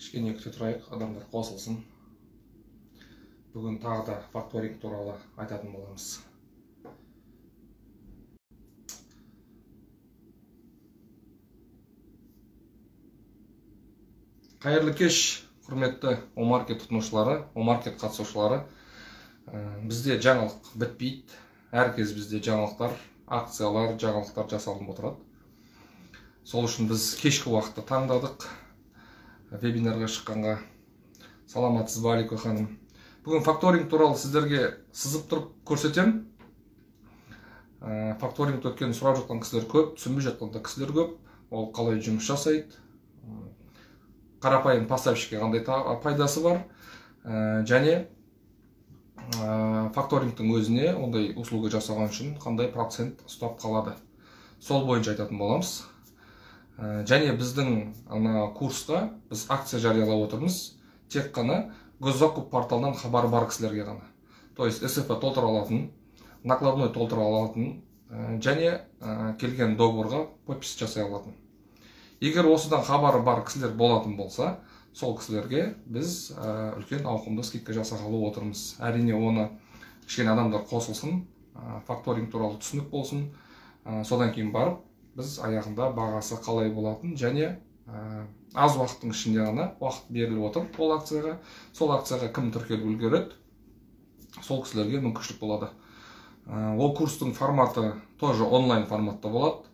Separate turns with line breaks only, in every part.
Кішкене күте тұрайық, адамдар қосылсын. Бүгін тағы да факторинг туралы айтатын боламыз. Қайырлы кеш, құрметті Омаркет тұтынушылары, Омаркет қатысушылары. Бізде жаңалық бітпейді. Әр кез бізде жаңалықтар, акциялар, жаңалықтар жасалынып отырады. Сол үшін біз кешкі уақытта таңдадық. Вебинарға шыққанға. Саламатсыз ба, Алика ханым. Бүгін факторинг туралы сіздерге сызып тұрып көрсетем. Факторинг өткен сұрап жатқан кісілер көп, түсінбей жатқан кісілер көп. Ол қалай жұмыс жасайды? Қарапайым поставщикке қандай пайдасы бар? Және факторингтің өзіне ондай услуга жасаған үшін қандай процент ұстап қалады? Сол бойынша айтатын боламыз. Және біздің курсқа біз акция жариялап отырмыз. Тек қана госзакуп порталынан хабар бар кісілерге ғана. То есть СФ толтыра алатын, накладной толтыра алатын, және келген договорға подпись жасай алатын. Егер осыдан хабары бар кісілер болатын болса, сол кісілерге біз үлкен ауқымды скидка жасағалы отырмыз. Әрине оны кішкене адамдар қосылсын, факторинг туралы түсінік болсын. Содан кейін барып біз аяғында бағасы қалай болатын, және аз уақыттың ішінде ғана уақыт беріліп отыр ол акцияға. Сол акцияға кім тіркеліп үлгереді, сол кісілерге мүмкіншілік болады. Ол курстың форматы тоже онлайн форматта болады.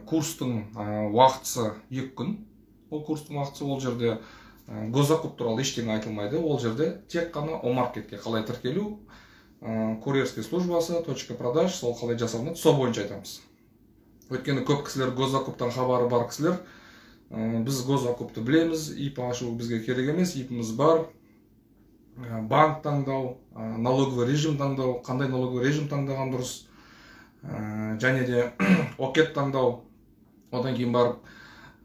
Курстың уақытысы 2 күн. Ол курстың уақытысы, ол жерде госзакуп туралы ештеңе айтылмайды. Ол жерде тек қана Омаркетке қалай тіркелу, курьерский службасы, точка продаж, сол қалай жасалынады, сол бойынша айтамыз. Өйткені көп кісілер госзакуптан хабары бар кісілер, біз госзакупты білеміз, ИП ашу бізге керек емес, ИПіміз бар, банк таңдау, налоговый режим таңдау, қандай налоговый режим таңдаған дұрыс, және де окет таңдау, одан кейін барып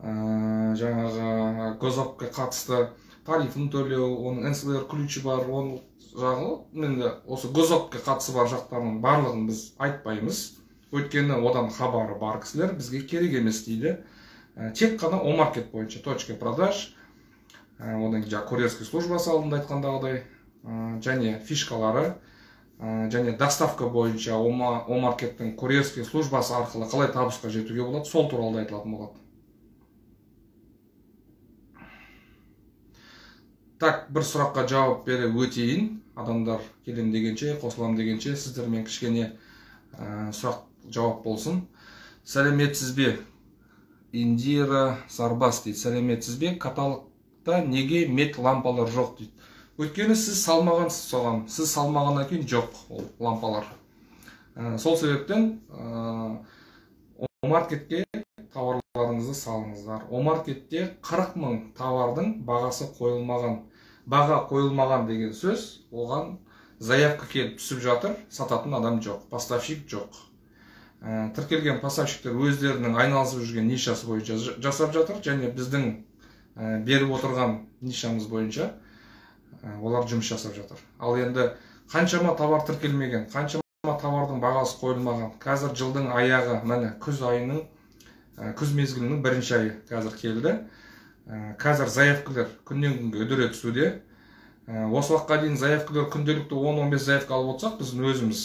жаңағы госзакупқа қатысты тарифін төлеу, оның НСЛР ключі бар, оның жағы, менде осы госзакупқа қатысы бар жақтарының барлығын біз айтпаймыз. Өйткені одан хабары бар кісілер бізге керек емес дейді. Тек қана Омаркет бойынша точка продаж, одан кейін курьерский службасы алдында айтқандағыдай, және фишкалары, және доставка бойынша Омаркеттің курьерский службасы арқылы қалай табысқа жетуге болады, сол туралы айтылатын болады. Так, бір сұраққа жауап бере өтейін. Адамдар келем дегенше, қосылам дегенше, сіздермен кішкене сұрақ жауап болсын. Сәлеметсіз бе? Индира Сарбас дейді. Сәлеметсіз бе? Каталогта неге мет лампалар жоқ дейді. Өйткені сіз салмағансыз соған. Сіз салмағаннан кейін жоқ ол лампалар. Сол себептен Омаркетке тауарларыңызды салыңыздар. Омаркетте 40 000 тауардың бағасы қойылмаған. Баға қойылмаған деген сөз, оған заявка келіп түсіп жатыр, сататын адам жоқ, поставщик жоқ. Тіркелген поставщиктер өздерінің айналысып жүрген нишасы бойынша жасап жатыр, және біздің беріп отырған нишамыз бойынша олар жұмыс жасап жатыр. Ал енді қаншама товар тіркелмеген, қаншама товардың бағасы қойылмаған. Қазір жылдың аяғы, мәне күз мезгілінің 1-ші айы қазір келді. Қазір заявкалар күннен күнге үдере түсуде. Осы уақытқа дейін заявкалар күнделікті 10-15 заявка алып отырсақ, біздің өзіміз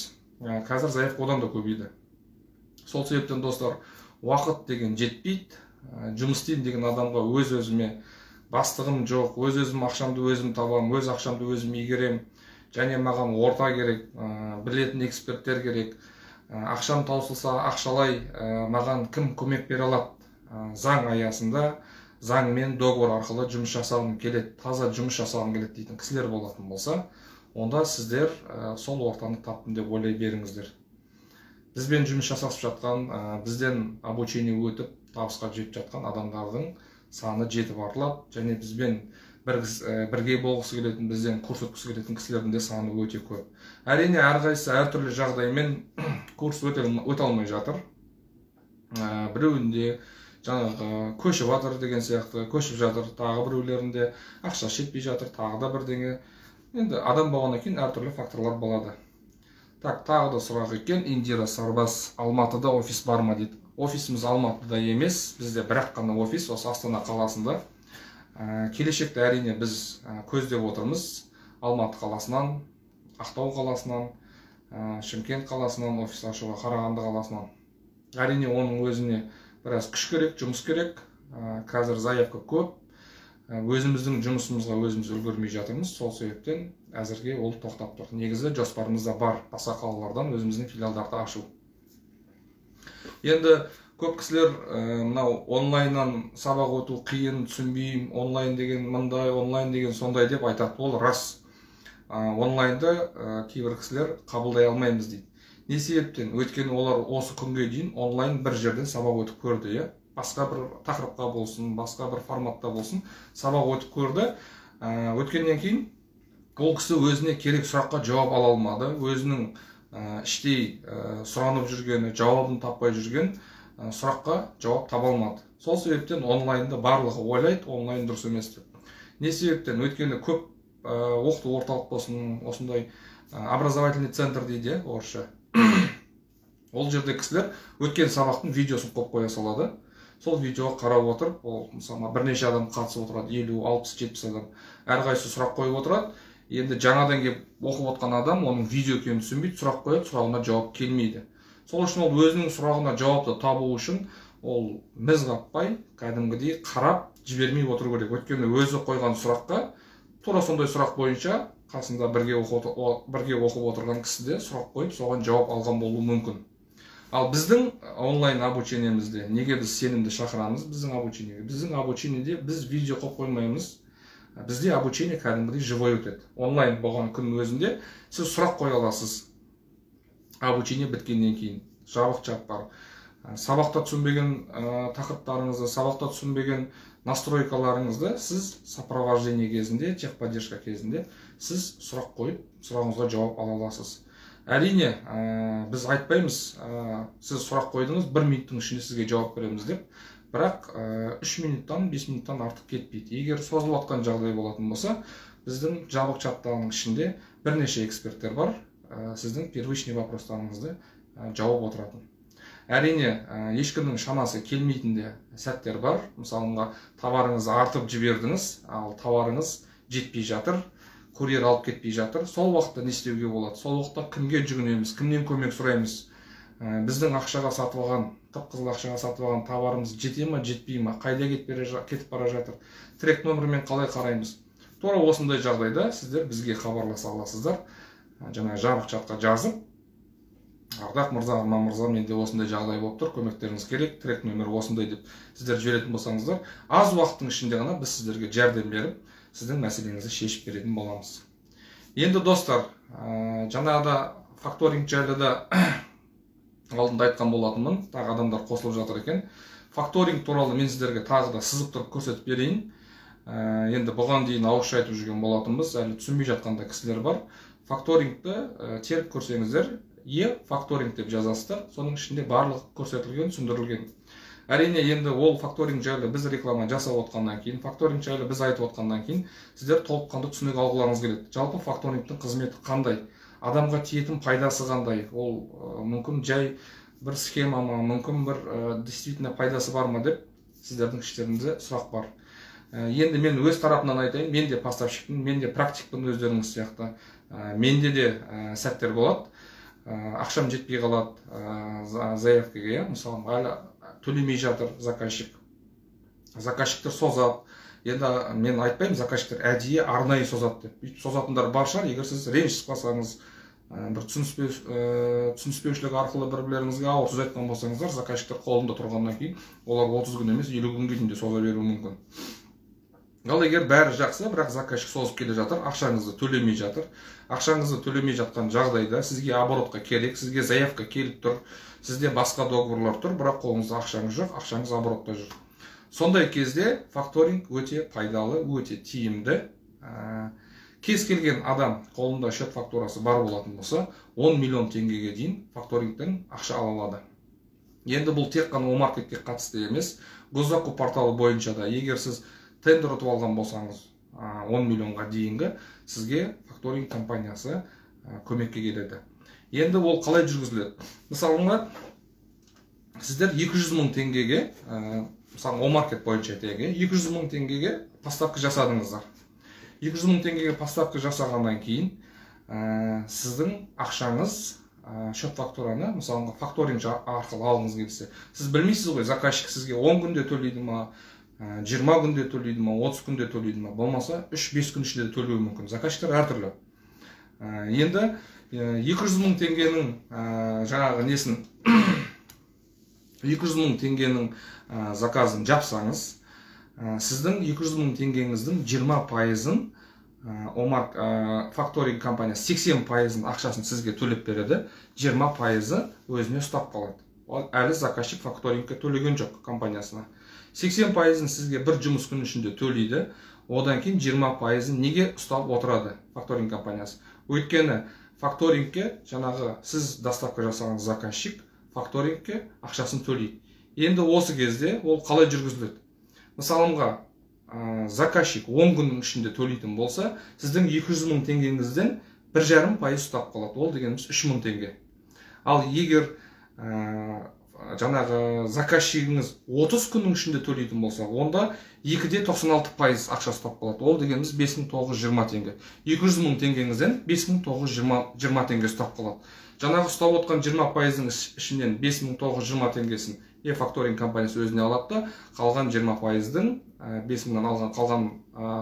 қазір заявка одан да көбейді. Сол себептен достар, уақыт деген жетпейді. Жұмыс істейін деген адамға өз-өзіме бастығым жоқ, өз-өзім ақшамды өзім табам, өз ақшамды өзім игерем, және маған орта керек, білетін эксперттер керек. Ақшам таусылса, ақшалай маған кім көмек бере алады? Заң аясында, заңмен договор арқылы жұмыс жасағым келеді, таза жұмыс жасағым келеді дейтін кісілер болатын болса, онда сіздер сол ортаны таптым деп ойлай беріңіздер. Бізбен жұмыс жасасып жатқан, бізден обучение өтіп, табысқа жетіп жатқан адамдардың саны жетіп артылады, және бізбен бірге болғысы келетін, бізден курс өткісі келетін кісілердің де саны өте көп. Әрине, әрқайсысы әртүрлі жағдаймен курс өте алмай жатыр. Біреуінде жаңағы көшіп жатыр деген сияқты, көшіп жатыр, тағы біреулерінде ақша жетпей жатыр, тағы да бірдеңе. Енді адам болғаннан кейін әртүрлі факторлар болады. Так, тағы да сұрақ екен. Индира Сарбас, Алматыда офис бар ма дейді. Офисіміз Алматыда емес, бізде бірақ қана офис, осы Астана қаласында. Келешекте әрине біз көздеп отырмыз Алматы қаласынан, Ақтау қаласынан, Шымкент қаласынан офис ашуға, Қарағанды қаласынан. Әрине оның өзіне біраз күш керек, жұмыс керек. Қазір заявка көп. Өзіміздің жұмысымызға өзіміз үлгермей жатырмыз. Сол себептен әзірге ол тоқтап тұр. Негізі жоспарымызда бар басқа қалалардан өзіміздің филиалдарды ашу. Енді көп кісілер мынау онлайннан сабақ өту қиын, түсінбеймін, онлайн деген мындай, онлайн деген сондай деп айтады. Ол рас. Онлайнды кейбір кісілер қабылдай алмаймыз дейді. Не себептен? Өйткені олар осы күнге дейін онлайн бір жерден сабақ өтіп көрді, басқа бір тақырыпқа болсын, басқа бір форматта болсын, сабақ өтіп көрді. Өткеннен кейін ол кісі өзіне керек сұраққа жауап ала алмады. Өзінің іштей сұранып жүргені, жауабын таппай жүрген сұраққа жауап таба алмады. Сол себептен онлайнды барлығы ойлайды, онлайн дұрыс емес деп. Не себептен? Өйткені көп оқыту орталық болсын, осындай образовательный центр дейді, орысша. Ол жерде кісілер өткен сабақтың видеосын қойып қоя салады. Сол видеоға қарап отырып, ол мысалы бірнеше адам қатысып отырады, 50, 60, 70 адам. Әрқайсысы сұрақ қойып отырады. Енді жаңадан келіп оқып отқан адам оның видео екенін түсінбейді, сұрақ қойып, сұрағына жауап келмейді. Сол үшін ол өзінің сұрағына жауапты табу үшін ол міз қақпай, кәдімгідей қарап жібермей отыру керек. Өйткені өзі қойған сұраққа тура сондай сұрақ бойынша қасында бірге оқып отырған кісі де сұрақ қойып, соған жауап алған болуы мүмкін. Ал біздің онлайн обучениемізде неге біз сенімді шақырамыз? Біздің обучениеде біз видео қойып қоймаймыз. Бізде обучение кәдімгідей живой өтеді. Онлайн болған күннің өзінде сіз сұрақ қоя аласыз. Обучение біткеннен кейін жабық чат бар. Сабақта түсінбеген тақырыптарыңызды, сабақта түсінбеген настройкаларыңызды сіз сопровождение кезінде, техподдержка кезінде сіз сұрақ қойып, сұрағыңызға жауап ала аласыз. Әрине, біз айтпаймыз, сіз сұрақ қойдыңыз, 1 минуттың ішінде сізге жауап береміз деп, бірақ 3 минуттан, 5 минуттан артық кетпейді. Егер созылып жатқан жағдай болатын болса, біздің жабық чаттарының ішінде бірнеше эксперттер бар, сіздің первичный вопростарыңызды жауап отыратын. Әрине, ешкімнің шамасы келмейтінде сәттер бар. Мысалға, товарыңызды артып жібердіңіз, ал товарыңыз жетпей жатыр, курьер алып кетпей жатыр. Сол уақытта не істеуге болады? Сол уақытта кімге жүгінеміз, кімнен көмек сұраймыз? Біздің ақшаға сатып алған, қып-қызыл ақшаға сатып алған товарымыз жете ме, жетпей ме, қайда кетіп бара жатыр? Трек номермен қалай қараймыз? Тура осындай жағдайда сіздер бізге хабарласа аласыздар. Жаңа жабық чатқа жазып, Ардақ мырза, Арман мырза, менде осындай жағдай болып тұр, көмектеріңіз керек, трек номері осындай деп сіздер жіберетін болсаңыздар, аз уақыттың ішінде ғана біз сіздерге жәрдем беріп, сіздің мәселеңізді шешіп беретін боламыз. Енді достар, жаңағыда факторинг жайлы да алдында айтқан болатынмын, тағы адамдар қосылып жатыр екен. Факторинг туралы мен сіздерге тағы да сызып тұрып көрсетіп берейін. Енді бұған дейін ауызша айтып жүрген болатынбыз, әлі түсінбей жатқанда кісілер бар. Факторингті теріп көрсеңіздер, факторинг деп жазасыздар, соның ішінде барлық көрсетілген, түсіндірілген. Әрине, енді ол факторинг жайлы біз реклама жасап отқаннан кейін, факторинг жайлы біз айтып отқаннан кейін, сіздер толыққанды түсінік алғыларыңыз келеді. Жалпы факторингтің қызметі қандай? Адамға тиетін пайдасы қандай? Ол мүмкін жай бір схема ма, мүмкін бір действительно пайдасы бар ма деп сіздердің іштеріңізде сұрақ бар. Енді мен өз тарапынан айтайын, мен де поставщикпін, мен де практикпін өздеріңіз сияқты. Менде де сәттер болады. Ақшам жетпей қалады заявкаға, мысалы, әлі төлемей жатыр заказчик. Заказчиктер созады. Енді мен айтпаймын, заказчиктер әдейі арнайы созады деп. Созатындар бар шығар, егер сіз ренжісіп қалсаңыз, бір түсініспеушілік арқылы бір-бірлеріңізге ауыр сөз айтқан болсаңыздар, заказчиктер қолында тұрғаннан кейін, олар 30 күн емес, 50 күнге дейін де соза беруі мүмкін. Ал егер бәрі жақсы, бірақ заказчик созып келе жатыр, ақшаңызды төлемей жатыр. Ақшаңызды төлемей жатқан жағдайда сізге оборотқа керек, сізге заявка келіп тұр, сізде басқа договорлар тұр, бірақ қолыңызда ақшаңыз жоқ, ақшаңыз оборотта жүр. Сондай кезде факторинг өте пайдалы, өте тиімді. Кез келген адам қолында счет фактурасы бар болатын болса, 10 миллион теңгеге дейін факторингтен ақша ала алады. Енді бұл тек қана Омаркетке қатысты емес, Госзакуп порталы бойынша да, егер сіз тендер ұтып алған болсаңыз, 10 миллионға дейінгі сізге факторинг компаниясы көмекке келеді. Енді ол қалай жүргізіледі? Мысалға, сіздер 200 мың теңгеге мысалы Омаркет бойынша айтайық, 200 мың теңгеге поставка жасадыңыздар. 200 мың теңгеге поставка жасағаннан кейін сіздің ақшаңыз счет фактураны, мысалы факторинг арқылы алғыңыз келсе, сіз білмейсіз ғой, заказчик сізге 10 күнде төлейді ма, 20 күнде төлейді ма, 30 күнде төлейді ма, болмаса 3-5 күн ішінде төлеуі мүмкін. Заказчиктер әртүрлі. Енді 200 мың теңгенің жаңағы несін 200 мың теңгенің заказын жапсаңыз, сіздің 200 мың теңгеңіздің 20%-ын факторинг компаниясы 80%-ын ақшасын сізге төлеп береді, 20%-ы өзіне ұстап қалады. Ол әлі заказчик факторингке төлеген жоқ компаниясына. 80%-ын сізге бір жұмыс күн ішінде төлейді, одан кейін 20%-ын неге ұстап отырады факторинг компаниясы? Өйткені факторингке жаңағы сіз доставка жасаған заказчик факторингке ақшасын төлейді. Енді осы кезде ол қалай жүргізіледі? Мысалымға, заказчик 10 күннің ішінде төлейтін болса, сіздің 200 мың теңгеңізден 1,5% ұстап қалады. Ол дегеніміз 3 мың теңге. Ал егер жаңағы заказчигіңіз 30 күннің ішінде төлейтін болса, онда 2,96% ақша ұстап қалады. Ол дегеніміз 5.920 теңге. 200 мың теңгеңізден 5.920 теңге ұстап қалады. Жаңағы ұстап отқан 20%-ның ішінен 5.920 теңгесін факторинг компаниясы өзіне алады да, қалған 20%-дің 5.000-нан алған қалған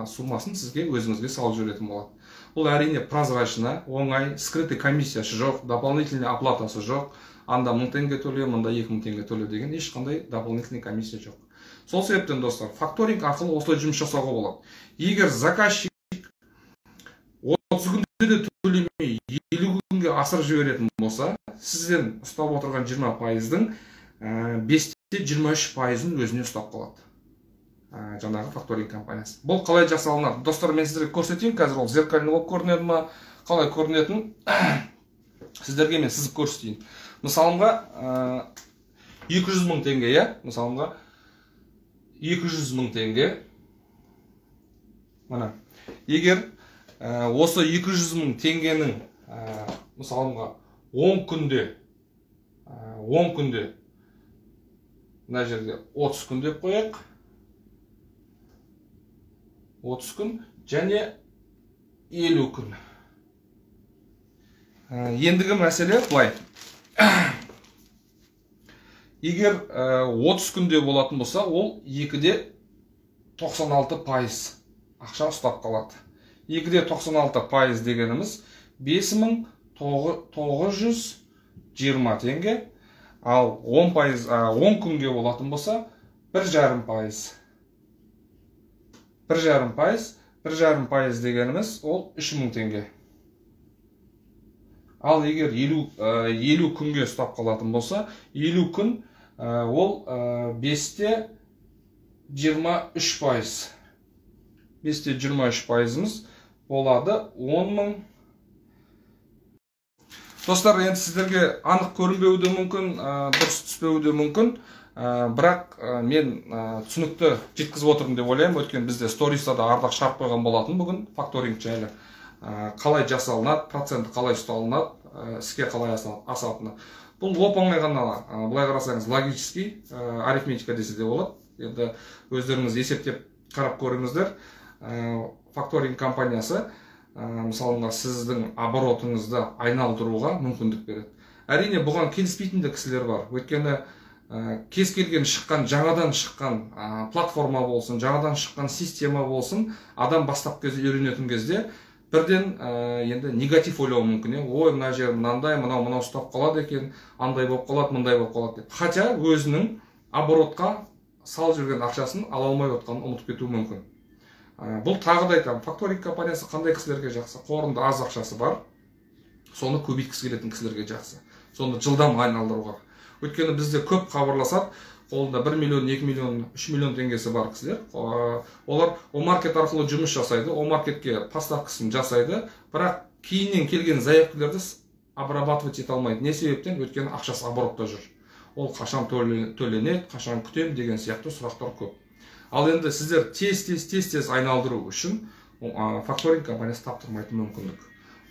суммасын сізге өзіңізге салып жіберетін болады. Бұл әрине прозрачно, оңай, скрытый комиссиясы жоқ, дополнительный оплатасы жоқ. Анда 1000 теңге төле, мында 2000 теңге төле деген ешқандай дополнительный комиссия жоқ. Сол себептен достар, факторинг арқылы осылай жұмыс жасауға болады. Егер заказчик 30 күнде де төлемей 50 күнге асырып жіберетін болса, сізден ұстап отырған 20%-дің 5.23%-ын өзіне ұстап қалады. Жаңағы факторинг компаниясы. Бұл қалай жасалынады? Достар, мен сіздерге көрсетейін, қазір ол зеркальный болып көрінеді ма, қалай көрінетін? Сіздерге мен сызып көрсетейін. Мысалымға 200 мың теңге, мысалымға 200 мың теңге. Мына, егер осы 200 мың теңгенің мысалымға 10 күнде мына жерде 30 күн деп қояйық. 30 күн және 50 күн. Ендігі мәселе былай. Егер 30 күнде болатын болса, ол 2,96% ақша ұстап қалады. 2,96% дегеніміз 5.920 теңге. Ал 10 күнге болатын болса 1,5%. 1,5% дегеніміз ол 3000 теңге. Ал егер 50 күнге ұстап қалатын болса, 50 күн ол 5,23%. 5,23%-іміз болады 10.000. Достар, енді сіздерге анық көрінбеуі де мүмкін, дұрыс түспеуі де мүмкін. Бірақ мен түсінікті жеткізіп отырмын деп ойлаймын. Өткен бізде сториста да ардақ шарт қойған болатын бүгін факторинг жайлы. Қалай жасалынады, проценті қалай ұсталынады, іске қалай асатыны. Бұл оп-оңай ғана, былай қарасаңыз, логический арифметика десе де болады. Енді өздеріңіз есептеп қарап көріңіздер. Факторинг компаниясы мысалға сіздің оборотыңызды айналдыруға мүмкіндік береді. Әрине бұған келіспейтін де кісілер бар. Өйткені кез келген шыққан, жаңадан шыққан платформа болсын, жаңадан шыққан система болсын, адам бастап үйренетін кезде бірден енді негатив ойлауы мүмкін. Ой, мына жер мынандай, мынау ұстап қалады екен, андай болып қалады, мындай болып қалады деп. Хотя өзінің оборотқа салып жүрген ақшасын ала алмай отқанын ұмытып кетуі мүмкін. Бұл тағы да айтамын, факторинг компаниясы қандай кісілерге жақсы? Қорында аз ақшасы бар, соны көбейткісі келетін кісілерге жақсы. Соны жылдам айналдыруға. Өйткені бізде көп хабарласады, қолында 1 миллион, 2 миллион, 3 миллион теңгесі бар кісілер. Олар Омаркет арқылы жұмыс жасайды, Омаркетке поставкасын жасайды, бірақ кейіннен келген заявкаларды обрабатывать ете алмайды. Не себептен? Өйткені ақшасы оборотта жүр. Ол қашан төленеді, қашан күтем деген сияқты сұрақтар көп. Ал енді сіздер тез айналдыру үшін факторинг компаниясы таптырмайтын мүмкіндік.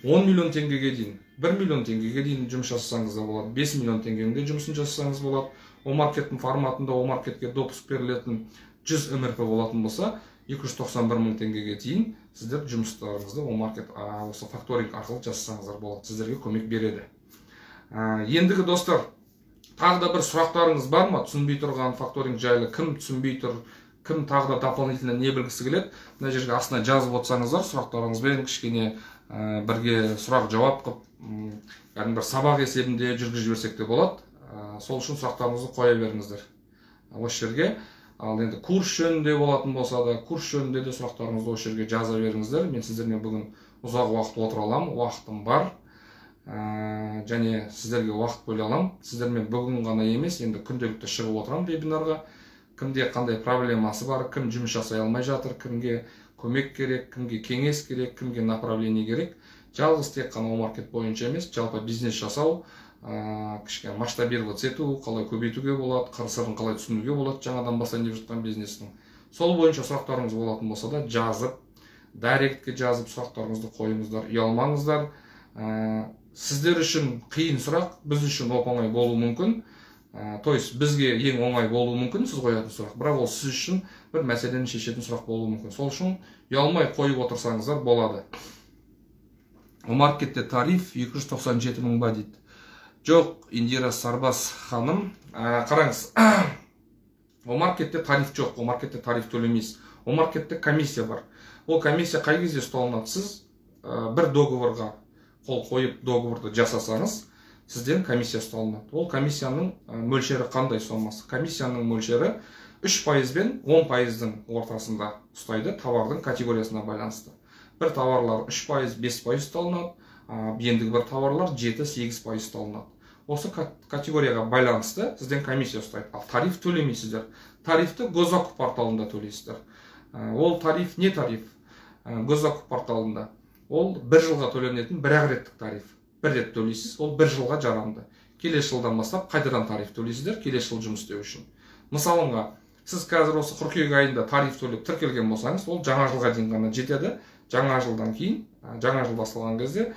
10 миллион теңгеге дейін, 1 миллион теңгеге дейін жұмыс жасасаңыз да болады, 5 миллион теңгеге жұмысын жасасаңыз болады, Омаркеттің форматында омаркетке допуск берілетін 100 МРП болатын болса, 291 мың теңгеге дейін сіздер жұмыстарыңызды омаркет осы факторинг арқылы жасасаңыздар болады. Сіздерге көмек береді. Ендігі достар, тағы да бір сұрақтарыңыз бар ма? Түсінбей тұрған факторинг жайлы кім түсінбей тұр, кім тағы да дополнительно не білгісі келеді? Мына жерге астына жазып отырсаңыздар, сұрақтарыңызбен кішкене бірге сұрақ жауап қылып, бір сабақ есебінде жүргізіп жіберсек те болады. Сол үшін сұрақтарыңызды қоя беріңіздер осы жерге. Ал енді курс жөнінде болатын болса да, курс жөнінде де сұрақтарыңызды осы жерге жаза беріңіздер. Мен сіздермен бүгін ұзақ уақыт отыра аламын, уақытым бар. Және сіздерге уақыт бөле аламын. Сіздермен бүгін ғана емес, енді күнделікті шығып отырамын вебинарға. Кімде қандай проблемасы бар, кім жұмыс жасай алмай жатыр, кімге көмек керек, кімге кеңес керек, кімге направление керек. Жалғыз тек қана омаркет бойынша емес, жалпы бизнес жасау, кішкене масштабироваться ету, қалай көбейтуге болады, қыр-сырын қалай түсінуге болады жаңадан бастайын деп жатқан бизнестің. Сол бойынша сұрақтарыңыз болатын болса да, жазып, директке жазып сұрақтарыңызды қойыңыздар, ұялмаңыздар. Сіздер үшін қиын сұрақ, біз үшін оп-оңай болуы мүмкін. То есть бізге ең оңай болуы мүмкін сіз қоятын сұрақ, бірақ ол сіз үшін бір мәселені шешетін сұрақ болуы мүмкін. Сол үшін ұялмай қойып отырсаңыздар болады. Омаркетте тариф 297 мың ба дейді. Жоқ, Индира Сарбас ханым, қараңыз, омаркетте тариф жоқ, омаркетте тариф төлемейсіз. Омаркетте комиссия бар. Ол комиссия қай кезде ұсталынады? Сіз бір договорға қол қойып договорды жасасаңыз, сізден комиссия ұсталынады. Ол комиссияның мөлшері қандай сомасы? Комиссияның мөлшері 3% бен 10%-дің ортасында ұстайды, товардың категориясына байланысты. Бір товарлар 3%, 5% ұсталынады, ендігі бір товарлар 7-8% ұсталынады. Осы категорияға байланысты сізден комиссия ұстайды. Ал тариф төлемейсіздер. Тарифті госзакуп порталында төлейсіздер. Ол тариф не тариф? Госзакуп порталында. Ол бір жылға төленетін бір ақ реттік тариф. Бір рет төлейсіз, ол бір жылға жарамды. Келесі жылдан бастап қайтадан тариф төлейсіздер, келесі жыл жұмыс істеу үшін. Мысалға, сіз қазір осы қыркүйек айында тариф төлеп тіркелген болсаңыз, ол жаңа жылға дейін ғана жетеді. Жаңа жылдан кейін, жаңа жыл басталған кезде,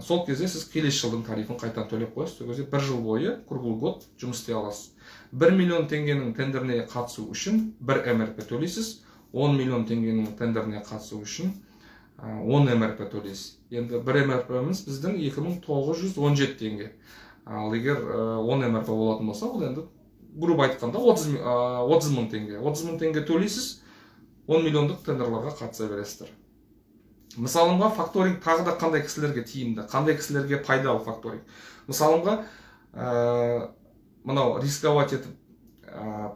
сол кезде сіз келесі жылдың тарифін қайтадан төлеп қойасыз. Сол кезде бір жыл бойы круглый год жұмыс істей аласыз. 1 миллион теңгенің тендеріне қатысу үшін 1 МРП төлейсіз. 10 миллион теңгенің тендеріне қатысу үшін 10 МРП төлейсіз. Енді 1 МРП-міз біздің 2917 теңге. Ал егер 10 МРП болатын болса, ол енді грубо айтқанда 30 мың теңге. 30 мың теңге төлейсіз, 10 миллиондық тендерларға қатыса бересіздер. Мысалымға, факторинг тағы да қандай кісілерге тиімді, қандай кісілерге пайдалы факторинг. Мысалымға, мынау рисковать етіп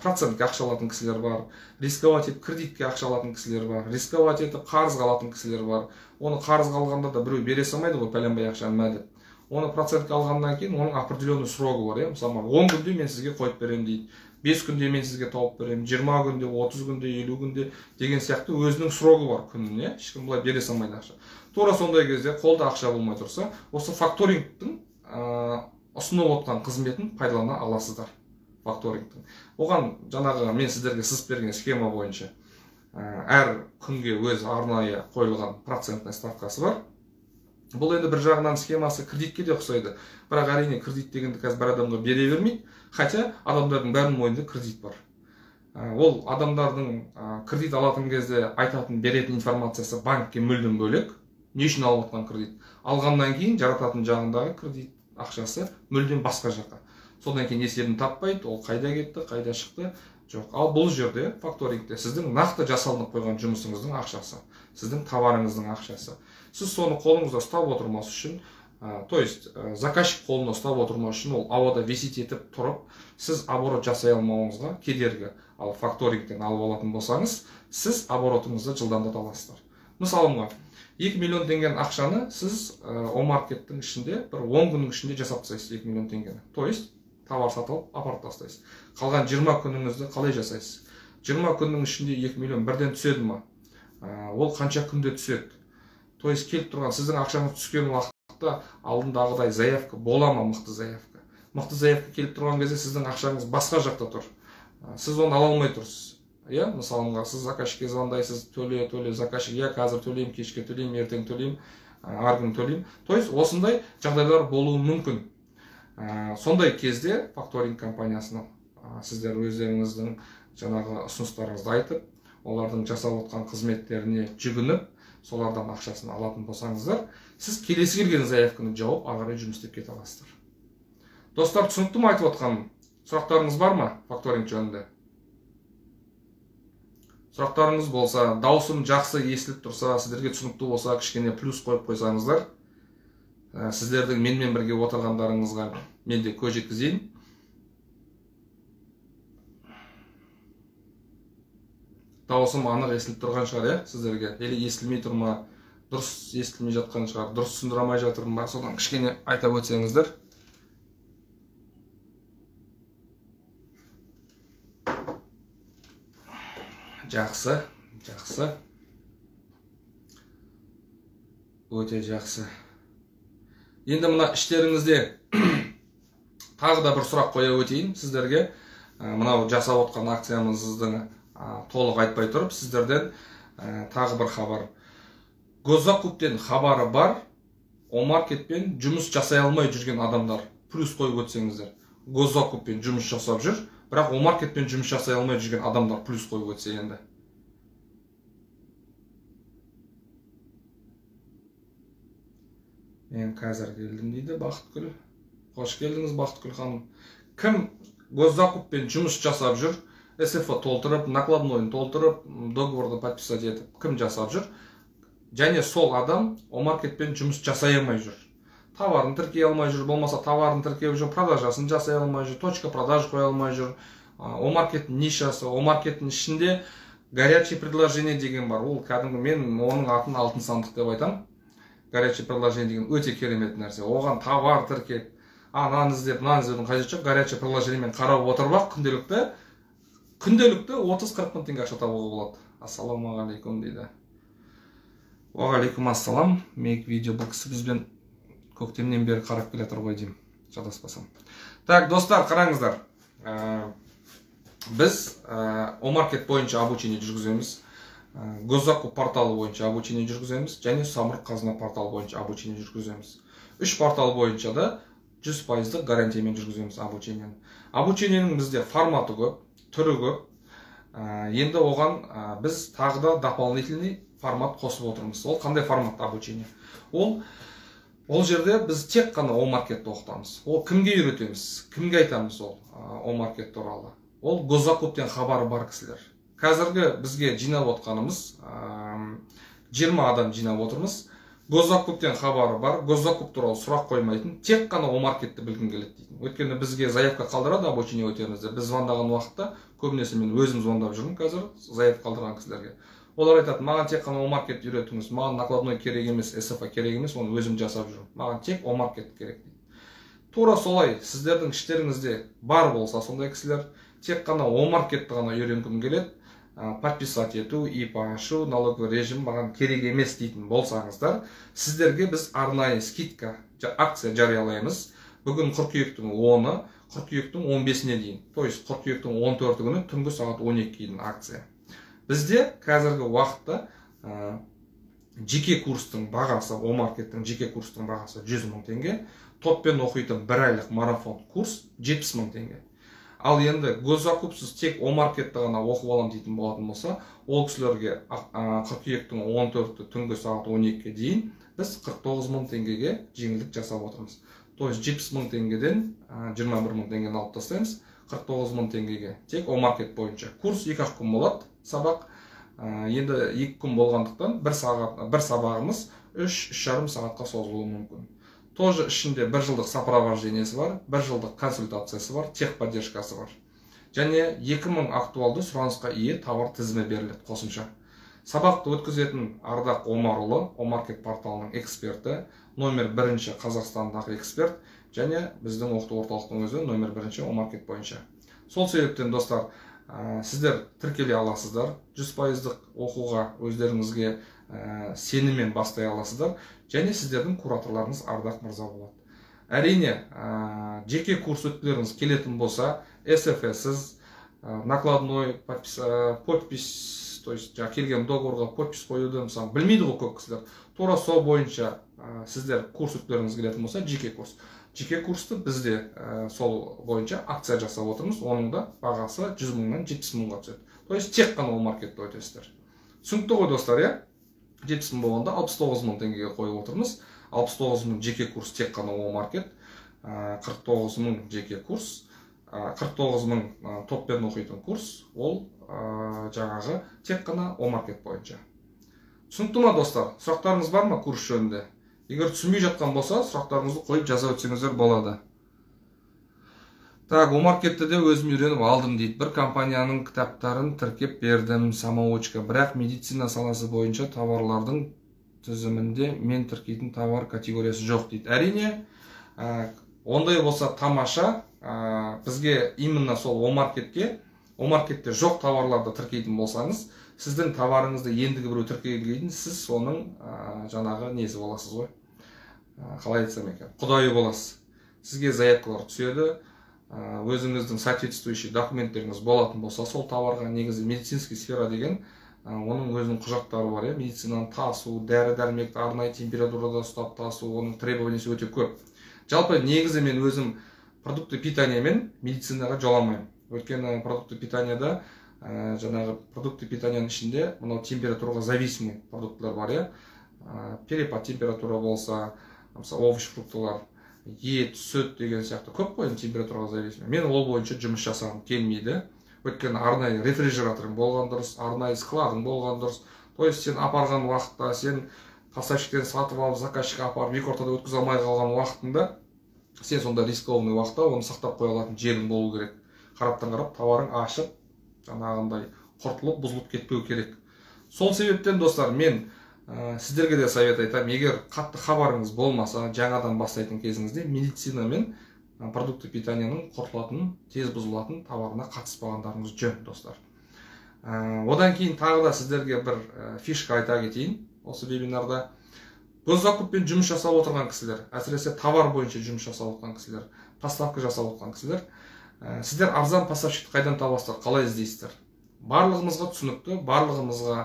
процентке ақша алатын кісілер бар, рисковать етіп кредитке ақша алатын кісілер бар, рисковать етіп қарызға алатын кісілер бар. Оны қарызға алғанда да біреу бере салмайды ғой, пәленбай ақшаны мәдіп. Оны процентке алғаннан кейін оның определенный срогы бар. Мысалы, 10 күнде мен сізге қойып беремін дейді, 5 күнде мен сізге тауып беремін, 20 күнде, 30 күнде, 50 күнде деген сияқты өзінің срогы бар күніне. Ешкім бұлай бере салмайды ақша. Тура сондай кезде қолда ақша болмай тұрса, осы факторингтің ұсынып отқан қызметін пайдалана аласыздар. Факторингтің. Оған жаңағы мен сіздерге сызып берген схема бойынша әр күнге өз арнайы қойылған процентный ставкасы бар. Бұл енді бір жағынан схемасы кредитке де ұқсайды. Бірақ әрине кредит дегенді қазір бір адамға бере бермейді. Хотя адамдардың бәрінің мойнында кредит бар. Ол адамдардың кредит алатын кезде айтатын, беретін информациясы банкке мүлдем бөлек. Не үшін алып отқан кредит? Алғаннан кейін жарататын жағындағы кредит ақшасы мүлдем басқа жаққа. Содан кейін есебін таппайды, ол қайда кетті, қайда шықты, жоқ. Ал бұл жерде факторингте сіздің нақты жасалынып қойған жұмысыңыздың ақшасы, сіздің товарыңыздың ақшасы. Сіз соны қолыңызда ұстап отырмас үшін, то есть заказчик қолында ұстап отырмас үшін ол ауада висит етіп тұрып, сіз оборот жасай алмауыңызға кедергі. Ал факторингтен алып алатын болсаңыз, сіз оборотыңызды жылдамдата аласыздар. Мысалға, 2 миллион теңгенің ақшаны сіз омаркеттің ішінде бір 10 күннің ішінде жасап тастайсыз 2 миллион теңгені. То есть товар сатылып апарып тастайсыз. Қалған 20 күніңізді қалай жасайсыз? 20 күннің ішінде 2 миллион бірден түседі ма? Ол қанша күнде түседі? То есть келіп тұрған сіздің ақшаңыз түскен уақытта алдындағыдай заявка бола ма? Мықты заявка. Мықты заявка келіп тұрған кезде сіздің ақшаңыз басқа жақта тұр. Сіз оны ала алмай тұрсыз. Мысалға, сіз заказчикке звондайсыз, төле, заказчик, я қазір төлеймін, кешке төлеймін, ертең төлеймін, арғы күні төлеймін. То есть осындай жағдайлар болуы мүмкін. Сондай кезде факторинг компаниясына сіздер өздеріңіздің жаңағы ұсыныстарыңызды айтып, олардың жасап отқан қызметтеріне жүгініп, солардан ақшасын алатын болсаңыздар, сіз келесі келген заявканы жауып, ары қарай жұмыс істеп кете аласыздар. Достар, түсінікті ме айтып отқаным? Сұрақтарыңыз бар ма факторинг жөнінде? Сұрақтарыңыз болса, даусым жақсы естіліп тұрса, сіздерге түсінікті болса, кішкене плюс қойып қойсаңыздар, сіздердің менімен бірге отырғандарыңызға мен де көз жеткізейін. Даусым анық естіліп тұрған шығар, сіздерге? Или естілмей тұр ма? Дұрыс естілмей жатқан шығар, дұрыс түсіндіре алмай жатырмын ба? Содан кішкене айтып өтсеңіздер. Жақсы, жақсы. Өте жақсы. Енді мына іштеріңізде тағы да бір сұрақ қоя өтейін сіздерге. Мынау жасап отқан акциямыздың толық айтпай тұрып, сіздерден тағы бір хабар. Госзакуптен хабары бар, Омаркетпен жұмыс жасай алмай жүрген адамдар плюс қойып өтсеңіздер. Госзакуппен жұмыс жасап жүр, бірақ Омаркетпен жұмыс жасай алмай жүрген адамдар плюс қойып өтсе енді. Мен қазір келдім дейді Бақытгүл. Қош келдіңіз Бақытгүл ханым. Кім госзакуппен жұмыс жасап жүр, СФО толтырып, накладнойын толтырып, договорды подписать етіп, кім жасап жүр? Және сол адам Омаркетпен жұмыс жасай алмай жүр. Товарын тіркей алмай жүр, болмаса товарын тіркеп жүр, продажасын жасай алмай жүр, точка продаж қоя алмай жүр. Омаркеттің нишасы, Омаркеттің ішінде горячий предложение деген бар. Ол кәдімгі, мен оның атын алтын сандық деп айтам. Горячий предложение деген өте керемет нәрсе. Оған товар тіркеп, нан іздеудің қажеті жоқ. Горячий предложениемен қарап отырып, күнделікті 30-40 мың теңге ақша табуға болады. Ассалаумағалейкум дейді. Уағалейкум ассалам. Мейк видео, бұл кісі бізбен көктемнен бері қарап келе тұр ғой деймін, шатаспасам. Так, достар, қараңыздар. Біз Омаркет бойынша обучение жүргіземіз. Госзакуп порталы бойынша обучение жүргіземіз, және Самұрық Қазына порталы бойынша обучение жүргіземіз. 3 портал бойынша да 100% гарантиямен жүргіземіз обучениені. Обучениенің бізде форматы көп, түрі көп. Енді оған біз тағы да дополнительный формат қосып отырмыз. Ол қандай формат обучение? Ол жерде біз тек қана Омаркетті оқытамыз. Ол кімге үйретеміз, кімге айтамыз ол Омаркет туралы? Ол госзакуптен хабары бар кісілер. Қазіргі бізге жинап отқанымыз 20 адам жинап отырмыз. Госзакуптен хабары бар, госзакуп туралы сұрақ қоймайтын, тек қана Омаркетті білгім келеді дейтін. Өйткені бізге заявка қалдырады обучение өтеріңізде. Біз звондаған уақытта, көбінесе мен өзім звондап жүрмін қазір заявка қалдырған кісілерге. Олар айтады, маған тек қана Омаркетті үйретіңіз, маған накладной керек емес, СФО керек емес, оны өзім жасап жүрмін. Маған тек Омаркет керек дейді. Тура солай, сіздердің іштеріңізде бар болса сондай кісілер, тек қана Омаркетті ғана үйренгім келеді, подписать ету, ИП ашу, налоговый режим маған керек емес дейтін болсаңыздар, сіздерге біз арнайы скидка, акция жариялаймыз. Бүгін қыркүйектің 10-ы, қыркүйектің 15-не дейін. То есть қыркүйектің 14 күні түнгі сағат 12 дейін акция. Бізде қазіргі уақытта жеке курстың бағасы, Омаркеттің жеке курстың бағасы 100 мың теңге, топпен оқитын 1 айлық марафон курс 70 мың теңге. Ал енді госзакупсыз тек Омаркетті ғана оқып алам дейтін болатын болса, ол кісілерге қыркүйектің 14-ті түнгі сағат 12-ге дейін біз 49 мың теңгеге жеңілдік жасап отырмыз. То есть 70 мың теңгеден 21 мың теңгені алып тастаймыз, 49 мың теңгеге тек Омаркет бойынша. Курс 2-ақ күн болады, сабақ. Енді 2 күн болғандықтан бір сабағымыз 3-3,5 сағатқа созылуы мүмкін. Тоже ішінде 1 жылдық сопровождениесі бар, 1 жылдық консультациясы бар, техподдержкасы бар. Және 2000 актуалды сұранысқа ие товар тізімі беріледі қосымша. Сабақты өткізетін Ардақ Омарұлы, Омаркет порталының эксперті, номер 1 Қазақстандағы эксперт, және біздің оқыту орталықтың өзі номер 1 Омаркет бойынша. Сол себептен, достар, сіздер тіркеле аласыздар, 100% оқуға өздеріңізге сеніммен бастай аласыздар, және сіздердің кураторларыңыз Ардақ мырза болады. Әрине, жеке курс өткілеріңіз келетін болса, СФСіз, накладной, подпись, то есть келген договорға подпись қоюды мысалы білмейді ғой көп кісілер. Тура сол бойынша сіздер курс өткілеріңіз келетін болса, жеке курс. Жеке курсты бізде сол бойынша акция жасап отырмыз. Оның да бағасы 100 мыңнан 70 мыңға түседі. То есть тек қана Омаркетте өтесіздер. Түсінікті ғой достар, иә? 70 мың болғанда 69 мың теңгеге қойып отырмыз. 69 мың жеке курс тек қана Омаркет, 49 мың жеке курс, 49 мың топпен оқитын курс, ол жаңағы тек қана Омаркет бойынша. Түсінікті ма достар? Сұрақтарыңыз бар ма курс жөнінде? Егер түсінбей жатқан болса, сұрақтарыңызды қойып жаза өтсеңіздер болады. Так, Омаркетте де өзім үйреніп алдым дейді. Бір компанияның кітаптарын тіркеп бердім, самоучка. Бірақ медицина саласы бойынша товарлардың тізімінде мен тіркейтін товар категориясы жоқ дейді. Әрине, ондай болса тамаша. Бізге именно сол Омаркетте жоқ товарларды тіркейтін болсаңыз, сіздің товарыңызды ендігі біреу тіркеген, сіз соның жаңағы несі боласыз ғой. Қалай айтсам екен, құдайы боласыз. Сізге заявкалар түседі, өзіңіздің соответствующий документтеріңіз болатын болса, сол товарға негізі медицинский сфера деген, оның өзінің құжаттары бар, медицинаны тасу, дәрі-дәрмекті арнайы температурада ұстап тасу, оның требованиясы өте көп. Жалпы негізі мен өзім продукты питания мен медицинаға жоламаймын. Өйткені продукты питанияда жаңағы продукты питанияның ішінде мынау температураға зависимый продуктылар бар, перепад температура болса, овощ, фруктылар, ет, сүт деген сияқты көп қой температураға зависимый. Мен ол бойынша жұмыс жасағым келмейді. Өйткені арнайы рефрижераторың болған дұрыс, арнайы складың болған дұрыс. То есть сен апарған уақытта, сен поставщиктен сатып алып, заказчикке апарып, екі ортада өткізе алмай қалған уақытында, сен сонда рискованный уақытта оны сақтап қоя алатын жерің болу керек. Қараптан қарап, товарың ашып, жаңағындай құртылып, бұзылып кетпеу керек. Сол себептен достар, мен сіздерге де совет айтам, егер қатты хабарыңыз болмаса, жаңадан бастайтын кезіңізде медицина мен продукты питанияның құртылатын, тез бұзылатын товарына қатыспағандарыңыз жөн, достар. Одан кейін тағы да сіздерге бір фишка айта кетейін. Осы вебинарда госзакуппен жұмыс жасап отырған кісілер, әсіресе товар бойынша жұмыс жасап отырған кісілер, поставка жасап отырған кісілер, сіздер арзан поставщикті қайдан табасыздар, қалай іздейсіздер? Барлығымызға түсінікті, барлығымызға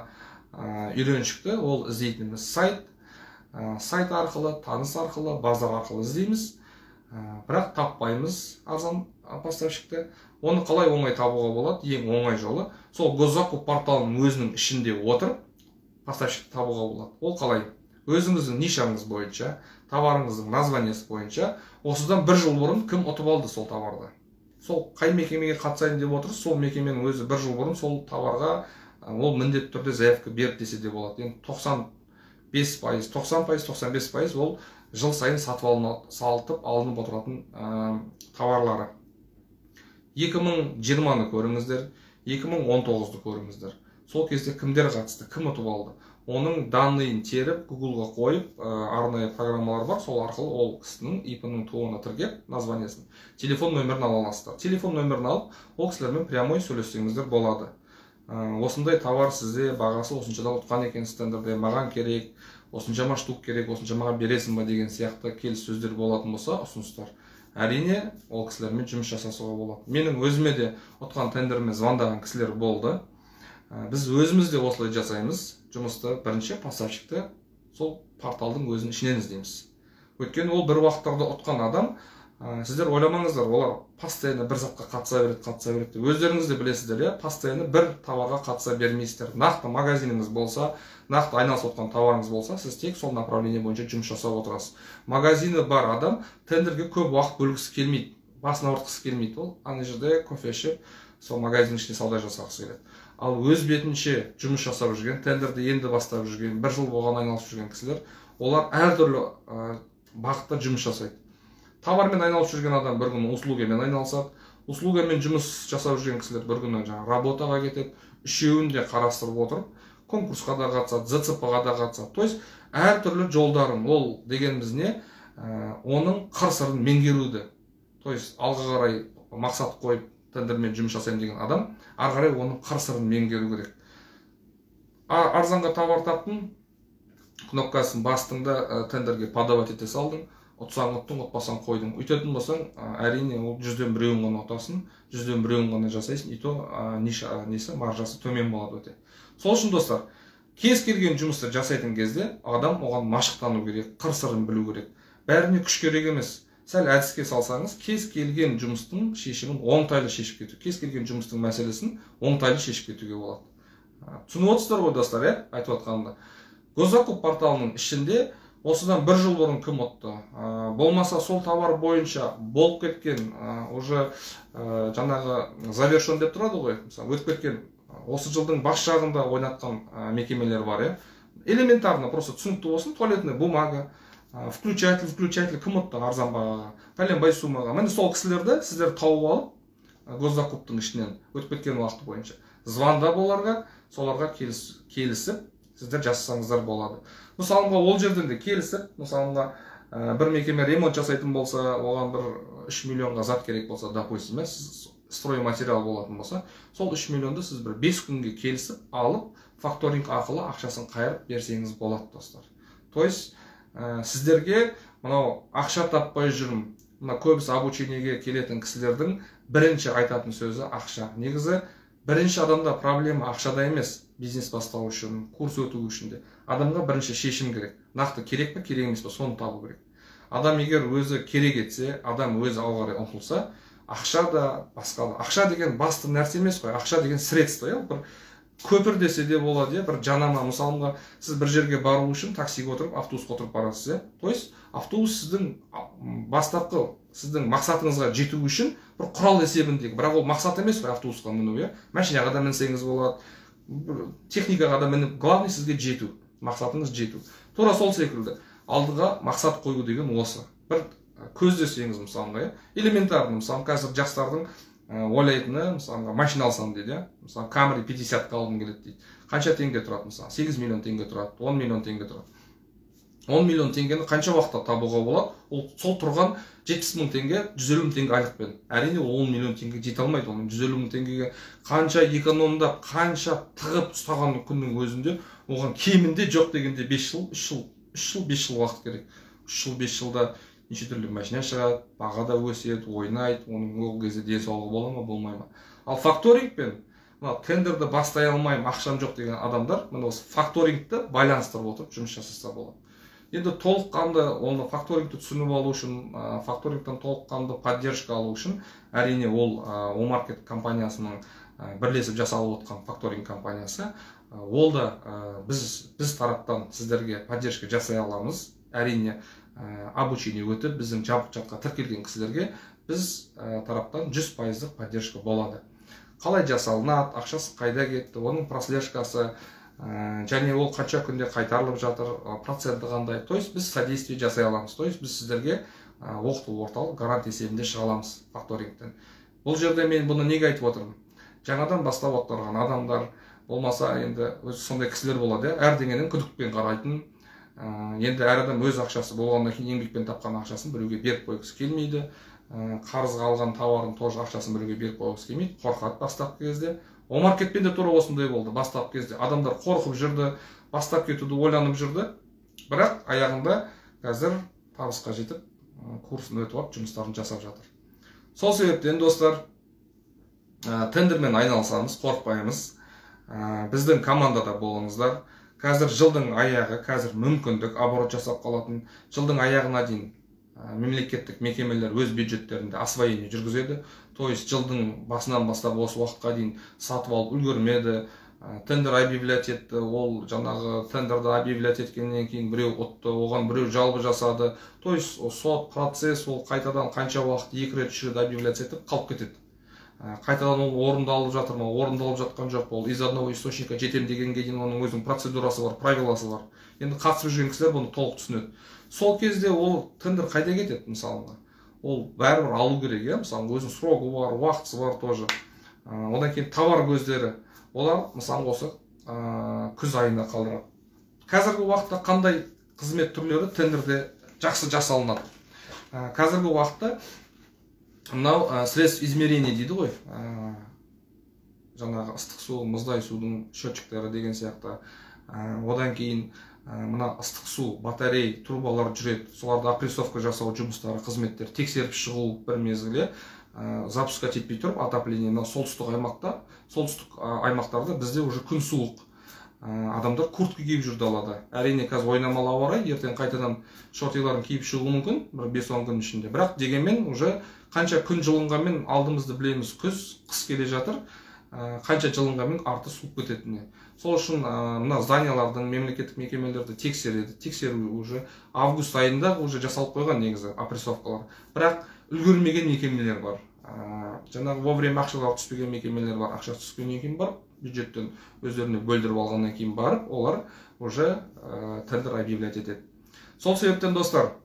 үйреншікті, ол іздейтініміз сайт арқылы, таныс арқылы, базар арқылы іздейміз, бірақ таппаймыз арзан поставщикті. Оны қалай оңай табуға болады? Ең оңай жолы сол госзакуп порталының өзінің ішінде отырып поставщикті табуға болады. Ол қалай? Өзіңіздің нишаңыз бойынша, товарыңыздың названиясы бойынша, осыдан бір жыл бұрын кім ұтып алды сол товарды? Сол қай мекемеге қатысайын деп отырсыз, сол мекеменің өзі бір жыл бұрын сол товарға ол міндетті түрде заявка беріп десе де болады. Енді 95%, 90%, 95% ол жыл сайын сатып алынып отыратын товарлары. 2020-ны көріңіздер, 2019-ды көріңіздер. Сол кезде кімдер қатысты, кім ұтып алды? Оның данныйын теріп, Google-ға қойып, арнайы программалар бар, сол арқылы ол кісінің IP-ның туына тіркеп, названиясын, телефон нөмірін ала аласыздар. Телефон нөмірін алып, ол кісілермен прямой сөйлессеңіздер болады. Осындай товар сізде бағасы осыншада ұтқан екен стендерде, маған керек, осыншама штук керек, осыншама бересің ба деген сияқты келіссөздер болатын болса, ұсыныстар. Әрине, ол кісілермен жұмыс жасасуға болады. Менің өзіме де ұтқан тендеріме звондаған кісілер болды. Біз өзіміз де осылай жасаймыз. Жұмысты бірінші поставщикті сол порталдың өзінің ішінен іздейміз. Өйткені ол бір уақыттарда ұтқан адам, сіздер ойламаңыздар, олар постоянно бір затқа қатыса береді. Өздеріңіз де білесіздер, постоянно бір товарға қатыса бермейсіздер. Нақты магазиніңіз болса, нақты айналысып отқан товарыңыз болса, сіз тек сол направление бойынша жұмыс жасап отырасыз. Магазины бар адам тендерге көп уақыт бөлгісі келмейді, басына ауыртқысы келмейді. Ол ана жерде кофе ішіп, сол магазиннің ішінде сауда жасағысы келеді. Ал өз бетінше жұмыс жасап жүрген, тендерді енді бастап жүрген, бір жыл болған айналысып жүрген кісілер, олар әртүрлі бағытта жұмыс жасайды. Товармен айналысып жүрген адам бір күні услугамен айналысады, услугамен жұмыс жасап жүрген кісілер бір күні работаға кетеді, үшеуін де қарастырып отырып, конкурсқа да қатысады, ЗЦП-ға да қатысады. То есть әртүрлі жолдарын, ол дегеніміз не? Оның қыр-сырын меңгеруді. То есть алға қарай мақсат қойып тендермен жұмыс жасайын деген адам, ары қарай оның қыр-сырын меңгеру керек. Арзанға товар таптың, кнопкасын бастыңда тендерге подавать ете салдың, ұтсаң ұттың, ұтпасаң қойдың. Үйтетін болсаң, әрине ол 100-ден 1-еуін ғана ұтасың, 100-ден 1-еуін ғана жасайсың, и то несі маржасы төмен болады өте. Сол үшін достар, кез келген жұмысты жасайтын кезде адам оған машықтану керек, қыр-сырын білу керек. Бәріне күш керек емес. Сәл әдіске салсаңыз, кез келген жұмыстың шешімін оңтайлы шешіп кету, кез келген жұмыстың мәселесін оңтайлы шешіп кетуге болады. Түсініп отырсыздар ғой достар, айтып отқанымда. Госзакуп порталының ішінде осыдан 1 жыл бұрын кім ұтты? Болмаса сол товар бойынша болып кеткен, уже жаңағы завершен деп тұрады ғой. Мысалы, өтіп кеткен осы жылдың бас жағында ойнатқан мекемелер бар, элементарно, просто түсінікті болсын, туалетная бумага, включатель кім ұтты арзан бағаға, пәленбай суммаға. Міне сол кісілерді сіздер тауып алып, Госзакуптың ішінен өтіп кеткен уақыты бойынша звондап оларға, соларға келісіп, сіздер жасасаңыздар болады. Мысалға, ол жерден де келісіп, мысалға, бір мекеме ремонт жасайтын болса, оған бір 3 миллионға зат керек болса, допустим, сіз стройматериал болатын болса, сол 3 миллионды сіз бір 5 күнге келісіп, алып, факторинг ақылы ақшасын қайырып берсеңіз болады, достар. То есть, сіздерге мынау ақша таппай жүрмін. Мына көбісі обучениеге келетін кісілердің бірінші айтатын сөзі ақша. Негізі бірінші адамда проблема ақшада емес, бизнес бастау үшін, курс өту үшін де. Адамға бірінші шешім керек. Нақты керек пе, керек емес пе, соны табу керек. Адам егер өзі керек етсе, адам өзі алға қарай ұмтылса, ақша да басқа. Ақша деген басты нәрсе емес қой. Ақша деген средство, бір көпір десе де болады, бір жанама. Мысалға, сіз бір жерге бару үшін таксиге отырып, автобусқа отырып барасыз, То есть, автобус сіздің бастапқы сіздің мақсатыңызға жету үшін бір құрал есебіндегі, бірақ ол мақсат емес қой автобусқа міну, машинаға да мінсеңіз болады, техникаға да мініп, главный сізге жету, мақсатыңыз жету. Тура сол секілді алдыға мақсат қою деген осы. Бір көздесеңіз мысалға, элементарно, мысалы, қазір жастардың ойлайтыны, мысалға, машина алсам дейді, мысалы, Camry 50-қа алғым келеді дейді. Қанша теңге тұрады, мысалы, 8 миллион теңге тұрады, 10 миллион теңге тұрады. 10 миллион теңгені қанша уақытта табуға болады? Ол сол тұрған 70 мың теңге, 150 мың теңге айлықпен. Әрине 10 миллион теңге жете алмайды, оның 150 мың теңгеге қанша экономдап, қанша тығып ұстаған күннің өзінде, оған кемінде жоқ дегенде 5 жыл, 3 жыл, 5 жыл уақыт керек. 3 жыл, 5 жылда неше түрлі машина шығады, баға да өседі, ойнайды, оның ол кезде денсаулығы бола ма, болмай ма. Ал факторингпен тендерді бастай алмаймын, ақшам жоқ деген адамдар, осы факторингті байланыстырып отырып жұмыс жасаса болады. Енді толыққанды оны факторингті түсініп алу үшін, факторингтен толыққанды поддержка алу үшін, әрине ол Омаркет компаниясының бірлесіп жасалып отқан факторинг компаниясы, ол да біз тараптан сіздерге поддержка жасай аламыз. Әрине обучение өтіп, біздің жабық чатқа тіркелген кісілерге біз тараптан 100% поддержка болады. Қалай жасалынады, ақшасы қайда кетті, оның прослежкасы, және ол қанша күнде қайтарылып жатыр, проценті қандай. То есть біз содействие жасай аламыз. То есть біз сіздерге оқыту орталық гарант есебінде шыға аламыз факторингтен. Бұл жерде мен бұны неге айтып отырмын? Жаңадан бастап отырған адамдар, болмаса енді сондай кісілер болады, әрдеңенің күдікпен қарайтын. Енді әр адам өз ақшасы болғаннан кейін еңбекпен тапқан ақшасын біреуге беріп қойғысы келмейді. Қарызға алған тауарын тоже ақшасын біреуге беріп қойғысы келмейді, қорқады бастапқы кезде. Омаркетпен де тура осындай болды. Бастапқы кезде адамдар қорқып жүрді, бастап кетуді ойланып жүрді. Бірақ аяғында қазір табысқа жетіп, курсын өтіп алып, жұмыстарын жасап жатыр. Сол себептен достар, тендермен айналысамыз, қорықпаймыз. Біздің командада болыңыздар. Қазір жылдың аяғы, қазір мүмкіндік, оборот жасап қалатын, жылдың аяғына дейін мемлекеттік мекемелер өз бюджеттерінде освоение жүргізеді. То есть жылдың басынан бастап осы уақытқа дейін сатып алып үлгермеді, тендер объявлять етті, ол жаңағы тендерді объявлять еткеннен кейін біреу ұтты, оған біреу жалбы жасады. То есть сот процесс, ол қайтадан қанша уақыт 2 рет 3 рет объявлять етіп қалып кетеді. Қайтадан ол орындалып жатыр ма, орындалып жатқан жоқ, ол из одного источника жетем дегенге дейін оның өзінің процедурасы бар, правиласы бар. Енді қатысып жүрген кісілер бұны толық түсінеді. Сол кезде ол тендер қайда кетеді, мысалға? Ол бәрібір алу керек, мысалы, өзінің срогы бар, уақытысы бар тоже. Одан кейін товар көздері, олар мысалы осы күз айына қалдырады. Қазіргі уақытта қандай қызмет түрлері тендерде жақсы жасалынады? Қазіргі уақытта мынау средств измерения дейді ғой, жаңағы ыстық су, мұздай судың счетчиктері деген сияқты. Одан кейін мына ыстық су, батарей, трубалар жүреді. Соларды опрессовка жасау жұмыстары, қызметтер, тексеріп шығу бір мезгіле запускать етпей тұрып, отопление солтүстік аймақтарда бізде уже күн суық. Адамдар куртка киіп жүр далада. Әрине қазір ойнамалы ауа райы, ертең қайтадан шортиларын киіп шығуы мүмкін, бір 5-10 күн ішінде. Бірақ дегенмен уже қанша күн жылынғанмен алдымызды білеміз, қыс келе жатыр. Қанша жылынғанмен арты суып кететініне. Сол үшін мына зданиялардың, мемлекеттік мекемелерді тексереді. Тексеру уже август айында уже жасалып қойған негізі опрессовкалар. Бірақ үлгермеген мекемелер бар. Жаңағы вовремя ақшалар түспеген мекемелер бар. Ақша түскеннен кейін барып, бюджеттен өздеріне бөлдіріп алғаннан кейін барып, олар уже тендер объявлять етеді. Сол себептен достар,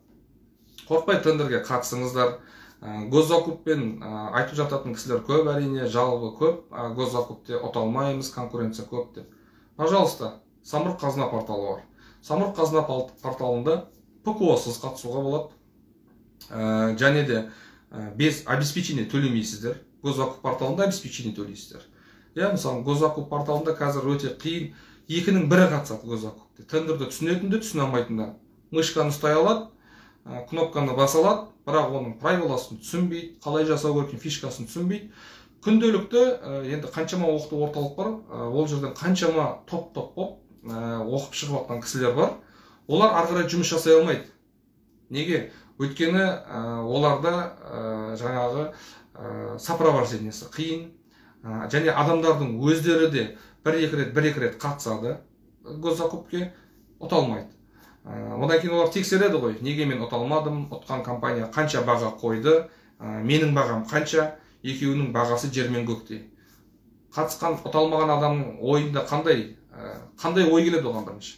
қорқпай тендерге қатысыңыздар. Госзакуппен айтып жататын кісілер көп, әрине, жалобы көп, госзакупте ұта алмаймыз, конкуренция көп деп. Пожалуйста, Самұрық Қазына порталы бар. Самұрық Қазына порталында ПКО-сыз қатысуға болады. Және де без обеспечения төлемейсіздер. Госзакуп порталында обеспечение төлейсіздер. Мысалы, госзакуп порталында қазір өте қиын, екінің бірі қатысады госзакупте. Тендерді түсінетінде, түсіне алмайтында. Мышканы ұстай алады, кнопканы баса алады, бірақ оның правиласын түсінбейді, қалай жасау керек, фишкасын түсінбейді. Күнделікті енді қаншама оқыту орталық бар, ол жерден қаншама топ-топ болып оқып шығып жатқан кісілер бар. Олар ары қарай жұмыс жасай алмайды. Неге? Өйткені оларда жаңағы сопровождениесі қиын. Және адамдардың өздері де бір-екі рет қатысады госзакупке, ұта алмайды. Одан кейін олар тексереді ғой, неге мен ұта алмадым, ұтқан компания қанша баға қойды, менің бағам қанша, екеуінің бағасы жер мен көктей. Қатысқан, ұта алмаған адамның ойында қандай ой келеді оған бірінші?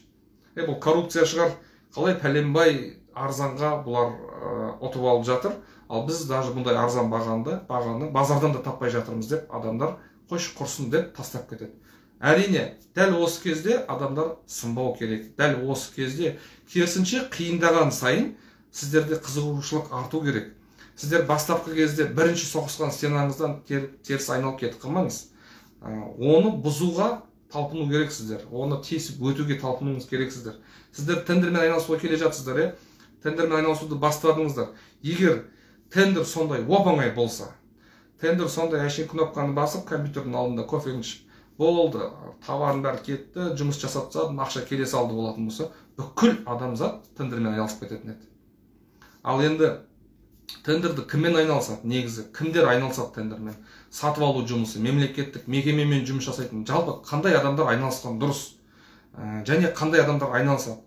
Бұл коррупция шығар, қалай пәленбай арзанға бұлар ұтып алып жатыр, ал біз даже бұндай арзан бағаны базардан да таппай жатырмыз деп адамдар қойшы құрсын деп тастап кетеді. Әрине, дәл осы кезде адамдар сынбау керек. Дәл осы кезде керісінше қиындаған сайын сіздерде қызығушылық арту керек. Сіздер бастапқы кезде бірінші соғысқан стенаңыздан теріс айналып кетіп қалмаңыз. Оны бұзуға талпыну керексіздер. Оны тесіп өтуге талпынуыңыз керексіздер. Сіздер тендермен айналысуға келе жатсыздар, тендермен айналысуды бастадыңыздар. Егер тендер сондай оп-оңай болса, тендер сондай әшейін кнопканы басып, компьютердің алдында кофені ішіп, болды, товардың бәрі кетті, жұмыс жасап тастадым, ақша келе салды болатын болса, бүкіл адамзат тендермен айналысып кететін еді. Ал енді тендерді кіммен айналысады? Негізі кімдер айналысады тендермен? Сатып алу жұмысы, мемлекеттік мекемемен жұмыс жасайтын, жалпы қандай адамдар айналысқан дұрыс? Және қандай адамдар айналысады?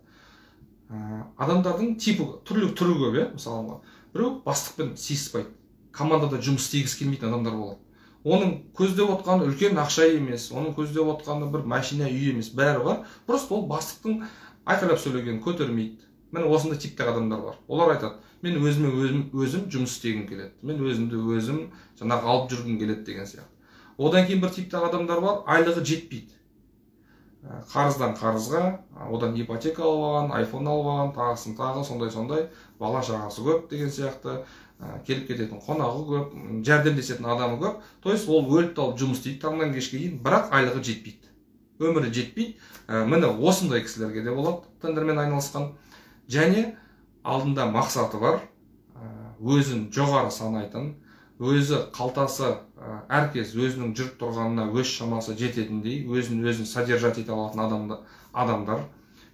Адамдардың типі, түрі көп, мысалы, біреу бастықпен сиыспайды, командада жұмыс істегісі келмейтін адамдар болады. Оның көздеп отқаны үлкен ақша емес, оның көздеп отқаны бір машина, үй емес, бәрі бар. Просто ол бастықтың айқайлап сөйлегенін көтермейді. Міне осындай типтегі адамдар бар. Олар айтады, мен өзім жұмыс істегім келеді. Мен өзімді өзім жаңағы алып жүргім келеді деген сияқты. Одан кейін бір типтегі адамдар бар, айлығы жетпейді. Қарыздан қарызға, одан ипотека алып алған, айфон алып алған, тағысын тағы, сондай, бала шағасы көп деген сияқты. Келіп кететін қонағы көп, жәрдемдесетін адамы көп. То есть ол өліп талып жұмыс істейді таңнан кешке дейін, бірақ айлығы жетпейді. Өмірі жетпейді. Міне осындай кісілерге де болады тендермен айналысқан. Және алдында мақсаты бар, өзін жоғары санайтын, өзі қалтасы әркез өзінің жүріп тұрғанына өз шамасы жететіндей, өзін содержать ете алатын адамдар,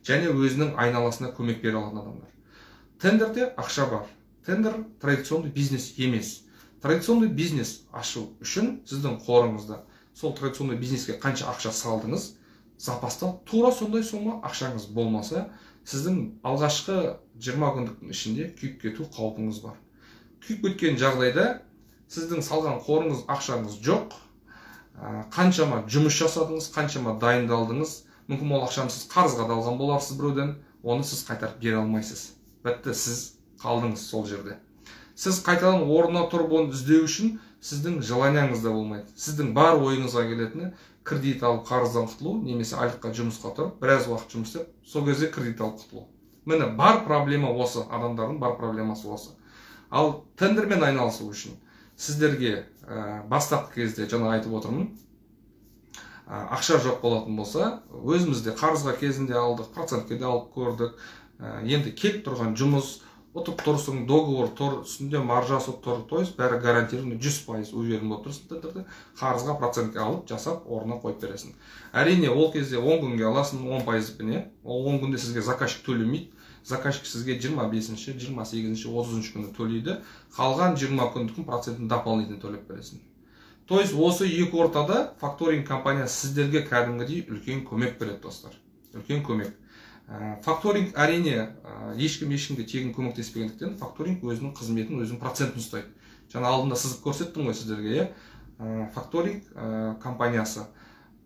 және өзінің айналасына көмек бере алатын адамдар. Тендерде ақша бар. Тендер традиционный бизнес емес. Традиционный бизнес ашу үшін сіздің қорыңызда сол традиционный бизнеске қанша ақша салдыңыз, запаста тура сондай сома ақшаңыз болмаса, сіздің алғашқы 20 күндіктің ішінде күйіп кету қаупіңіз бар. Күйіп кеткен жағдайда сіздің салған қорыңыз, ақшаңыз жоқ, қаншама жұмыс жасадыңыз, қаншама дайындалдыңыз, мүмкін ол ақшаны сіз қарызға да алған боларсыз біреуден, оны сіз қайтарып бере алмайсыз. Бітті, сіз қалдыңыз сол жерде. Сіз қайтадан орнына тұрып оны іздеу үшін сіздің желанияңыз да болмайды. Сіздің бар ойыңызға келетіні кредит алып қарыздан құтылу, немесе айлыққа жұмысқа тұрып, біраз уақыт жұмыс істеп, сол кезде кредит алып құтылу. Міне бар проблема осы, адамдардың бар проблемасы осы. Ал тендермен айналысу үшін сіздерге бастапқы кезде жаңа айтып отырмын, ақша жоқ болатын болса, өзімізде қарызға кезінде алдық, процентке де алып көрдік. Енді келіп тұрған жұмыс, ұтып тұрсың, договор тұр, үстінде маржасы тұр, то есть бәрі гарантированный 100% уверен болып тұрсың, қарызға процентке алып, жасап, орнына қойып бересің. Әрине, ол кезде 10 күнге аласың, 10%-пен, ол 10 күнде сізге заказчик төлемейді. Заказчик сізге 25-ші, 28-ші, 30-ші күні төлейді. Қалған 20 күндіктің процентін дополнительно төлеп бересің. То есть осы екі ортада факторинг компаниясы сіздерге кәдімгідей үлкен көмек береді, достар. Үлкен көмек. Факторинг әрине ешкімге тегін көмектеспегендіктен факторинг өзінің қызметін, өзінің процентін ұстайды. Жаңа алдында сызып көрсеттім ғой сіздерге. Факторинг компаниясы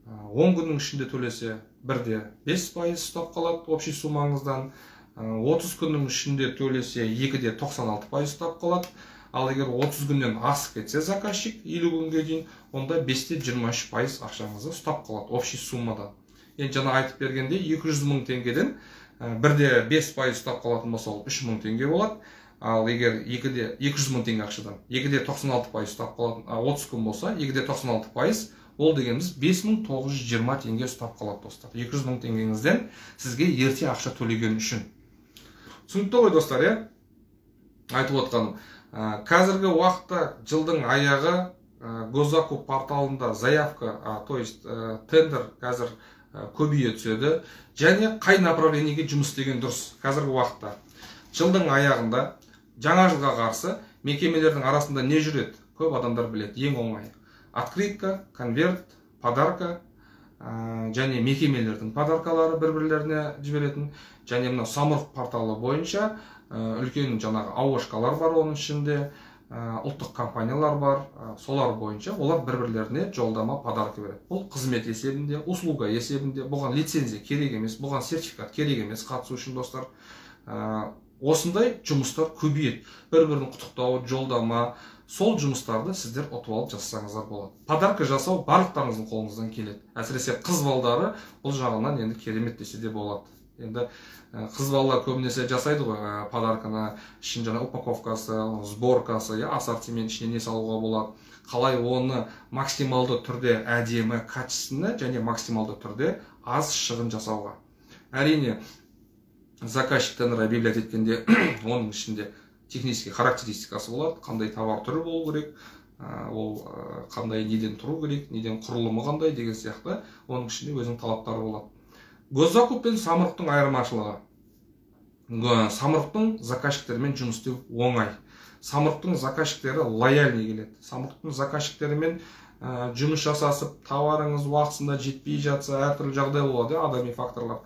10 күннің ішінде төлесе, бірде 5% ұстап қалады общий суммаңыздан, 30 күннің ішінде төлесе, екіде 96% ұстап қалады. Ал егер 30 күннен асып кетсе заказчик 50 күнге дейін, онда 5-те 23% ақшаңызды ұстап қалады общий суммадан. Енді жаңа айтып бергенде 200 мың теңгеден бірде 5% ұстап қалатын болса, ол 3 мың теңге болады. Ал егер 200 мың теңге ақшадан, 2-де 96% ұстап қалатын, 30 күн болса, 2-де 96%, ол дегеніміз 5920 теңге ұстап қалады, достар. 200 мың теңгеңізден сізге ерте ақша төлеген үшін. Түсінікті ғой, достар, айтып отқаным. Қазіргі уақытта жылдың аяғы госзакуп порталында заявка, то есть тендер қазір көбейе түседі. Және қай направлениеге жұмыс істеген дұрыс қазіргі уақытта. Жылдың аяғында жаңа жылға қарсы мекемелердің арасында не жүреді? Көп адамдар біледі, ең оңай. Открытка, конверт, подарка, және мекемелердің подаркалары бір-бірлеріне жіберетін, және мына самұрық порталы бойынша үлкен жаңағы ауышкалар бар, оның ішінде ұлттық компаниялар бар, солар бойынша олар бір-бірлеріне жолдама подарка береді. Бұл қызмет есебінде, услуга есебінде, бұған лицензия керек емес, бұған сертификат керек емес қатысу үшін, достар. Осындай жұмыстар көбейеді. Бір-бірін құттықтау, жолдама, сол жұмыстарды сіздер ұтып алып жасасаңыздар болады. Подарка жасау барлықтарыңыздың қолыңыздан келеді. Әсіресе қыз балдары бұл жағынан енді керемет десе де болады. Енді қыз балалар көбінесе жасайды ғой подарканы, ішін жаңа упаковкасы, сборкасы, ассортимент ішіне не салуға болады. Қалай оны максималды түрде әдемі, качественно және максималды түрде аз шығын жасауға. Әрине, заказчиктен объявлять еткенде оның ішінде технический характеристикасы болады, қандай товар түрі болу керек, ол қандай неден тұру керек, неден құрылымы қандай деген сияқты, оның ішінде өзінің талаптары болады. Госзакуп пен самұрықтың айырмашылығы. Самұрықтың заказчиктермен жұмыс істеу оңай. Самұрықтың заказчиктері лояльный келеді. Самұрықтың заказчиктерімен жұмыс жасасып, товарыңыз уақытысында жетпей жатса, әртүрлі жағдай болады, адами факторлар.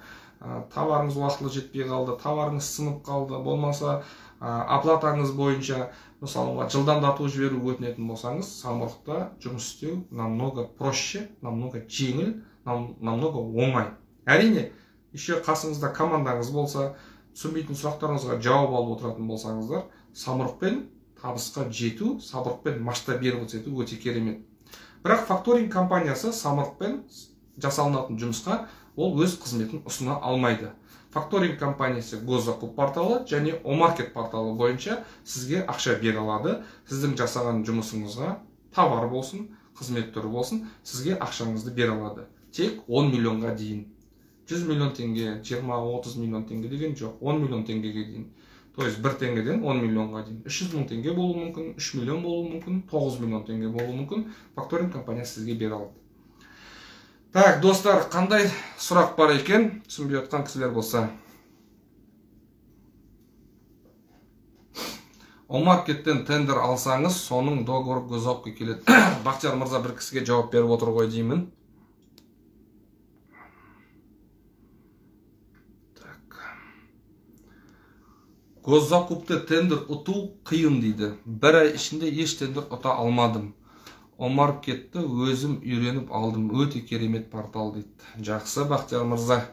Товарыңыз уақытылы жетпей қалды, товарыңыз сынып қалды, болмаса оплатаңыз бойынша, мысалы, жылдамдату жіберу өтінетін болсаңыз, самұрықта жұмыс істеу намного проще, намного жеңіл, намного оңай. Әрине, еще қасыңызда командаңыз болса, түсінбейтін сұрақтарыңызға жауап алып отыратын болсаңыздар, самұрықпен табысқа жету, самұрықпен масштабировать ету өте керемет. Бірақ факторинг компаниясы самұрықпен жасалынатын жұмысқа ол өз қызметін ұсына алмайды. Факторинг компаниясы госзакуп порталы және омаркет порталы бойынша сізге ақша бере алады. Сіздің жасаған жұмысыңызға товар болсын, қызмет түрі болсын, сізге ақшаңызды бере алады. Тек 10 миллионға дейін. 100 миллион теңге, 20-30 миллион теңге деген жоқ, 10 миллион теңгеге дейін. То есть 1 теңгеден 10 миллионға дейін. 300 мың теңге болуы мүмкін, 3 миллион болуы мүмкін, 9 миллион теңге болуы мүмкін. Факторинг компаниясы сізге бере алады. Так, достар, қандай сұрақ бар екен? Түсінбей отқан кісілер болса. Омаркеттен тендер алсаңыз, соның договор госзакупқа келеді. Бақтияр мырза бір кісіге жауап беріп отыр ғой деймін. Госзакупты тендер ұту қиын дейді. Бір ай ішінде еш тендер ұта алмадым. Омаркетті өзім үйреніп алдым. Өте керемет портал дейді. Жақсы, Бақтияр мырза.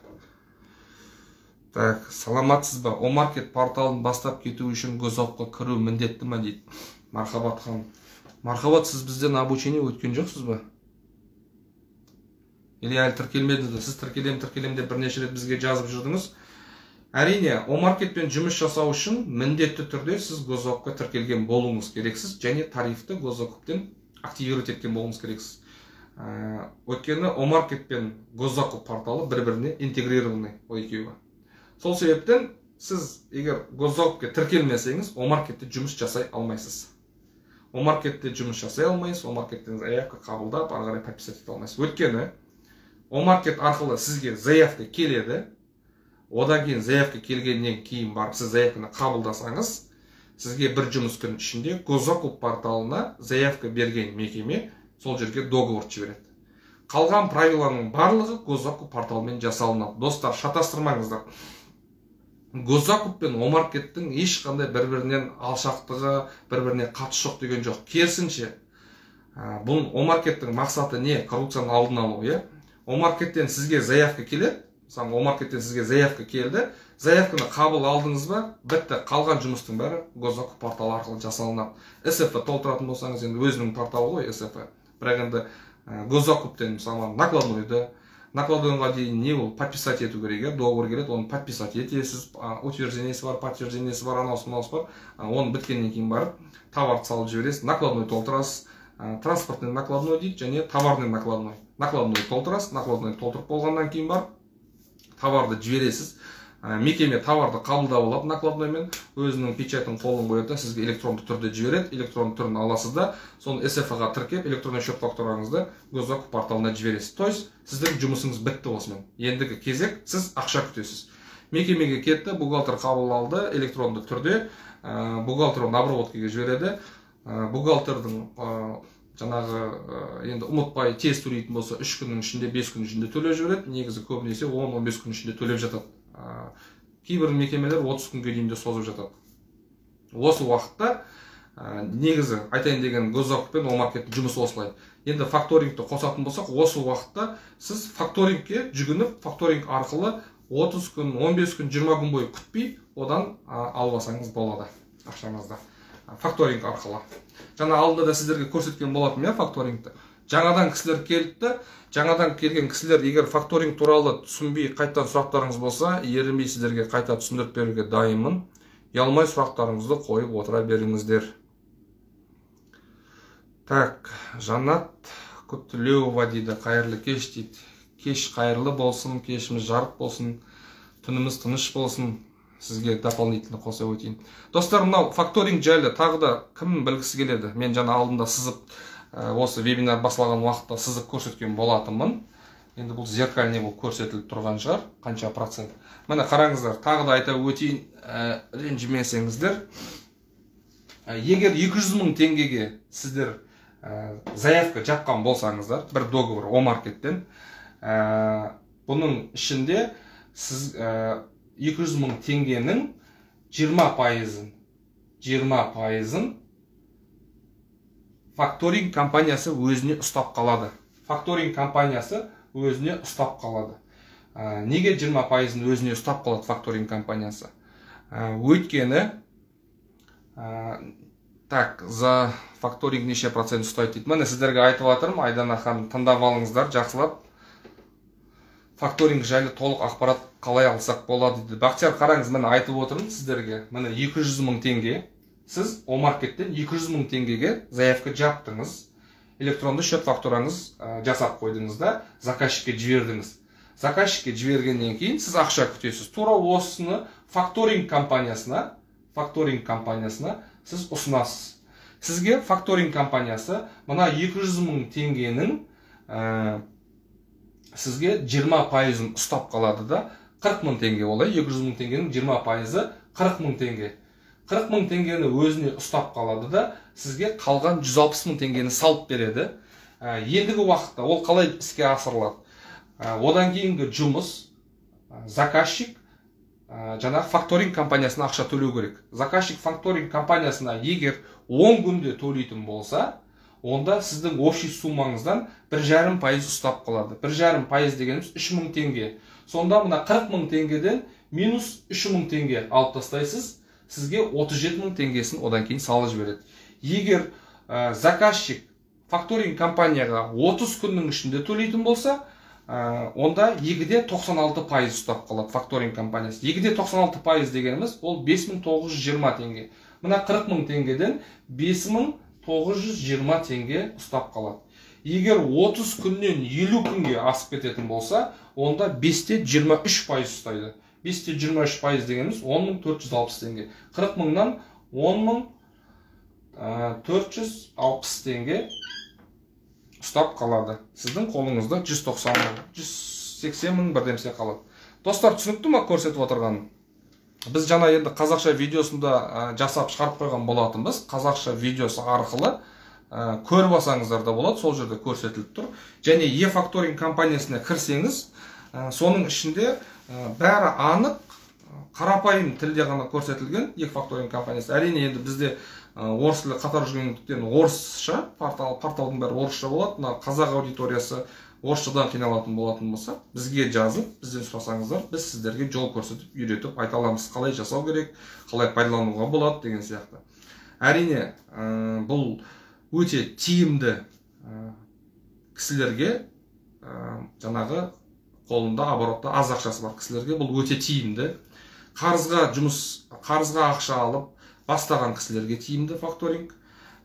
Так, саламатсыз ба? Омаркет порталын бастап кету үшін госзакупқа кіру міндетті ма дейді. Мархабат ханым. Мархабат, сіз бізден обучение өткен жоқсыз ба? Или әлі тіркелмеді? Сіз тіркелем деп бірнеше рет бізге жазып жүрдіңіз. Әрине, омаркетпен жұмыс жасау үшін міндетті түрде сіз госзакупқа тіркелген болуыңыз керексіз, және тарифті госзакуптен активировать еткен болуыңыз керексіз. Өйткені Омаркет пен госзакуп порталы бір-біріне интегрированный ол екеуі. Сол себептен сіз егер госзакупке тіркелмесеңіз, Омаркетте жұмыс жасай алмайсыз. Омаркетте жұмыс жасай алмайсыз, Омаркеттен заявка қабылдап, ары қарай подписать ете алмайсыз. Өйткені Омаркет арқылы сізге заявка келеді. Одан кейін заявка келгеннен кейін барып сіз заявканы қабылдасаңыз, сізге бір жұмыс күн ішінде госзакуп порталына заявка берген мекеме сол жерге договор жібереді. Қалған правиланың барлығы госзакуп порталымен жасалынады. Достар, шатастырмаңыздар. Госзакуп пен Омаркеттің ешқандай бір-бірінен алшақтығы, бір-біріне қатысы жоқ деген жоқ. Керісінше, бұл Омаркеттің мақсаты не? Коррупцияның алдын алу, иә? Омаркеттен сізге заявка келеді. Мысалы, Омаркеттен сізге заявка келді. Заявканы қабыл алдыңыз ба? Бітті. Қалған жұмыстың бәрі госзакуп порталы арқылы жасалынады. СФ толтыратын болсаңыз, енді өзінің порталы ғой СФ. Бірақ енді госзакуптен мысалы накладойға дейін не ол подписать ету керек, договор келеді, оны подписать етесіз, утверждениесі бар, подтверждениесі бар, анаусы бар, оны біткеннен кейін барып товарды салып жібересіз, накладной толтырасыз, транспортный накладной дейді, және товарный накладной. Накладной толтырасыз, накладной толтырып болғаннан кейін барып товарды жібересіз. Мекеме товарды қабылдап алып накладноймен өзінің печатын қолын қояды, сізге электронды түрде жібереді, электронды түрін аласыз да, соны СФ-ға тіркеп, электронный счет фактураңызды госзакуп порталына жібересіз. То есть, сіздің жұмысыңыз бітті осымен. Ендігі кезек, сіз ақша күтесіз. Мекемеге кетті, бухгалтер қабыл алды, электронды түрде, бухгалтер оны обработкаға жібереді. Бухгалтердің жаңағы енді ұмытпай тез төлейтін болса 3 күннің ішінде, 5 күннің ішінде төлеп жібереді. Негізі көбінесе 10-15 күн ішінде төлеп жатады. Кейбір мекемелер 30 күнге дейін де созып жатады. Осы уақытта негізі айтайын деген госзакуп пен Омаркеттің жұмысы осылай. Енді факторингті қосатын болсақ, осы уақытта сіз факторингке жүгініп, факторинг арқылы 30 күн, 15 күн, 20 күн бойы күтпей, одан албасаңыз болады ақшаңызды. Факторинг арқылы. Жаңа алдында да сіздерге көрсеткен болатын мен факторингті. Жаңадан кісілер келді, жаңадан келген кісілер егер факторинг туралы түсінбей қайтадан сұрақтарыңыз болса, ерінбей сіздерге қайта түсіндіріп беруге дайынмын. Ұялмай сұрақтарыңызды қойып отыра беріңіздер. Так, Жанат Құттілеуова дейді, қайырлы кеш дейді. Кеш қайырлы болсын, кешіміз жарық болсын, түніміз тыныш болсын. Сізге дополнительно қоса өтейін. Достар, мынау факторинг жайлы тағы да кім білгісі келеді? Мен жаңа алдында сызып, осы вебинар басылған уақытта сызып көрсеткен болатынмын. Енді бұл зеркальный бұл көрсетіліп тұрған шығар, қанша процент. Міне қараңыздар, тағы да айта өтейін, ренжімесеңіздер. Егер 200 мың теңгеге сіздер заявка жапқан болсаңыздар, бір договор Омаркеттен, бұның ішінде сіз 200 мың теңгенің 20%-ын факторинг компаниясы өзіне ұстап қалады. Факторинг компаниясы өзіне ұстап қалады. Неге 20%-ын өзіне ұстап қалады факторинг компаниясы? Өйткені, так, за факторинг неше процент ұстайды дейді. Міне сіздерге айтып жатырмын, Айдана ханым, тыңдап алыңыздар, жақсылап. Факторинг жайлы толық ақпарат қалай алсақ болады дейді. Бақтияр, қараңыз, міне айтып отырмын сіздерге. Міне 200 мың теңге. Сіз Омаркеттен 200 мың теңгеге заявка жаптыңыз. Электронды счет фактураңыз жасап қойдыңыз да, заказчикке жібердіңіз. Заказчикке жібергеннен кейін сіз ақша күтесіз. Тура осыны факторинг компаниясына сіз ұсынасыз. Сізге факторинг компаниясы мына 200 мың теңгенің сізге 20%-ын ұстап қалады да, 40 мың теңге олай, 200 мың теңгенің 20%-ы 40 мың теңге. 40 мың теңгені өзіне ұстап қалады да, сізге қалған 160 мың теңгені салып береді. Ендігі уақытта ол қалай іске асырылады? Одан кейінгі жұмыс, заказчик жаңағы факторинг компаниясына ақша төлеу керек. Заказчик факторинг компаниясына егер 10 күнде төлейтін болса, онда сіздің общий суммаңыздан 1,5% ұстап қалады. 1,5% дегеніміз 3 мың теңге. Сонда мына 40 мың теңгеден минус 3 мың теңге алып тастайсыз, сізге 37 мың теңгесін одан кейін салып жібереді. Егер заказчик факторинг компанияға 30 күннің ішінде төлейтін болса, онда 2,96% ұстап қалады факторинг компаниясы. 2,96% дегеніміз ол 5920 теңге. Мына 40 мың теңгеден 5920 теңге ұстап қалады. Егер 30 күннен 50 күнге асып кететін болса, онда 5-те 23% ұстайды. 5-те 23% дегеніміз 10.460 теңге. 40 мыңнан 10.460 теңге ұстап қалады. Сіздің қолыңызда 180 мың бірдемсе қалады. Достар, түсінікті ма көрсетіп отырғаным? Біз жаңа енді қазақша видеосында жасап шығарып қойған болатынбыз. Қазақша видеосы арқылы көріп алсаңыздар да болады, сол жерде көрсетіліп тұр. Және e-факторинг компаниясына кірсеңіз, соның ішінде бәрі анық, қарапайым тілде ғана көрсетілген e-факторинг компаниясы. Әрине енді бізде орыс тілі қатар жүргендіктен орысша, порталдың бәрі орысша болады. Қазақ аудиториясы орысшадан қиналатын болатын болса, бізге жазып, бізден сұрасаңыздар, біз сіздерге жол көрсетіп, үйретіп айта аламыз, қалай жасау керек, қалай пайдалануға болады деген сияқты. Әрине, бұл өте тиімді кісілерге, жаңағы қолында оборотта аз ақшасы бар кісілерге бұл өте тиімді. Қарызға ақша алып бастаған кісілерге тиімді факторинг.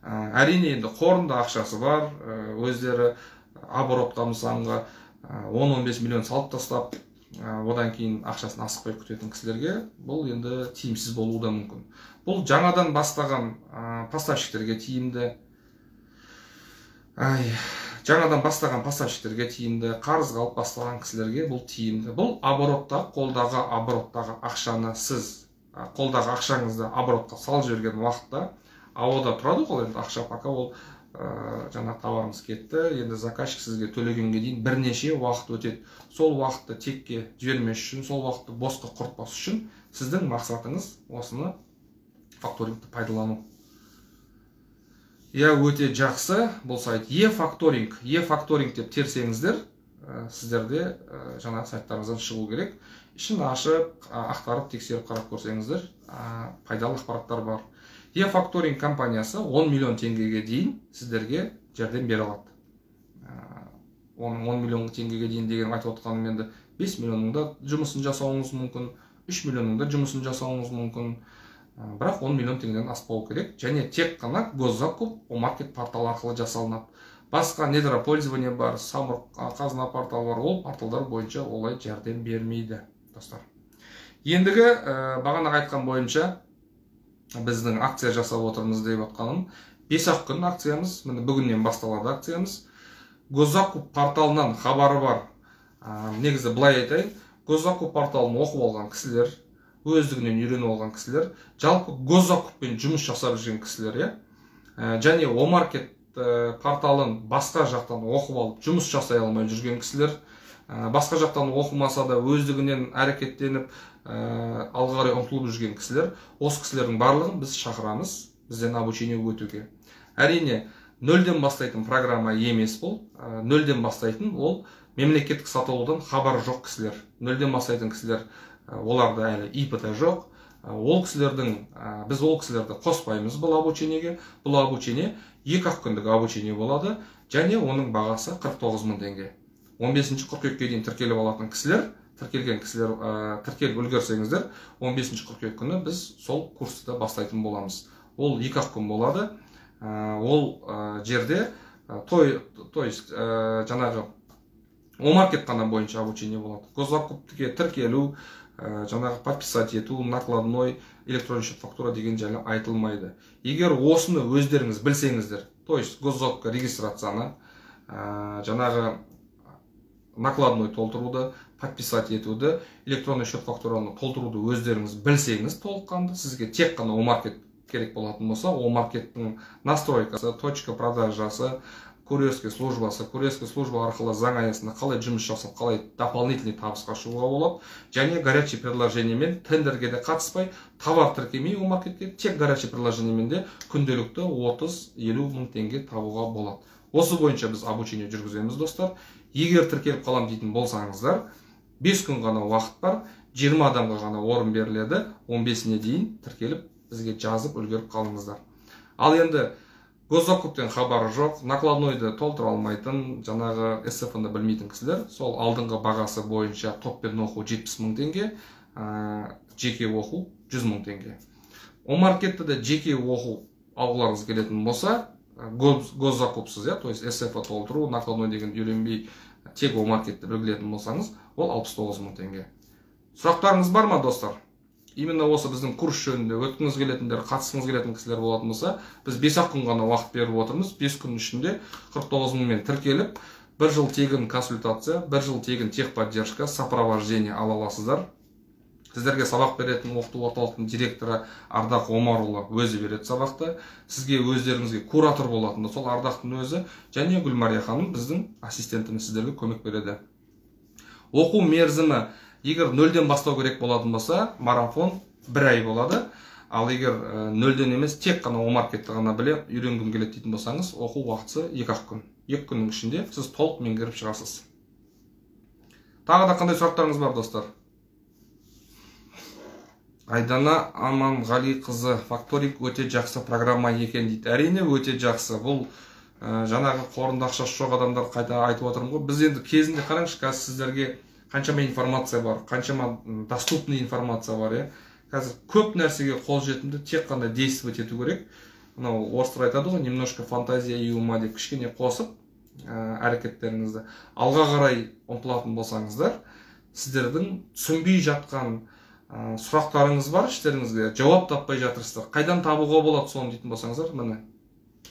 Әрине, енді қорында ақшасы бар, өздері оборотқа мысалға 10-15 миллион салып тастап, одан кейін ақшасын асықпай күтетін кісілерге бұл енді тиімсіз болуы да мүмкін. Бұл жаңадан бастаған поставщиктерге тиімді. Жаңадан бастаған поставщиктерге тиімді, қарызға алып бастаған кісілерге бұл тиімді. Бұл оборотта, қолдағы обороттағы ақшаны сіз, қолдағы ақшаңызды оборотқа салып жіберген уақытта ауада тұрады ғой, енді ақша пока ол жаңа тауарымыз кетті, енді заказчик сізге төлегенге дейін бірнеше уақыт өтеді. Сол уақытты текке жібермес үшін, сол уақытты босқа құртпас үшін сіздің мақсатыңыз осыны факторингті пайдалану. Өте жақсы бұл сайт e-факторинг. E-факторинг деп терсеңіздер, сіздерде жаңа сайттарыңыздан шығу керек. Ішін ашып, ақтарып, тексеріп қарап көрсеңіздер, пайдалы ақпараттар бар. E-факторинг компаниясы 10 миллион теңгеге дейін сіздерге жәрдем бере алады. 10 миллион теңгеге дейін деген айтып отқаным енді 5 миллионыңда жұмысын жасауыңыз мүмкін, 3 миллионыңда жұмысын жасауыңыз мүмкін. Бірақ 10 миллион теңгеден аспау керек. Және тек қана госзакуп Омаркет порталы арқылы жасалынады. Басқа недропользование бар, самұрық қазына порталы бар, ол порталдар бойынша олай жәрдем бермейді, достар. Ендігі бағана айтқан бойынша біздің акция жасап отырмыз деп отқаным. 5-ақ күн акциямыз, бүгіннен басталады акциямыз. Госзакуп порталынан хабары бар. Негізі былай айтайын, госзакуп порталын оқып алған кісілер, өздігінен үйреніп алған кісілер, жалпы госзакуппен жұмыс жасап жүрген кісілер, және Омаркет порталын басқа жақтан оқып алып, жұмыс жасай алмай жүрген кісілер, басқа жақтан оқымаса да өздігінен әрекеттеніп, алға қарай ұмтылып жүрген кісілер, осы кісілердің барлығын біз шақырамыз, бізден обучение өтуге. Әрине, нөлден бастайтын программа емес бұл, нөлден бастайтын ол мемлекеттік сатылудан хабар жоқ кісілер. Нөлден бастайтын кісілер, оларда әлі ИП-та жоқ. Біз ол кісілерді қоспаймыз бұл обучениеге. Бұл обучение 2-ақ күндік обучение болады, және оның бағасы 49 мың теңге. 15 қыркүйекке дейін тіркеліп алатын кісілер, тіркелген кісілер тіркеліп үлгерсеңіздер, 15 қыркүйек күні біз сол курсты да бастайтын боламыз. Ол 2-ақ күн болады. Ол жерде жаңағы Омаркет қана бойынша обучение болады. Госзакупке тіркелу, жаңағы подписать ету, накладной, электронный счет фактура деген жайлы айтылмайды. Егер осыны өздеріңіз білсеңіздер, то есть госзакупқа регистрацияны, жаңағы накладной толтыруды, подписать етуді, электронный счет фактураны толтыруды өздеріңіз білсеңіз толыққанды, сізге тек қана Омаркет керек болатын болса, Омаркеттің настройкасы, точка продажасы, курьерский служба арқылы заң аясында қалай жұмыс жасап, қалай дополнительный табысқа шығуға болады, және горячий предложениемен тендерге де қатыспай, товар тіркемей Омаркетке, тек горячий предложениемен де күнделікті 30-50 мың теңге табуға болады. Осы бойынша біз обучение жүргіземіз, достар. Егер тіркеліп қалам дейтін болсаңыздар, 5 күн ғана уақыт бар, 20 адамға ғана орын беріледі, 15-не дейін тіркеліп бізге жазып үлгеріп қалыңыздар. Ал енді госзакуптен хабары жоқ, накладнойды толтыра алмайтын, жаңағы СФ-ны білмейтін кісілер, сол алдыңғы бағасы бойынша топпен оқу 70 мың теңге, жеке оқу 100 мың теңге. Омаркетті де жеке оқу алғыларыңыз келетін болса, госзакупсыз, то есть СФ толтыру, накладной деген үйренбей тек Омаркетті білетін болсаңыз, ол 69 000 теңге. Сұрақтарыңыз бар ма, достар? Именно осы біздің курс жөнінде өткіңіз келетіндер, қатысқыңыз келетін кісілер болатын болса, біз 5 күн ғана уақыт беріп отырмыз. 5 күн ішінде 49 000 мен тіркеліп, 1 жыл тегін консультация, 1 жыл тегін техподдержка, сопровождение ала аласыздар. Сіздерге сабақ беретін оқыту орталықтың директоры Ардақ Омарұлы өзі береді сабақты. Сізге өздеріңізге куратор болатынды сол Ардақтың өзі және Гүлмария ханым біздің ассистентіміз сіздерге көмек береді. Оқу мерзімі егер 0-ден бастау керек болатын болса, марафон 1 ай болады. Ал егер 0-ден емес, тек қана Омаркетті ғана біле үйренгім келеді дейтін болсаңыз, оқу уақытысы 2 күн. 2 күннің ішінде сіз толық меңгеріп шығасыз. Тағы да қандай сұрақтарыңыз бар, достар? Айдана Аманғалиқызы, факторинг өте жақсы программа екен дейді. Әрине өте жақсы. Бұл жаңағы қорында ақшасы жоқ адамдар қайта айтып отырмын ғой. Біз енді кезінде қараңызшы, қазір сіздерге қаншама информация бар, қаншама доступный информация бар, Қазір көп нәрсеге қол жетімді, тек қана действовать ету керек. Мынау орыстар айтады ғой, немножко фантазия и ума деп кішкене қосып, әрекеттеріңізді алға қарай ұмтылатын болсаңыздар, сіздердің түсінбей жатқан сұрақтарыңыз бар, іштеріңізге жауап таппай жатырсыздар. Қайдан табуға болады соны дейтін болсаңыздар, міне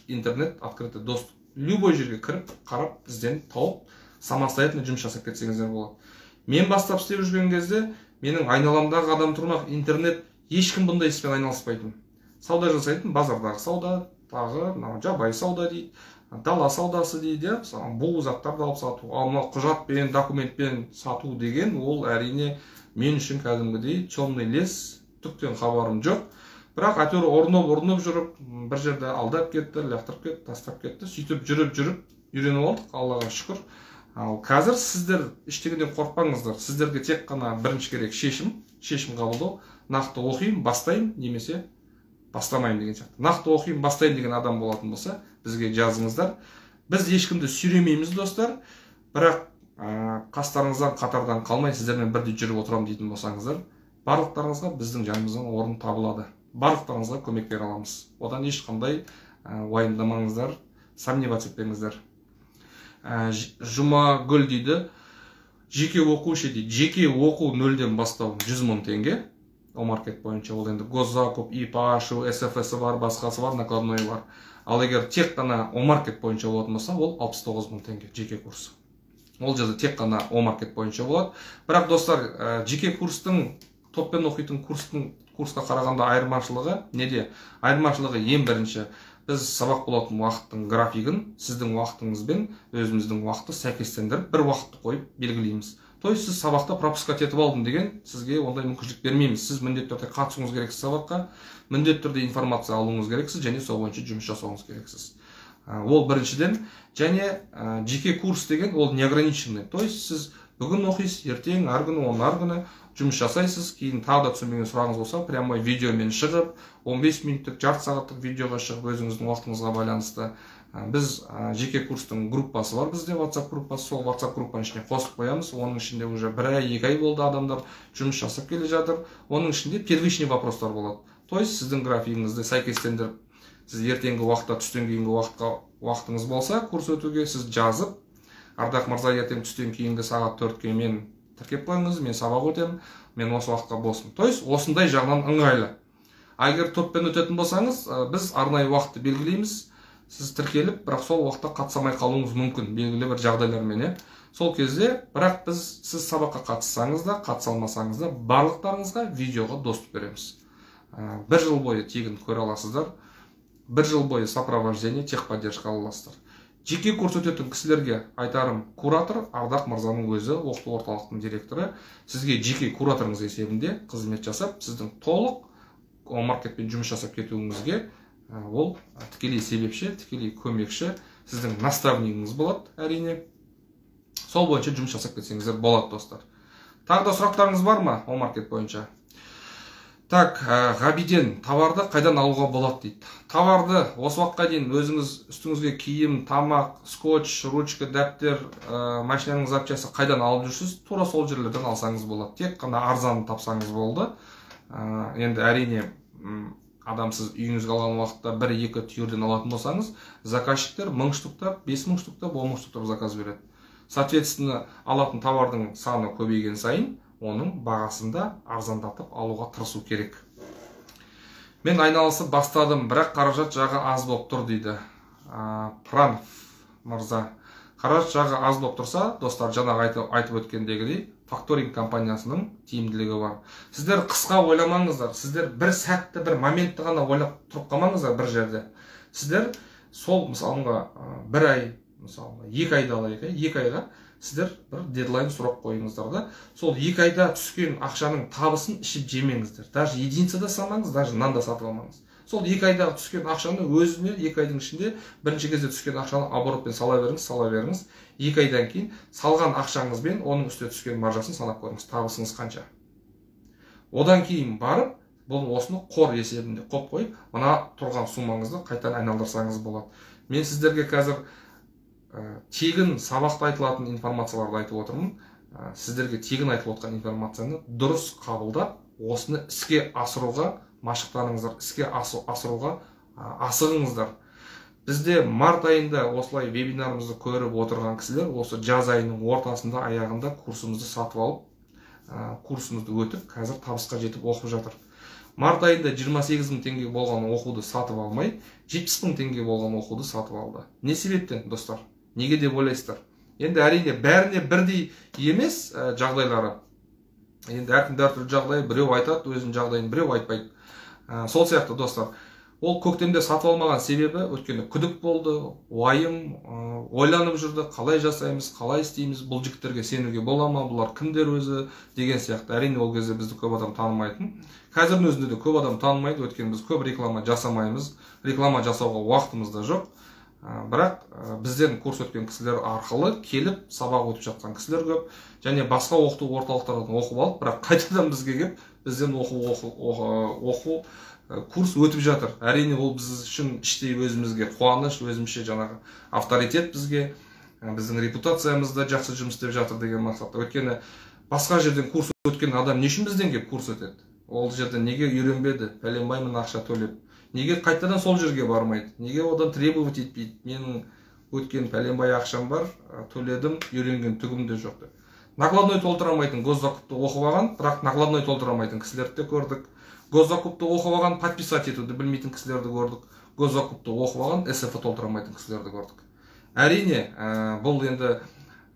интернет открытый доступ. Любой жерге кіріп, қарап, ізден тауып, самостоятельно жұмыс жасап кетсеңіздер болады. Мен бастап істеп жүрген кезде, менің айналамдағы адам тұрмақ, интернет ешкім бұндай іспен айналыспайтын. Сауда жасайтын, базардағы сауда, тағы жабайы сауда дейді, дала саудасы дейді, бұл заттарды алып сату, ал құжатпен, документпен сату деген, ол әрине мен үшін кәдімгідей темный лес, түктен хабарым жоқ. Бірақ әйтеуір орнып жүріп, бір жерде алдап кетті, лақтырып кетті, тастап кетті. Сөйтіп жүріп үйреніп алдық, Аллаға шүкір. Ал қазір сіздер ештеңеден қорықпаңыздар. Сіздерге тек қана бірінші керек шешім қабылдау. Нақты оқимын, бастаймын, немесе бастамаймын деген сияқты. Нақты оқимын, бастаймын деген адам болатын болса, бізге жазыңыздар. Біз ешкімді сүйремейміз, достар. Бірақ қастарыңыздан қатардан қалмай сіздермен бірде жүріп отырамын дейтін болсаңыздар, барлықтарыңызға біздің жанымыздан орын табылады. Барлықтарыңызға көмек бере аламыз. Одан ешқандай уайымдамаңыздар, сомневаться етпеңіздер. Жұмагүл дейді, жеке оқу дейді. Жеке оқу 0-ден бастау 100 000 теңге. Омаркет бойынша ол енді госзакуп, ИПАШ, СФС бар, басқасы бар, накладной бар. Ал егер тек қана Омаркет бойынша болатын болса, ол 69 000 теңге жеке курс. Ол жазы тек қана Омаркет бойынша болады. Бірақ достар, жеке курстың, топпен оқитын курсқа қарағанда айырмашылығы неде? Айырмашылығы ең бірінші, біз сабақ болатын уақыттың графигін сіздің уақытыңызбен өзіміздің уақытты сәйкестендіріп, бір уақытты қойып белгілейміз. То есть сіз сабақта пропускать етіп алдым деген сізге ондай мүмкіншілік бермейміз. Сіз міндетті түрде қатысуыңыз керексіз сабаққа, міндетті түрде информация алуыңыз керексіз және сол бойынша жұмыс жасауыңыз керексіз. Ол біріншіден, және жеке курс деген ол неограниченный. То есть сіз бүгін оқисыз, ертең, ар күні, ар күні жұмыс жасайсыз, кейін тағы да түсінбеген сұрағыңыз болса, прямой видеомен шығып, 15 минуттық, жарты сағаттық видеоға шығып, өзіңіздің уақытыңызға байланысты. Біз жеке курстың группасы бар бізде, WhatsApp группасы, сол WhatsApp группаның ішіне қосып қоямыз. Оның ішінде уже 1 ай, 2 ай болды адамдар жұмыс жасап келе жатыр. Оның ішінде первичный вопростар болады. То есть сіздің графигіңізді сәйкестендіріп, сіз ертеңгі уақытта, түстен кейінгі уақытыңыз болса, курс өтуге сіз жазып, Ардақ мырза ертең түстен кейінгі сағат 4-ке мен тіркеп қойыңыз, мен сабақ өтемін, мен осы уақытқа босым. То есть осындай жағынан ыңғайлы. Егер топпен өтетін болсаңыз, біз арнайы уақытты белгілейміз. Сіз тіркеліп, бірақ сол уақытта қатыса қалуыңыз мүмкін, белгілі бір жағдайлармен. Сол кезде, бірақ сіз сабаққа қатыссаңыз да, қатыса алмасаңыз да, барлықтарыңызға видеоға доступ береміз. 1 жыл бойы тегін көре аласыздар. 1 жыл бойы сопровождение, техподдержка аласыздар. Жеке курс өтетін кісілерге айтарым, куратор Ардақ мырзаның өзі, оқыту орталықтың директоры, сізге жеке кураторыңыз есебінде қызмет жасап, сіздің толық Омаркетпен жұмыс жасап кетуіңізге ол тікелей себепші, тікелей көмекші, сіздің наставнигіңіз болады, әрине. Сол бойынша жұмыс жасап кетсеңіздер болады, достар. Тағы да сұрақтарыңыз бар ма Омаркет бойынша? Так, Ғабиден, товарды қайдан алуға болады дейді. Товарды осы уақытқа дейін өзіңіз үстіңізге киім, тамақ, скотч, ручка, дәптер, машинаның запчасы қайдан алып жүрсіз, тура сол жерлерден алсаңыз болады. Тек қана арзан тапсаңыз болды. Енді әрине адам сіз үйіңізге алған уақытта 1-2 түйірден алатын болсаңыз, заказчиктер 1000 штуктап, 5000 штуктап, 10 000 штуктап заказ береді. Соответственно, алатын товардың саны көбейген сайын, оның бағасында арзандатып алуға тырысу керек. Мен айналысып бастадым, бірақ қаражат жағы аз болып тұр дейді. Пранов мырза. Қаражат жағы аз болып тұрса, достар, жаңағы айтып өткендегідей, факторинг компаниясының тиімділігі бар. Сіздер қысқа ойламаңыздар, сіздер бір сәтті, бір моментті ғана ойлап тұрып қалмаңыздар бір жерде. Сіздер сол мысалға 1 ай, мысалға 2 айда алайық, 2 айға сіздер бір дедлайн сұрап қойыңыздар да, сол 2 айда түскен ақшаның табысын ішіп жемеңіздер. Даже единица да салмаңыз, даже нан да сатып алмаңыз. Сол 2 айдағы түскен ақшаны өзіне 2 айдың ішінде бірінші кезде түскен ақшаны оборотпен сала беріңіз. 2 айдан кейін салған ақшаңызбен оның үстіне түскен маржасын санап көріңіз, табысыңыз қанша. Одан кейін барып, бұл осыны қор есебінде қойып қойып, мына тұрған суммаңызды қайтадан айналдырсаңыз болады. Мен сіздерге қазір тегін сабақта айтылатын информацияларды айтып отырмын. Сіздерге тегін айтылып отқан информацияны дұрыс қабылдап, осыны іске асыруға машықтаныңыздар, іске асыруға асығыңыздар. Бізде март айында осылай вебинарымызды көріп отырған кісілер осы жаз айының ортасында, аяғында курсымызды сатып алып, курсымызды өтіп, қазір табысқа жетіп оқып жатыр. Март айында 28 000 теңге болған оқуды сатып алмай, 70 000 теңге болған оқуды сатып алды. Не себептен, достар? Неге деп ойлайсыздар? Енді әрине бәріне бірдей емес жағдайлары. Енді әркімде әртүрлі жағдай, біреу айтады өзінің жағдайын, біреу айтпайды. Сол сияқты, достар. Ол көктемде сатып алмаған себебі өткені күдік болды, уайым, ойланып жүрді, қалай жасаймыз, қалай істейміз, бұл жігіттерге сенуге бола ма, бұлар кімдер өзі деген сияқты. Әрине ол кезде бізді көп адам танымайтын. Қазірдің өзінде де көп адам танымайды, өткені біз көп реклама жасамаймыз, реклама жасауға уақытымыз да жоқ. Бірақ бізден курс өткен кісілер арқылы келіп сабақ өтіп жатқан кісілер көп, және басқа оқыту орталықтардан оқып алып, бірақ қайтадан бізге келіп бізден оқу курс өтіп жатыр. Әрине ол біз үшін іштей өзімізге қуаныш, өзімізше жаңағы авторитет бізге, біздің репутациямызда жақсы жұмыс істеп жатыр деген мақсатта. Өйткені басқа жерден курс өткен адам не үшін бізден келіп курс өтеді? Ол жерде неге үйренбеді? Пәленбай мың ақша төлеп. Неге қайтадан сол жерге бармайды? Неге одан требовать етпейді? Менің өткен пәленбай ақшам бар, төледім, үйренген түгім де жоқ. Накладной толтырамайтын госзакупты оқып алған, бірақ накладной толтырамайтын кісілерді де көрдік. Госзакупты оқып алған, подписать етуді білмейтін кісілерді көрдік. Госзакупты оқып алған, СФ толтырамайтын кісілерді көрдік. Әрине, бұл енді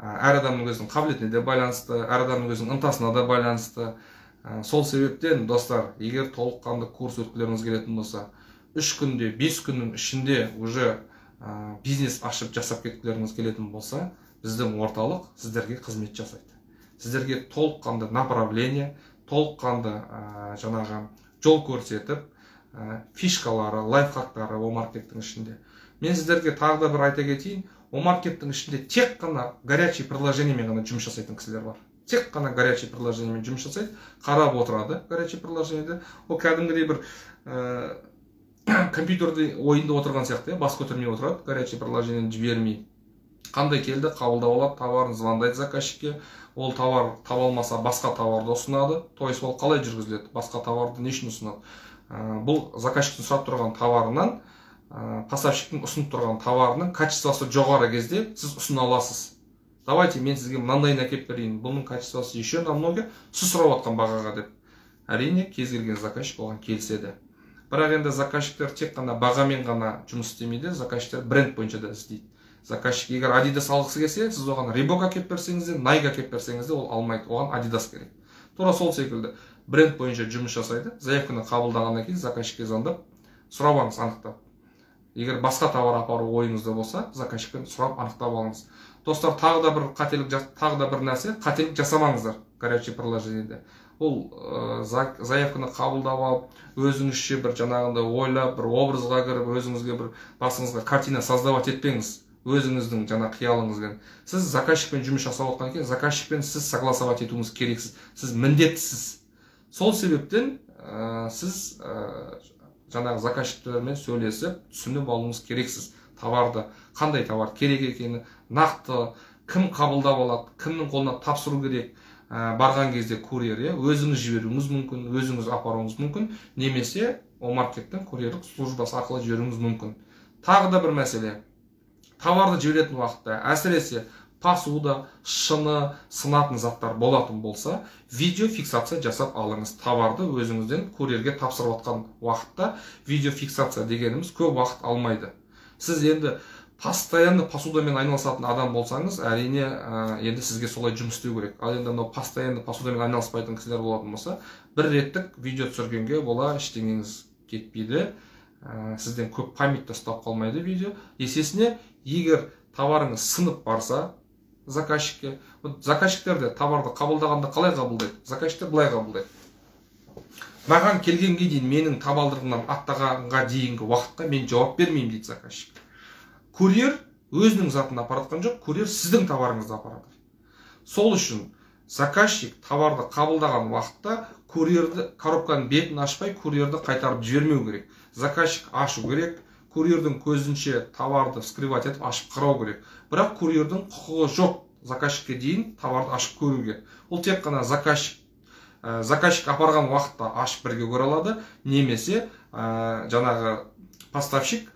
әр адамның өзінің қабілетіне де байланысты, әр адамның өзінің ынтасына да байланысты. Сол себептен, достар, егер толыққанды курс өткілеріңіз келетін болса, 3 күнде, 5 күннің ішінде уже бизнес ашып жасап кеткілеріңіз келетін болса, біздің орталық сіздерге қызмет жасайды. Сіздерге толыққанды направление, толыққанды жаңағы жол көрсетіп, фишкалары, лайфхактары о маркеттің ішінде. Мен сіздерге тағы да бір айта кетейін, о маркеттің ішінде тек қана горячий предложениемен ғана жұмыс жасайтын кісілер бар. Тек қана горячий предложениемен жұмыс жасайды, қарап отырады горячий предложениеде. Ол кәдімгідей бір компьютерде ойында отырған сияқты, бас көтермей отырады, горячий предложениені жібермей. Қандай келді, қабылдап алады, товарын звондайды заказчикке. Ол товар таба алмаса, басқа товарды ұсынады. То есть ол қалай жүргізіледі? Басқа товарды не үшін ұсынады? Бұл заказчиктің сұрап тұрған товарынан, поставщиктің ұсынып тұрған товарының качествосы жоғары кезде сіз ұсына аласыз. Давайте мен сізге мынандайын әкеп берейін. Бұның качествосы еще намного сіз сұрап отқан бағаға деп. Әрине, кез келген заказчик оған келіседі. Бірақ енді заказчиктер тек қана бағамен ғана жұмыс істемейді, заказчиктер бренд бойынша да іздейді. Заказчик егер Adidas алғысы келсе, сіз оған Reebok әкеп берсеңіз де, Nike әкеп берсеңіз де, ол алмайды. Оған Adidas керек. Тура сол секілді бренд бойынша жұмыс жасайды. Заявканы қабылдағаннан кейін заказчикке звондап, сұрап алыңыз, анықтап. Егер басқа товар апару ойыңызда болса, заказчиктен сұрап анықтап алыңыз. Достар, тағы да бір қателік, тағы да бір нәрсе, қателік жасамаңыздар горячий предложениеде. Ол заявканы қабылдап алып, өзіңізше бір жаңағында ойлап, бір образға кіріп, өзіңізге бір басыңызға картина создавать етпеңіз. Өзіңіздің жаңа қиялыңызбен. Сіз заказчикпен жұмыс жасап отқан екен, заказчикпен сіз согласовать етуіңіз керексіз. Сіз міндеттісіз. Сол себептен сіз жаңағы заказчиктермен сөйлесіп, түсініп алуыңыз керексіз. Товарды, қандай товар керек екені, нақты кім қабылдап алады, кімнің қолына тапсыру керек. Барған кезде курьер, өзіңіз жіберуіңіз мүмкін, өзіңіз апаруыңыз мүмкін, немесе Омаркеттің курьерлік службасы арқылы жіберуіңіз мүмкін. Тағы да бір мәселе. Товарды жіберетін уақытта, әсіресе посуда, шыны, сынатын заттар болатын болса, видеофиксация жасап алыңыз. Товарды өзіңізден курьерге тапсырып отқан уақытта видеофиксация дегеніміз көп уақыт алмайды. Сіз енді постоянно посудамен айналысатын адам болсаңыз, әрине енді сізге солай жұмыс істеу керек. Ал енді мынау постоянно посудамен айналыспайтын кісілер болатын болса, бір реттік видео түсіргенге бола ештеңеңіз кетпейді. Сізден көп памятьта ұстап қалмайды видео. Есесіне, егер товарыңыз сынып барса заказчикке, заказчиктер де товарды қабылдағанда қалай қабылдайды? Заказчиктер былай қабылдайды. Маған келгенге дейін менің табалдырығымнан аттағанға дейінгі уақытқа мен жауап бермеймін дейді заказчик. Курьер өзінің затын апаратқан жоқ, курьер сіздің товарыңызды апарады. Сол үшін заказчик товарды қабылдаған уақытта курьерді, коробканың бетін ашпай, курьерді қайтарып жібермеу керек. Заказчик ашу керек, курьердің көзінше товарды вскрывать етіп ашып қарау керек. Бірақ курьердің құқығы жоқ заказчикке дейін товарды ашып көруге. Ол тек қана заказчик апарған уақытта ашып бірге көре алады, немесе жаңағы поставщик,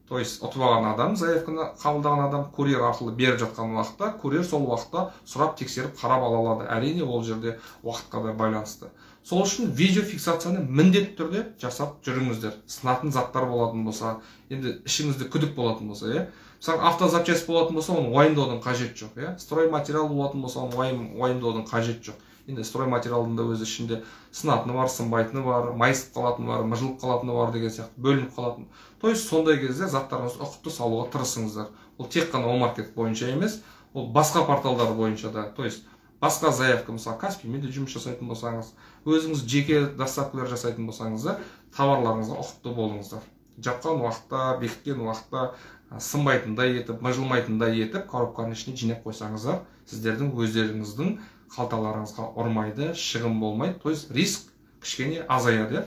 то есть ұтып алған адам, заявканы қабылдаған адам курьер арқылы беріп жатқан уақытта, курьер сол уақытта сұрап тексеріп қарап ала алады. Әрине ол жерде уақытқа да байланысты. Сол үшін видеофиксацияны міндетті түрде жасап жүріңіздер. Сынатын заттар болатын болса, енді ішіңізде күдік болатын болса, Мысалы, автозапчасть болатын болса, оны уайымдаудың қажет жоқ. Строй материал болатын болса, оны уайымдаудың қажет жоқ. Енді строй материалдың да өз ішінде сынатыны бар, сынбайтыны бар, майысып қалатыны бар, мыжылып қалатыны бар деген сияқты бөлініп қалатын. То есть сондай кезде заттарыңызды ұқыпты салуға тырысыңыздар. Ол тек қана Омаркет бойынша емес, ол басқа порталдар бойынша да. То есть басқа заявка, мысалы, Каспиймен де жұмыс жасайтын болсаңыз, өзіңіз жеке доставкалар жасайтын болсаңыз да, товарларыңызға ұқыпты болыңыздар. Жапқан уақытта, бекіткен уақытта сынбайтындай етіп, мыжылмайтындай етіп, коробканың ішіне жинап қойсаңыздар, сіздердің өздеріңіздің қалталарыңызға ұрмайды, шығын болмайды. То есть риск кішкене азаяды.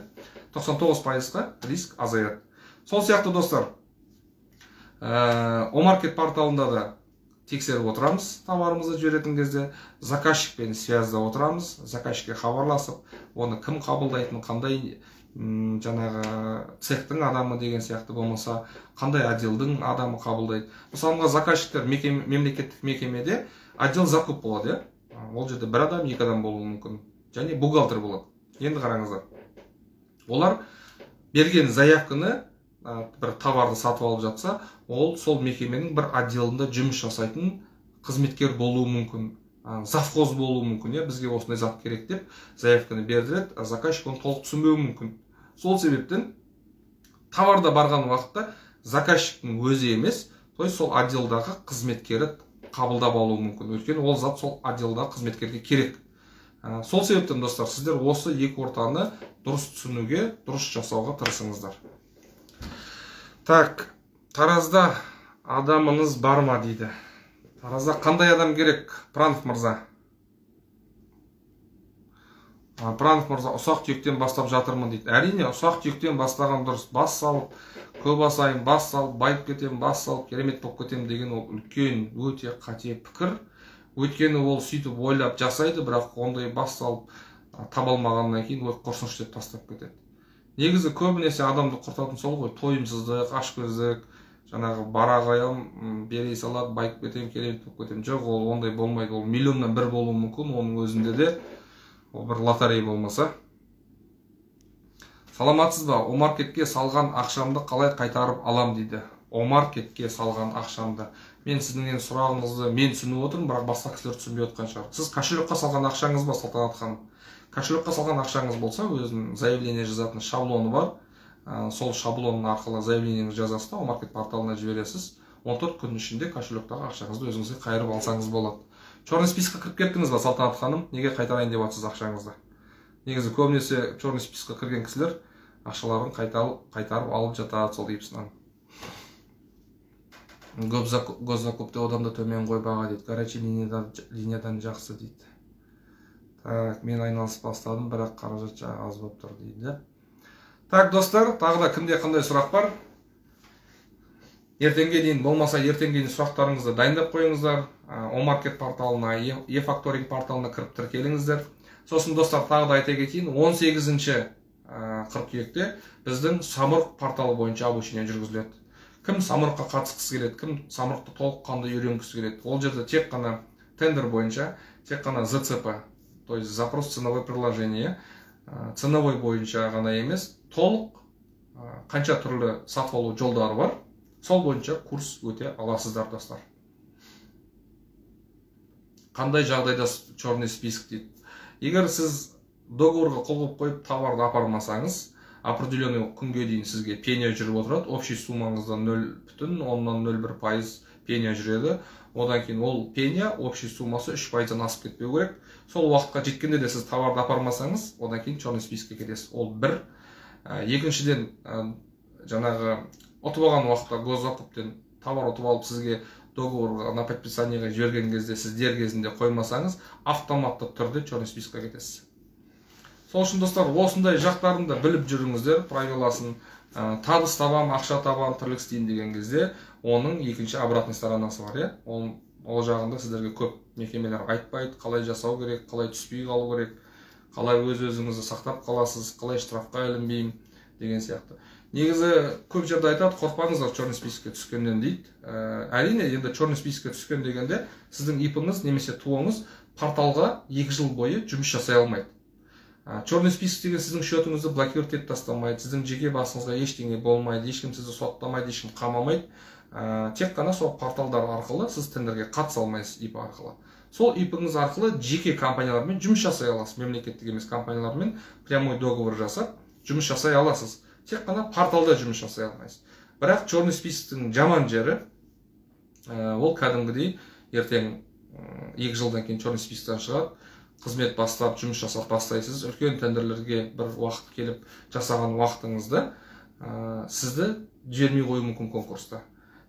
99%-қа риск азаяды. Сол сияқты достар, Омаркет порталында да тексеріп отырамыз, товарымызды жіберетін кезде, заказчикпен связьда отырамыз, заказчикке хабарласып, оны кім қабылдайтын, қандай жаңағы цехтің адамы деген сияқты болмаса, қандай отделдің адамы қабылдайды. Мысалға заказчиктер мемлекеттік мекемеде отдел закуп болады, ол жерде бір адам, екі адам болуы мүмкін, және бухгалтер болады. Енді қараңыздар, олар берген заявканы, бір товарды сатып алып жатса, ол сол мекеменің бір отделында жұмыс жасайтын қызметкер болуы мүмкін, завхоз болуы мүмкін, бізге осындай зат керек деп заявканы бердіреді, заказчик оны толық түсінбеуі мүмкін. Сол себептен товарда барған уақытта заказчиктің өзі емес, то есть сол отделдағы қызметкері қабылдап алуы мүмкін. Өйткені ол зат сол отделдағы қызметкерге керек. Сол себептен достар, сіздер осы екі ортаны дұрыс түсінуге, дұрыс жасауға тырысыңыздар. Так, Таразда адамыңыз бар ма дейді. Таразда қандай адам керек, Пранов мырза? Пранов мырза, ұсақ түйектен бастап жатырмын дейді. Әрине, ұсақ түйектен бастаған дұрыс. Бас салып, көп асайын, бас салып, байып кетем, бас салып, керемет болып кетем деген ол үлкен, өте қате пікір. Өйткені ол сөйтіп ойлап жасайды, бірақ ондай бас салып таба алмағаннан кейін ой құрсыныш деп тастап кетеді. Негізі көбінесе адамды құртатын сол ғой, тойымсыздық, ашкөздік, жаңағы бара қоям, бере салады, байып кетем, керемет болып кетем. Жоқ, ол ондай болмайды. Ол миллионнан бір болуы мүмкін, оның өзінде де ол бір лотерей болмаса. Саламатсыз ба? Омаркетке салған ақшамды қалай қайтарып алам дейді. Омаркетке салған ақшамды. Мен сіздің сұрағыңызды мен түсініп отырмын, бірақ басқа кісілер түсінбей отқан шығар. Сіз кошелекқа салған ақшаңыз ба, Салтанат ханым? Кошелекқа салған ақшаңыз болса, өзінің заявление жазатын шаблоны бар. Сол шаблон арқылы заявлениеңізді жазасыз да, Омаркет порталына жібересіз. 14 күн ішінде кошелектағы ақшаңызды өзіңізге қайырып алсаңыз болады. Черный списокқа кіріп кеттіңіз ба, Салтанат ханым? Неге қайтарайын деп жатсыз ақшаңызды? Негізі көбінесе черный списокқа кірген кісілер ақшаларын қайтарып алып жатады сол дейіпсінен. Госзакупты одан да төмен қой баға дейді. Горячий линиядан жақсы дейді. Так, мен айналысып бастадым, бірақ қаражат аз болып тұр дейді. Так, достар, тағы да кімде қандай сұрақ бар? Ертеңге дейін, болмаса ертеңге дейін сұрақтарыңызды дайындап қойыңыздар. Омаркет порталына, e-факторинг порталына кіріп тіркеліңіздер. Сосын достар, тағы да айта кетейін, 18-ші қыркүйекте біздің самұрық порталы бойынша обучение жүргізіледі. Кім самұрыққа қатысқысы келеді, кім самұрықты толыққанды үйренгісі келеді, ол жерде тек қана тендер бойынша, тек қана ЗЦП, то есть запрос ценовое предложение, ценовой бойынша ғана емес, толық қанша түрлі сатып алу жолдары бар, сол бойынша курс өте аласыздар, достар. Қандай жағдайда черный список дейді? Егер сіз договорға қол қойып қойып товарды апармасаңыз, определенный күнге дейін сізге пеня жүріп отырады, общий суммаңызда 0,01% пеня жүреді. Одан кейін ол пеня, общий суммасы 3%-дан асып кетпеу керек. Сол уақытқа жеткенде де сіз товарды апармасаңыз, одан кейін черный спискке кетесіз. Ол бір. Екіншіден, жаңағы ұтып алған уақытта госзакуптен товар ұтып алып сізге договорға на подписаниеға жіберген кезде сіз дер кезінде қоймасаңыз, автоматты түрде черный спискке кетесіз. Сол үшін, достар, осындай жақтарын да біліп жүріңіздер, правиласын. Табыс табам, ақша табам, тірлік істейін деген кезде, оның екінші обратный сторонасы бар. Ол жағында сіздерге көп мекемелер айтпайды, қалай жасау керек, қалай түспей қалу керек, қалай өз-өзіңізді сақтап қаласыз, қалай штрафқа ілінбеймін деген сияқты. Негізі көп жерде айтады, қорқпаңыздар черный спискке түскеннен дейді. Әрине, енді черный спискке түскен дегенде сіздің ИП-іңіз немесе ТО-ыңыз порталға 2 жыл бойы жұмыс жасай алмайды. Черный список деген сіздің счетыңызды блокировать етіп тастамайды, сіздің жеке басыңызға ештеңе болмайды, ешкім сізді соттамайды, ешкім қамамайды. Тек қана сол порталдар арқылы сіз тендерге қатыса алмайсыз, ИП арқылы. Сол ИП-іңіз арқылы жеке компаниялармен жұмыс жасай аласыз, мемлекеттік емес компаниялармен прямой договор жасап жұмыс жасай аласыз. Тек қана порталда жұмыс жасай алмайсыз. Бірақ черный списоктың жаман жері, ол кәдімгідей ертең 2 жылдан кейін черный списоктан шығады, қызмет бастап, жұмыс жасап бастайсыз, үлкен тендерлерге бір уақыт келіп жасаған уақытыңызды сізді жібермей қоюы мүмкін конкурста.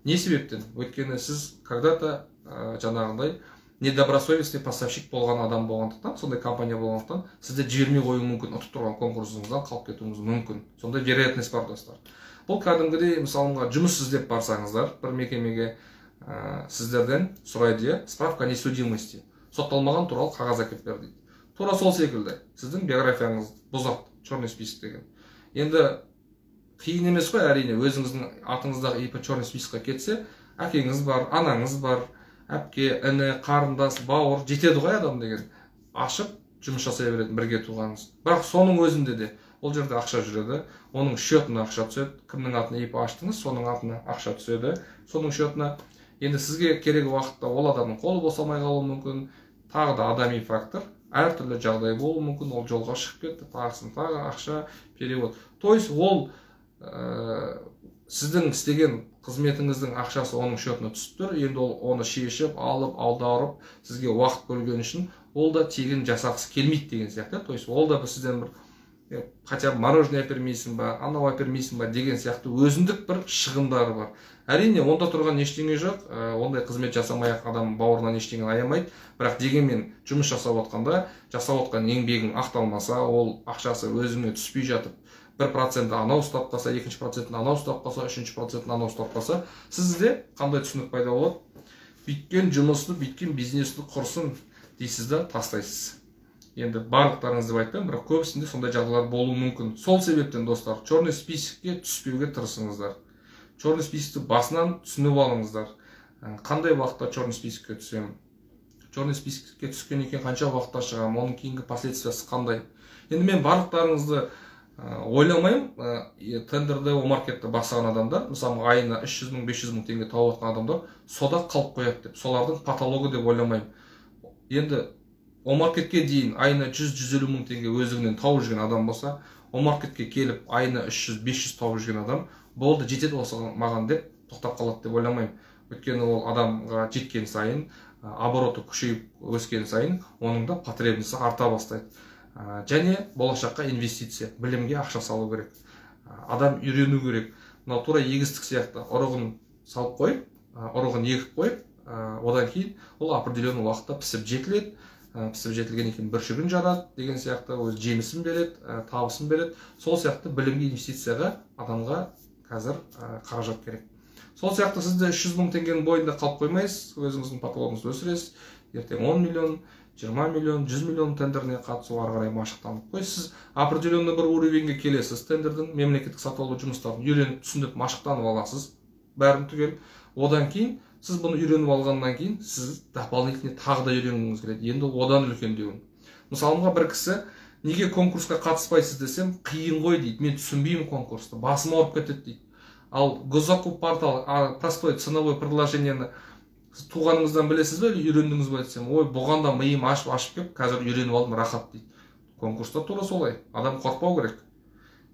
Не себептен? Өйткені сіз когда-то жаңағындай недобросовестный поставщик болған адам болғандықтан, сондай компания болғандықтан, сізді жібермей қоюы мүмкін, ұтып тұрған конкурсыңыздан қалып кетуіңіз мүмкін. Сондай вероятность бар, достар. Бұл кәдімгідей, мысалға, жұмыс іздеп барсаңыздар, бір мекемеге сіздерден сұрайды, справка несудимости. Сотталмаған туралы қағаз әкеліп бер дейді. Тура сол секілді сіздің биографияңыз бұзады, черный список деген. Енді қиын емес қой, әрине, өзіңіздің атыңыздағы ИП черный спискқа кетсе, әкеңіз бар, анаңыз бар, әпке, іні, қарындас, бауыр, жетеді ғой адам деген. Ашып жұмыс жасай беретін бірге туғаныңыз. Бірақ соның өзінде де ол жерде ақша жүреді, оның счетына ақша түседі. Кімнің атына ИП аштыңыз, соның атына ақша түседі, соның счетына. Енді сізге керек уақытта ол адамның қолы босамай қалуы мүмкін, тағы да адами фактор, әртүрлі жағдай болуы мүмкін, ол жолға шығып кетті, тағы ақша, перевод. То есть ол сіздің істеген қызметіңіздің ақшасы оның счетына түсіп тұр, енді ол оны шешіп, алып, аударып, сізге уақыт бөлген үшін, ол да тегін жасағысы келмейді деген сияқты. То есть ол да сізден бір хотя бы мороженое әпермейсің ба, анау әпермейсің ба деген сияқты өзіндік бір шығындары бар. Әрине, онда тұрған ештеңе жоқ, ондай қызмет жасамай адам бауырынан ештеңе аямайды, бірақ дегенмен жұмыс жасап отқанда, жасап отқан еңбегің ақталмаса, ол ақшасы өзіңе түспей жатып, 1% анау ұстап қалса, 2% анау ұстап қалса, 3% анау ұстап қалса, сізде қандай түсінік пайда болады? Бүйткен жұмысты, бүйткен бизнесті құрсын дейсіз да тастайсыз. Енді барлықтарыңызды айтпаймын, бірақ көбісінде сондай жағдайлар болуы мүмкін. Сол себептен, достар, черный списокке түспеуге тырысыңыздар. Черный списокті басынан түсініп алыңыздар. Қандай уақытта черный списокке түсемін? Черный списокке түскен екен қанша уақытта шығамын? Оның кейінгі последствиясы қандай? Енді мен барлықтарыңызды ойламаймын, тендерді, маркетті бастаған адамдар, мысалы айына 300 мың, 500 мың теңге тауып отқан адамдар сода қалып қояды деп, солардың патологы деп ойламаймын. Енді маркетке дейін айына 100-150 мың теңге өзіңнен тауып жүрген адам болса, маркетке келіп айына 300-500 тауып жүрген адам болды, жетеді осы маған деп тоқтап қалады деп ойламаймын. Өйткені ол адамға жеткен сайын, обороты күшейіп өскен сайын, оның да потребності арта бастайды. Және болашаққа инвестиция, білімге ақша салу керек. Адам үйрену керек. Мынау тура егістік сияқты, ұрығын салып қойып, ұрығын егіп қойып, одан кейін ол определенный уақытта пісіп жетіледі. Пісіп жетілген екен бүршігін жарады деген сияқты, өз жемісін береді, табысын береді. Сол сияқты білімге, инвестицияға адамға қазір қаражат керек. Сол сияқты сізді 300 мың теңгенің бойында қалып қоймайсыз, өзіңіздің патологыңызды өсіресіз, ертең 10 миллион, 20 миллион, 100 миллион тендеріне қатысуға ары қарай машықтанып. Сіз определенный бір уровеньге келесіз, тендердің мемлекеттік сатып алу жұмыстарын үйреніп, түсініп, машықтанып аласыз, бәрін түгел. Одан кейін сіз бұны үйреніп алғаннан кейін сіз дополнительно тағы да үйренгіңіз келеді. Енді одан үлкендеуін. Мысалыға бір кісі неге конкурсқа қатыспайсыз десем, қиын ғой дейді. Мен түсінбеймін конкурсты, басым ауырып кетеді дейді. Ал госзакуп портал, простой ценовое предложениені туғаныңыздан білесіз бе, үйрендіңіз бе десем, ой, бұған да миым ашып кеп, қазір үйреніп алдым, рахат дейді. Конкурста тура солай. Адам қорқпау керек.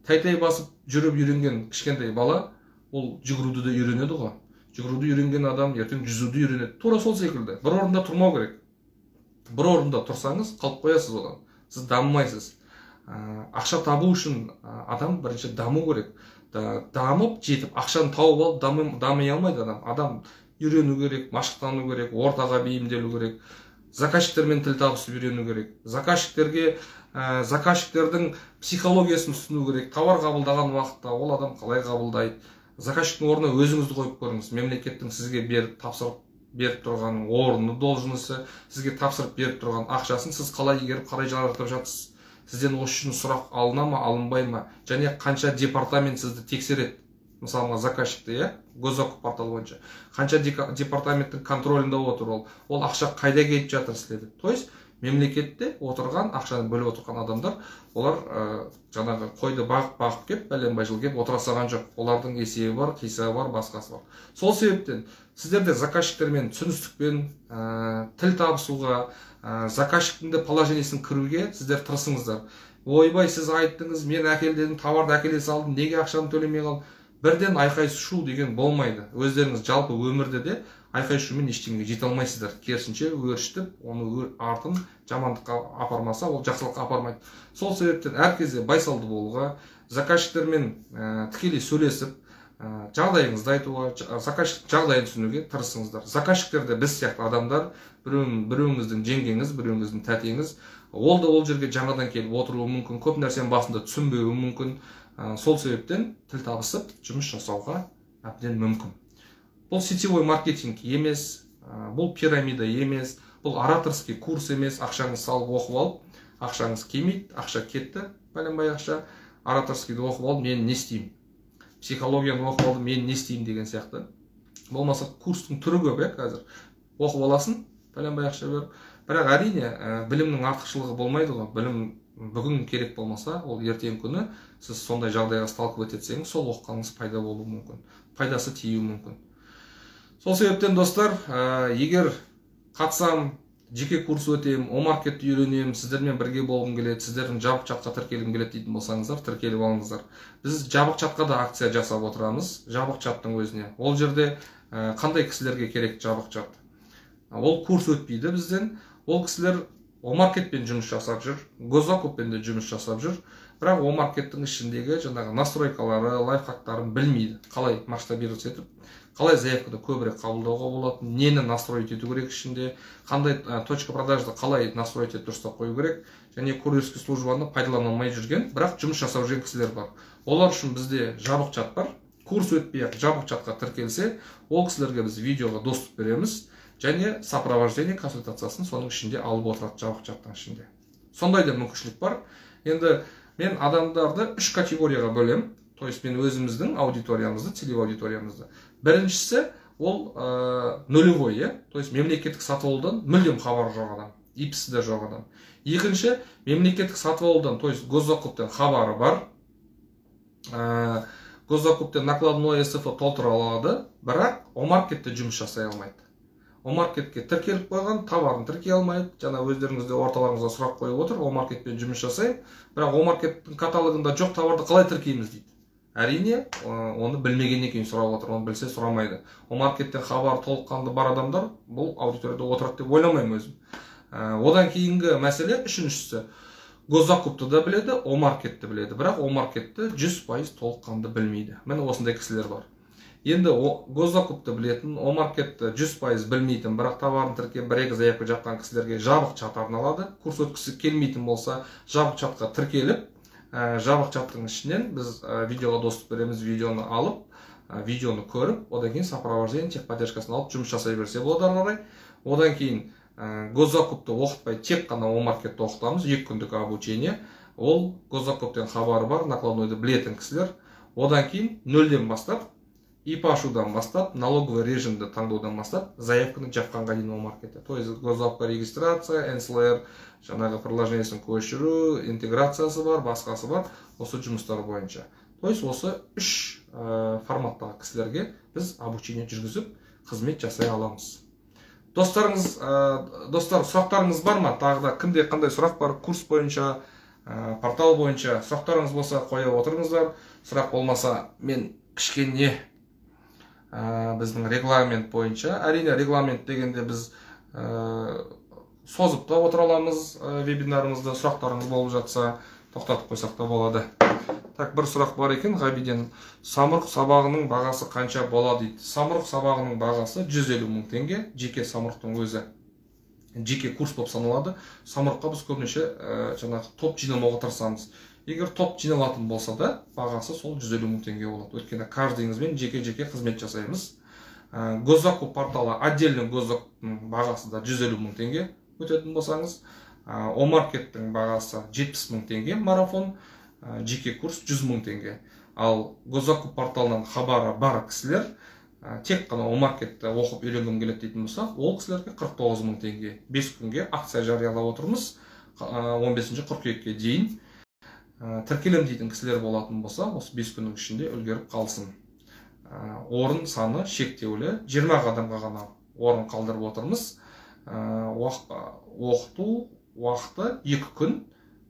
Тәй басып жүріп үйренген кішкентай бала, ол жүгіруді де үйренеді ғой. Жүгіруді үйренген адам ертең жүзуді үйренеді. Тура сол секілді. Бір орында тұрмау керек. Бір орында тұрсаңыз, қалып қоясыз одан. Сіз дамымайсыз. Ақша табу үшін адам бірінші даму керек. Дамып, жетіп, ақшаны тауып алып, дамый алмайды адам. Адам үйрену керек, машықтану керек, ортаға бейімделу керек. Заказчиктермен тіл табысып үйрену керек. Заказчиктердің психологиясын түсіну керек. Тауар қабылдаған уақытта ол адам қалай қабылдайды. Заказчиктің орнына өзіңізді қойып көріңіз. Мемлекеттің сізге тапсырып беріп тұрған орны, должности, сізге тапсырып беріп тұрған ақшасын сіз қалай игеріп, қалай жаратып жатсыз. Сізден осы үшін сұрақ алына ма, алынбай ма, және қанша департамент сізді тексереді. Мысалға заказчикті, госзакуп порталы бойынша қанша департаменттің контролінде отыр ол. Ол ақша қайда кетіп жатыр сіздерде. То есть мемлекетте отырған, ақшаны бөліп отырған адамдар, олар жаңағы қойды бағып кеп, бәленбай жыл кеп отыра салған жоқ. Олардың есебі бар, қисабы бар, басқасы бар. Сол себептен сіздерде заказчиктермен түсіністікпен тіл табысуға, заказчиктің де положениесін кіруге сіздер тырысыңыздар. Ойбай, сіз айттыңыз, мен әкелдім, товарды әкеле салдым, неге ақшаны төлемей қалдым? Бірден айқай шу деген болмайды. Өздеріңіз жалпы өмірде де айқай шумен ештеңеге жете алмайсыздар. Керісінше өршітіп, оны артын жамандыққа апармаса, ол жақсылыққа апармайды. Сол себептен әр кезде байсалды болуға, заказчиктермен тікелей сөйлесіп, жағдайыңызды айтуға, заказчик жағдайын түсінуге тырысыңыздар. Заказчиктер де біз сияқты адамдар, біреуіңіздің жеңгеңіз, біреуіңіздің тәтеңіз, ол да ол жерге жаңадан келіп отыруы мүмкін, көп нәрсенің басында түсінбеуі мүмкін. Сол себептен тіл табысып, жұмыс жасауға әбден мүмкін. Бұл сетевой маркетинг емес, бұл пирамида емес, бұл ораторский курс емес, ақшаңыз салып оқып алып, ақшаңыз келмейді, ақша кетті, бәленбай ақша, ораторскийді оқып алып, мен не істеймін? Психологияны оқып алып, мен не істеймін деген сияқты. Болмаса курстың түрі көп, қазір. Оқып аласың, бәленбай ақша беріп. Бірақ әрине, білімнің артықшылығы болмайды ғой. Білім бүгін керек болмаса, ол ертең күні сіз сондай жағдайға сталкивать етсеңіз, сол оқығаныңыз пайда болуы мүмкін. Пайдасы тиюі мүмкін. Сол себептен достар, егер қатысам, жеке курс өтем, о-маркетті үйренем, сіздермен бірге болғым келеді, сіздердің жабық чатқа тіркелгім келеді дейтін болсаңыздар, тіркеліп алыңыздар. Біз жабық чатқа да акция жасап отырамыз, жабық чаттың өзіне. Ол жерде қандай кісілерге керек жабық чат? Ол курс өтпейді бізден, ол кісілер о-маркетпен жұмыс жасап жүр, госзакуппен де жұмыс жасап жүр, бірақ о-маркеттің ішіндегі жаңағы настройкалары, лайфхактарын білмейді. Қалай масштабировать етіп, қалай заявканы көбірек қабылдауға болады, нені настроить ету керек ішінде, қандай точка продажды қалай настроить етіп дұрыстап қою керек, және курьерский службаны пайдалана алмай жүрген, бірақ жұмыс жасап жүрген кісілер бар. Олар үшін бізде жабық чат бар. Курс өтпей жабық чатқа тіркелсе, ол кісілерге біз видеоға доступ береміз. Және сопровождение консультациясын соның ішінде алып отырады, жабық чаттың ішінде. Сондай да мүмкіншілік бар. Енді мен адамдарды 3 категорияға бөлем. То есть мен өзіміздің аудиториямызды, целевой аудиториямызды. Біріншісі ол нулевой, то есть мемлекеттік сатып алудан мүлдем хабары жоқ адам, ипсі де жоқ адам. Екінші, мемлекеттік сатып алудан, то есть госзакуптен хабары бар. Госзакуптен накладной СФ толтыра алады, бірақ о-маркетте жұмыс жасай алмайды. О-маркетке тіркеліп қойған, товарын тіркей алмайды. Жаңа өздеріңізде орталарыңызға сұрақ қойып отыр, о-маркетпен жұмыс жасай, бірақ о-маркеттің каталогында жоқ товарды қалай тіркейміз дейді. Әрине, оны білмегеннен кейін сұрап отыр, оны білсе сұрамайды. О-маркеттен хабар толыққанды бар адамдар бұл аудиторияда отырады деп ойламаймын өзім. Одан кейінгі мәселе үшіншісі. Госзакупты да біледі, о-маркетті біледі, бірақ о-маркетті 100% толыққанды білмейді. Міне осындай кісілер бар. Енді госзакупты білетін, о-маркетті 100% білмейтін, бірақ товарын тіркеп бір-екі заявка жаққан кісілерге жабық чат арналады. Курс өткісі келмейтін болса, жабық чатқа тіркеліп, жабық чаттың ішінен біз видеоға доступ береміз, видеоны алып, видеоны көріп, одан кейін сопровождение техподдержкасын алып жұмыс жасай берсе болады ары қарай. Одан кейін госзакупты оқытпай тек қана омаркетті оқытамыз, 2 күндік обучение. Ол госзакуптен хабары бар, накладнойды білетін кісілер. Одан кейін нөлден бастап, ИП ашудан бастап, налоговый режимді таңдаудан бастап, заявканы жапқанға дейін омаркетте. То есть госзакупқа регистрация, НСЛР, жаңағы приложениесін көшіру, интеграциясы бар, басқасы бар, осы жұмыстар бойынша. То есть осы 3 форматтағы кісілерге біз обучение жүргізіп, қызмет жасай аламыз. Достар, сұрақтарыңыз бар ма? Тағы да кімде қандай сұрақ бар? Курс бойынша, портал бойынша сұрақтарыңыз болса қоя отырыңыздар. Сұрақ болмаса, мен кішкене біздің регламент бойынша, әрине регламент дегенде біз созып та отыра аламыз вебинарымызды, сұрақтарыңыз болып жатса тоқтатып қойсақ та болады. Так, бір сұрақ бар екен, Ғабиден. Самұрық сабағының бағасы қанша болады дейді. Самұрық сабағының бағасы 150 мың теңге, жеке самұрықтың өзі. Жеке курс болып саналады. Самұрыққа біз көбінесе жаңағы топ жинамауға тырысамыз. Егер топ жиналатын болса да, бағасы сол 150 мың теңге болады. Өйткені каждыйыңызбен жеке-жеке қызмет жасаймыз. Госзакуп порталы, отдельный госзакуптың бағасы да 150 мың теңге өтетін болсаңыз. Омаркеттің бағасы 70 мың теңге марафон, жеке курс 100 мың теңге. Ал госзакуп порталынан хабары бар кісілер тек қана омаркетті оқып үйренгім келеді дейтін болса, ол кісілерге 49 мың теңге. 5 күнге акция жариялап отырмыз. 15 қыркүйекке дейін тіркелем дейтін кісілер болатын болса, осы 5 күннің ішінде үлгеріп қалсын. Орын саны шектеулі, 20 адамға ғана орын қалдырып отырмыз. Оқыту уақыты 2 күн,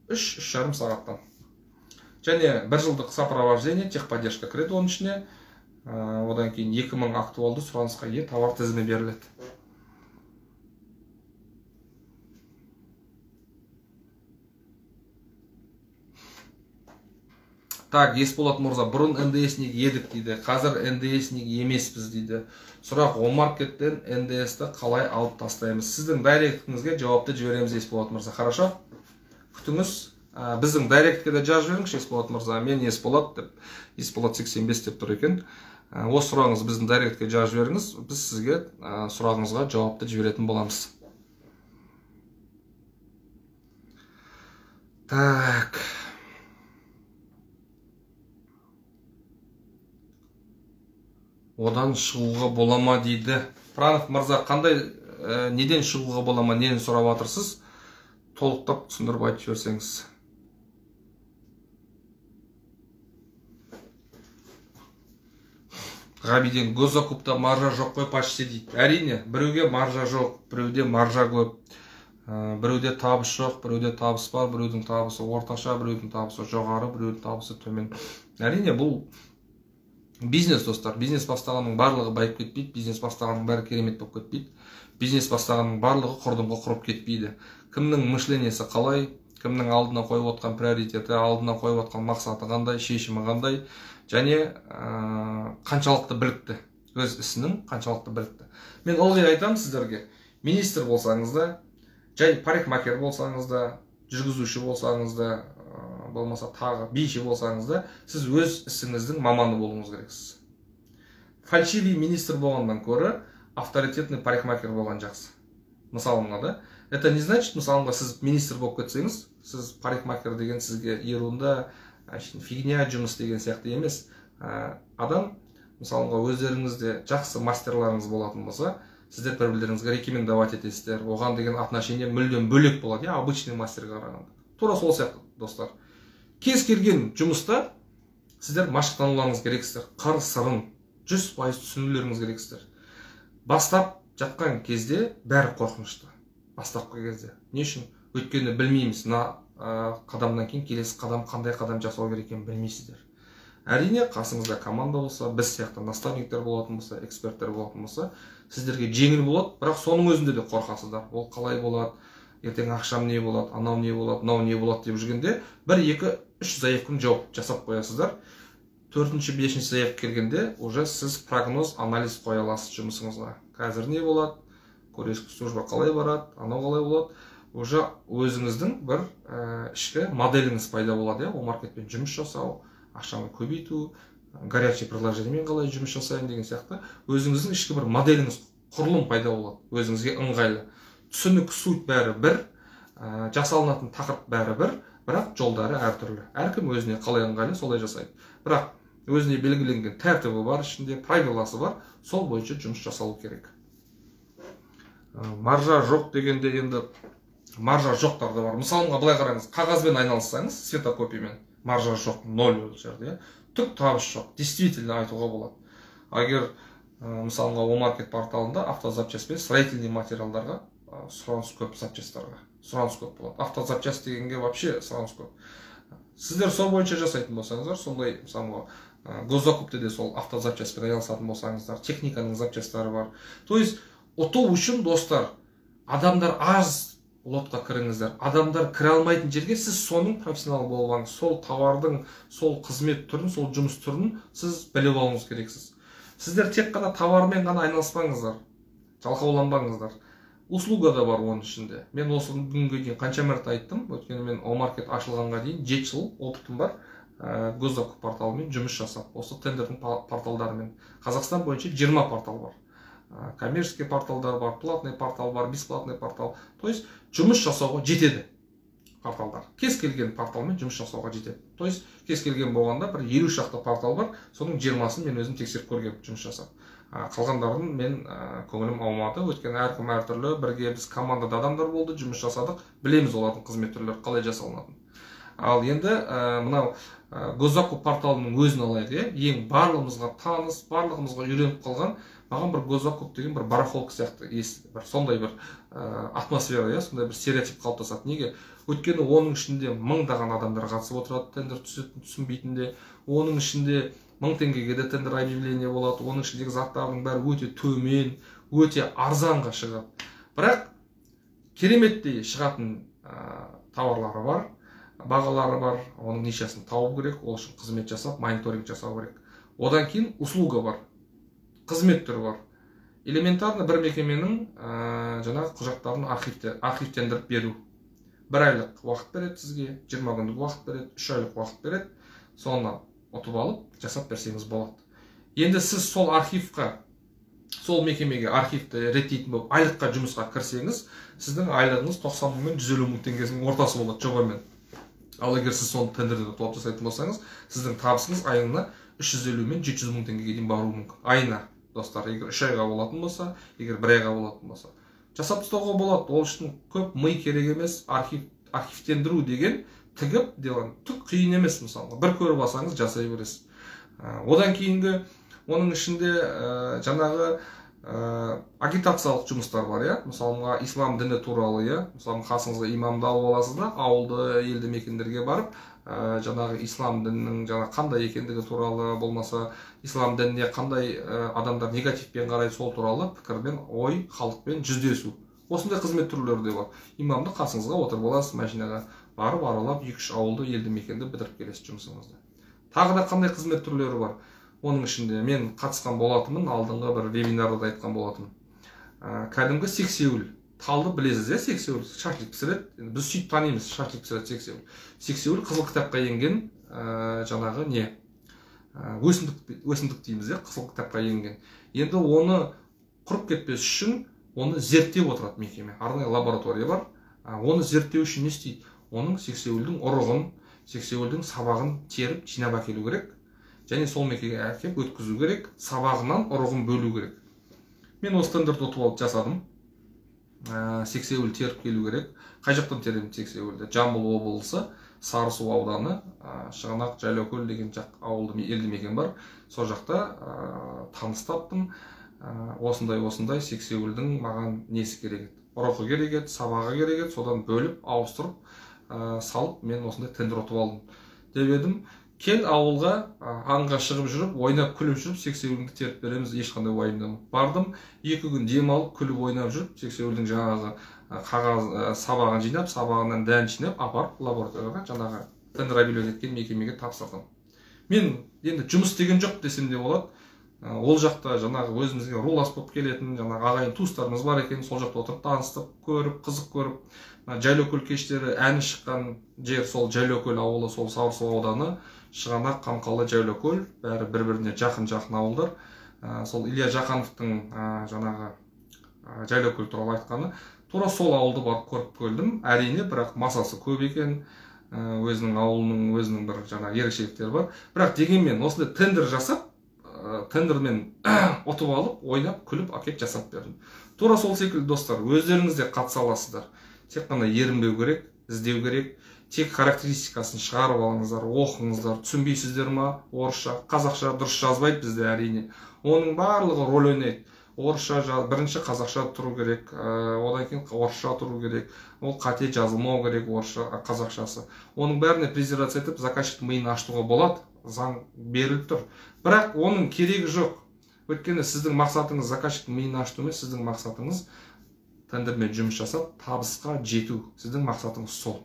3-3,5 сағаттан. Және 1 жылдық сопровождение, техподдержка кіреді оның ішіне. Одан кейін 2000 актуалды сұранысқа ие товар тізімі беріледі. Так, Есболат Мұрза, бұрын НДСник едік дейді, қазір НДСник емеспіз дейді. Сұрақ, омаркеттен НДСті қалай алып тастаймыз? Сіздің дайректіңізге жауапты жібереміз, Есболат Мұрза. Хорошо? Күтіңіз. Біздің дайректке де жазып жіберіңіз, Есболат Мұрза. Мен Есболат деп, Есболат 85 деп тұр екен. Осы сұрағыңыз біздің дайректке жазып жіберіңіз. Біз сізге сұрағыңызға жауапты жіберетін боламыз. Так. Одан шығуға болама дейді. Пранов Мырза, қандай неден шығуға болама, нені сұрап атырсыз? Толықтап түсіндіріп айтып жіберсеңіз. Ғабиден, госзакупта маржа жоқ қой почти дейді. Әрине, біреуге маржа жоқ, біреуде маржа көп. Біреуде табыс жоқ, біреуде табыс бар, біреудің табысы орташа, біреудің табысы жоғары, біреудің табысы төмен. Әрине, бұл бизнес, достар. Бизнес бастағанның барлығы байып кетпейді, бизнес бастағанның бәрі керемет болып кетпейді. Бизнес бастағанның барлығы құрдымға құрып кетпейді. Кімнің мышлениясы қалай, кімнің алдына қойып отқан приоритеті, алдына қойып отқан мақсаты қандай, шешімі қандай, және қаншалықты білікті, өз ісінің қаншалықты білікті. Мен ылғи айтамын сіздерге, министр болсаңыз да, жай парикмахер болсаңыз да, жүргізуші болсаңыз да, болмаса тағы биші болсаңыз да, сіз өз ісіңіздің маманы болуыңыз керексіз. Фальшивый министр болғаннан көрі авторитетный парикмахер болған жақсы. Мысалыңа да. Это не значит, мысалыңа сіз министр болып кетсеңіз, сіз парикмахер деген сізге ерунда, фигня жұмыс деген сияқты емес. Адам, мысалыңа өздеріңізде жақсы мастерларыңыз болатын болса, сіздер бір-бірлеріңізге рекомендовать етесіздер. Оған деген отношение мүлдем бөлек болады, обычный мастерға қарағанда. Тура сол сияқты, достар. Кез келген жұмыста сіздер машықтануларыңыз керексіздер. Қыр-сырын 100% түсінулеріңіз керексіздер. Бастап жатқан кезде бәрі қорқынышты. Бастапқы кезде. Не үшін? Өйткені білмейміз, қадамдан кейін келесі қадам қандай қадам жасау керек екенін білмейсіздер. Әрине, қасыңызда команда болса, біз сияқты наставниктер болатын болса, эксперттер болатын болса, сіздерге жеңіл болады, бірақ соның өзінде де қорқасыздар. Ол қалай болады, ертең ақшам не болады, анау не болады, мынау не болады деп жүргенде 1-2-3 заявканы жауап жасап қоясыздар. 4-5 заявка келгенде уже сіз прогноз, анализ қоя аласыз жұмысыңызға. Қазір не болады, көрескі служба қалай барады, анау қалай болады. Уже өзіңіздің бір ішкі моделіңіз пайда болады, омаркетпен жұмыс жасау, ақшаны көбейту, горячий предложениемен қалай жұмыс жасайын деген сияқты өзіңіздің ішкі бір моделіңіз, құрылым пайда болады, өзіңізге ыңғайлы. түсінік суть бәрі бір, жасалынатын тақырып бәрі бір, бірақ жолдары әртүрлі. Әркім өзіне қалай ыңғайлы солай жасайды. Бірақ өзіне белгіленген тәртібі бар, ішінде правиласы бар, сол бойынша жұмыс жасалу керек. Маржа жоқ дегенде енді маржа жоқтар да бар. Мысалға былай қараңыз, қағазбен айналыссаңыз, светокопиямен, маржа жоқ, 0 ол жерде, түк табыс жоқ, действительно айтуға болады. Егер мысалға Омаркет порталында автозапчасть пен строительный материалдарға сұраныс көп, запчастарға сұраныс көп болады. Автозапчасть дегенге вообще сұраныс көп. Сіздер сол бойынша жасайтын болсаңыздар, сондай мысалға госзакупте де сол автозапчастьпен айналысатын болсаңыздар, техниканың запчастары бар. То есть ұту үшін достар, адамдар аз лотқа кіріңіздер. Адамдар кіре алмайтын жерге сіз соның профессионалы болып алыңыз. Сол товардың, сол қызмет түрін, сол жұмыс түрін сіз біліп алуыңыз керексіз. Сіздер тек қана товармен ғана айналыспаңыздар, жалқауланбаңыздар. Услуга да бар оның ішінде. Мен осы күнге дейін қанша мәрте айттым, өйткені мен Омаркет ашылғанға дейін 7 жыл опытым бар. Госзакуп порталымен жұмыс жасап, осы тендердің порталдарымен. Қазақстан бойынша 20 портал бар. Коммерческий порталдар бар, платный портал бар, бесплатный портал. То есть жұмыс жасауға жетеді порталдар. Кез келген порталмен жұмыс жасауға жетеді. То есть кез келген болғанда бір 50 шақты портал бар, соның 20-сын мен өзім тексеріп көргем жұмыс жасап. Қалғандарын мен көңілім аумады, өйткені әркім әртүрлі, бірге біз командада адамдар болды, жұмыс жасадық, білеміз олардың қызмет түрлері қалай жасалынатын. Ал енді мынау Госзакуп порталының өзін алайық, ең барлығымызға таныс, барлығымызға үйреніп қалған, маған бір Госзакуп деген бір барахолка сияқты бір сондай бір атмосфера, сондай бір стереотип қалыптасады. Неге? Өйткені оның ішінде мыңдаған адамдар қатысып отырады, тендер түсінбейтінде, оның ішінде 1000 теңгеге де тендер объявление болады, оның ішіндегі заттардың бәрі өте төмен, өте арзанға шығады. Бірақ кереметтей шығатын товарлары бар, бағалары бар, оның нишасын тауып керек, ол үшін қызмет жасап, мониторинг жасау керек. Одан кейін услуга бар, қызмет түрі бар. Элементарно бір мекеменің жаңағы құжаттарын архивтендіріп беру. 1 айлық уақыт береді сізге, 20 күндік уақыт береді, 3 айлық уақыт береді, соңынан ұтып алып жасап берсеңіз болады. Енді сіз сол архивқа, сол мекемеге архивті реттейтін болып айлыққа жұмысқа кірсеңіз, сіздің айлығыңыз 90 мың мен 150 мың теңгесінің ортасы болады жобамен. Ал егер сіз соны тендерде топ жасайтын болсаңыз, сіздің табысыңыз айына 350 мен 700 мың теңгеге дейін баруы мүмкін. Айына, достар, егер 3 айға болатын болса, егер 1 айға болатын болса. Жасап тастауға болады, ол үшін көп ми керек емес, архивтендіру деген тігіп делан, түк қиын емес мысалы. Бір көріп алсаңыз жасай бересіз. Одан кейінгі оның ішінде жаңағы агитациялық жұмыстар бар, мысалға ислам діні туралы, мысалға қасыңызға имамды алып аласыз да, ауылды елді мекендерге барып, жаңағы ислам дінінің қандай екендігі туралы, болмаса ислам дініне қандай адамдар негативпен қарайды, сол туралы пікірмен, ой, халықпен жүздесу. Осындай қызмет түрлері де бар. Имамды қасыңызға отырып аласыз, машинаға барып аралап 2-3 ауылды елді мекенді бітіріп келесіз жұмысыңызды. Тағы да қандай қызмет түрлері бар. Оның ішінде мен қатысқан болатынмын, алдыңғы бір вебинарда айтқан болатынмын. Кәдімгі сексеуіл. Талды білесіз, сексеуіл шашлик пісіреді. Біз сөйтіп танимыз, шашлик пісіреді сексеуіл. Сексеуіл қызыл кітапқа енген жаңағы не? Өсімдік дейміз, қызыл кітапқа енген. Енді оны құрып кетпес үшін оны зерттеп отырады мекеме. Арнайы лаборатория бар. Оны зерттеу үшін не істейді? Оның сексеуілдің ұрығын, сексеуілдің сабағын теріп, жинап әкелу керек. Және сол мекеге әкеп өткізу керек, сабағынан ұрығын бөлу керек. Мен осы тендерді ұтып алып жасадым. Сексеуіл теріп келу керек. Қай жақтан теремін сексеуілді? Жамбыл облысы, Сарысу ауданы, Шығанақ Жайлаукөл деген жақ ауылды елді мекен бар. Сол жақта таныс таптым. Осындай сексеуілдің маған несі керек еді? Ұрығы керек еді, сабағы керек еді, содан бөліп, ауыстырып, салып, мен осындай тендер ұтып алдым. Деп едім, кел ауылға аңға шығып жүріп, ойнап күліп жүріп, сексеуілді теріп береміз, ешқандай уайымдамай. Бардым, 2 күн демалып, күліп ойнап жүріп, сексеуілдің жаңағы қағаз сабағын жинап, сабағынан дән жинап, апарып лабораторияға жаңағы тендер объявление еткен мекемеге тапсырдым. Мен енді жұмыс деген жоқ десем де болады. Ол жақта жаңағы өзімізге рулас болып келетін, жаңағы ағайын туыстарымыз бар екен, сол жақта отырып таныстып, көріп, қызық көріп, Жайлаукөл кештері әні шыққан жер сол Жайлаукөл ауылы, сол Сарысу ауданы, Шығанақ, Қамқалы, Жайлаукөл, бәрі бір-біріне жақын ауылдар. Сол Илья Жақановтың жаңағы Жайлаукөл туралы айтқаны. Тура сол ауылды барып көріп келдім. Әрине, бірақ масасы көп екен. Өзінің ауылының өзінің бір жаңа ерекшеліктері бар. Бірақ дегенмен осындай тендер жасап, тендермен ұтып алып, ойнап, күліп, әкеп жасап бердім. Тура сол секілді достар, өздеріңіз де қатыса аласыздар. Тек қана ерінбеу керек, іздеу керек. Тек характеристикасын шығарып алыңыздар, оқыңыздар. Түсінбейсіздер ма? Орысша, қазақша дұрыс жазбайды бізде әрине. Оның барлығы рөл ойнайды. Орысша бірінші қазақша тұру керек, одан кейін орысша тұру керек. Ол қате жазылмау керек орысша, қазақшасы. Оның бәріне презерация етіп, заказчиктің миын ашытуға болады, заң беріліп тұр. Бірақ оның керегі жоқ. Өйткені сіздің мақсатыңыз заказчиктің миын ашыту емес, сіздің мақсатыңыз тендермен жұмыс жасап, табысқа жету. Сіздің мақсатыңыз сол.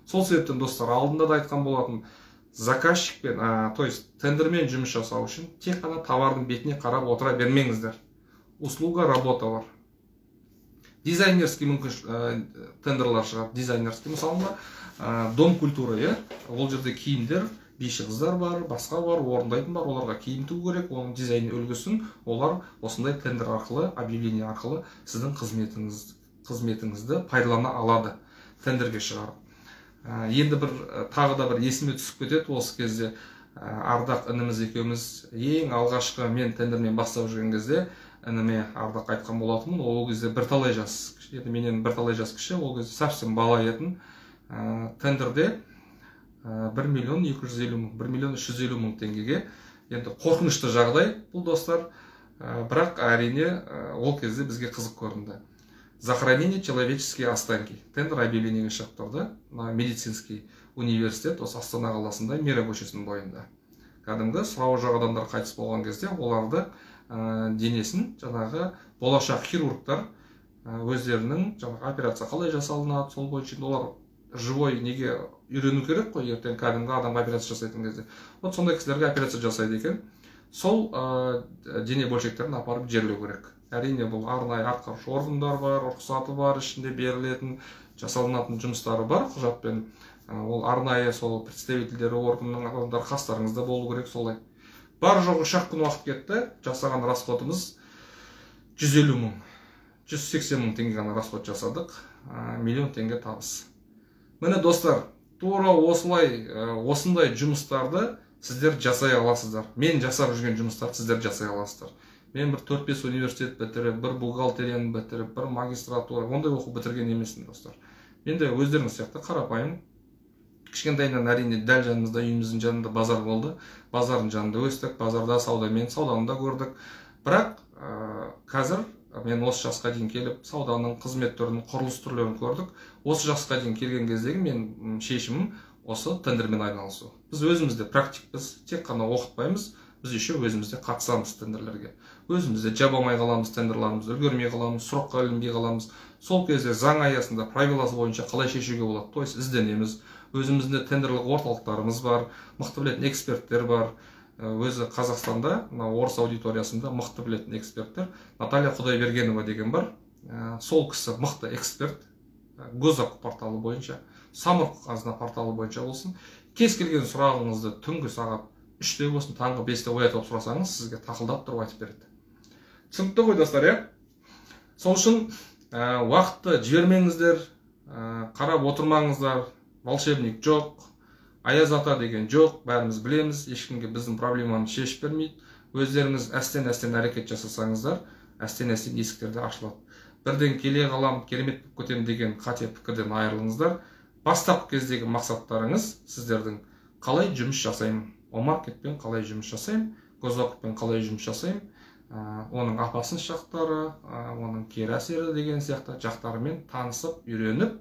Сол себептен достар, алдында да айтқан болатын, заказчикпен, то есть тендермен жұмыс жасау үшін тек қана товардың бетіне қарап отыра бермеңіздер. Услуга, работа бар. Дизайнерский мүмкін тендерлар шығады, дизайнерский мысалында дом культуры, ол жерде киімдер, биші қыздар бар, басқа бар, орындайтын бар, оларға киім тігу керек, оның дизайн үлгісін олар осындай тендер арқылы, объявление арқылы сіздің қызметіңізді пайдалана алады, тендерге шығарып. Енді тағы да бір есіме түсіп кетеді осы кезде. Ардақ ініміз екеуміз ең алғашқы мен тендермен бастап жүрген кезде ініме Ардақ айтқан болатынмын. Ол кезде бірталай жас, менен бірталай жас кіші, ол кезде совсем бала етін. Тендерде 1 миллион 250 мың, 1 миллион 350 мың теңгеге. Енді қорқынышты жағдай бұл достар, бірақ әрине ол кезде бізге қызық көрінді. Захоронение человеческие останки. Тендер объявлениеге шығып тұрды. Медицинский университет осы Астана қаласында, Мира көшесінің бойында. Кәдімгі сұрауы жоқ адамдар қайтыс болған кезде оларды денесін жаңағы болашақ хирургтар өздерінің жаңағы операция қалай жасалынады, сол бойынша олар живой неге үйрену керек қой, ертең кәдімгі адамға операция жасайтын кезде. Вот сондай кісілерге операция жасайды екен. Сол дене бөлшектерін апарып жерлеу керек. Әрине бұл арнайы атқарушы органдар бар, рұқсаты бар, ішінде берілетін, жасалынатын жұмыстары бар құжатпен. Ол арнайы сол представительдері органның адамдар қастарыңызда болу керек солай. Бар жоғы 3 күн уақыт кетті, жасаған расходымыз 150 мың, 180 мың теңге ғана расход жасадық, миллион теңге табыс. Міне достар, тура осындай жұмыстарды сіздер жасай аласыздар. Мен жасап жүрген жұмыстарды сіздер жасай аласыздар. Мен бір 4-5 университет бітіріп, бір бухгалтерияны бітіріп, бір магистратура, ондай оқу бітірген емеспін достар. Мен де өздеріңіз сияқты қарапайым. Кішкентайынан әрине дәл жанымызда үйіміздің жанында базар болды. Базардың жанында өстік, базарда саудамен, сауданы да көрдік. Бірақ қазір мен осы жасқа дейін келіп, сауданың қызмет түрінің, құрылыс түрлерін көрдік. Осы жасқа дейін келген кездегі мен шешімім осы тендермен айналысу. Біз өзімізде практикпіз, тек қана оқытпаймыз. Біз еще өзімізде қатысамыз тендерлерге. Өзімізде жабамай қаламыз тендерларымызды, үлгермей қаламыз, сұраққа ілінбей қаламыз. Сол кезде заң аясында правиласы бойынша қалай шешуге болады, то есть ізденеміз. Өзімізде тендерлік орталықтарымыз бар, мықты білетін эксперттер бар. Өзі Қазақстанда, орыс аудиториясында мықты білетін эксперттер, Наталья Құдайбергенова деген бар. Сол кісі мықты эксперт, Госзакупка порталы бойынша, Самұрық қазына порталы бойынша болсын. Кез келген сұрағыңызды түнгі сағат 3-те болсын, таңғы 5-те оятып сұрасаңыз, сізге тақылдап тұрып айтып береді. Түсінікті ғой достар, Сол үшін уақытты жібермеңіздер, қарап отырмаңыздар, волшебник жоқ, аяз ата деген жоқ, бәріміз білеміз, ешкімге біздің проблеманы шешіп бермейді. Өздеріңіз әстен әрекет жасасаңыздар, әстен есіктерді ашылады. Бірден келе қалам, керемет болып кетем деген қате пікірден айырылыңыздар. Бастапқы кездегі мақсаттарыңыз сіздердің қалай жұмыс жасаймын, Омаркетпен қалай жұмыс жасаймын, Госзакуппен қалай жұмыс жасаймын, оның апасын жақтары, оның кері әсері деген сияқты жақтарымен танысып, үйреніп,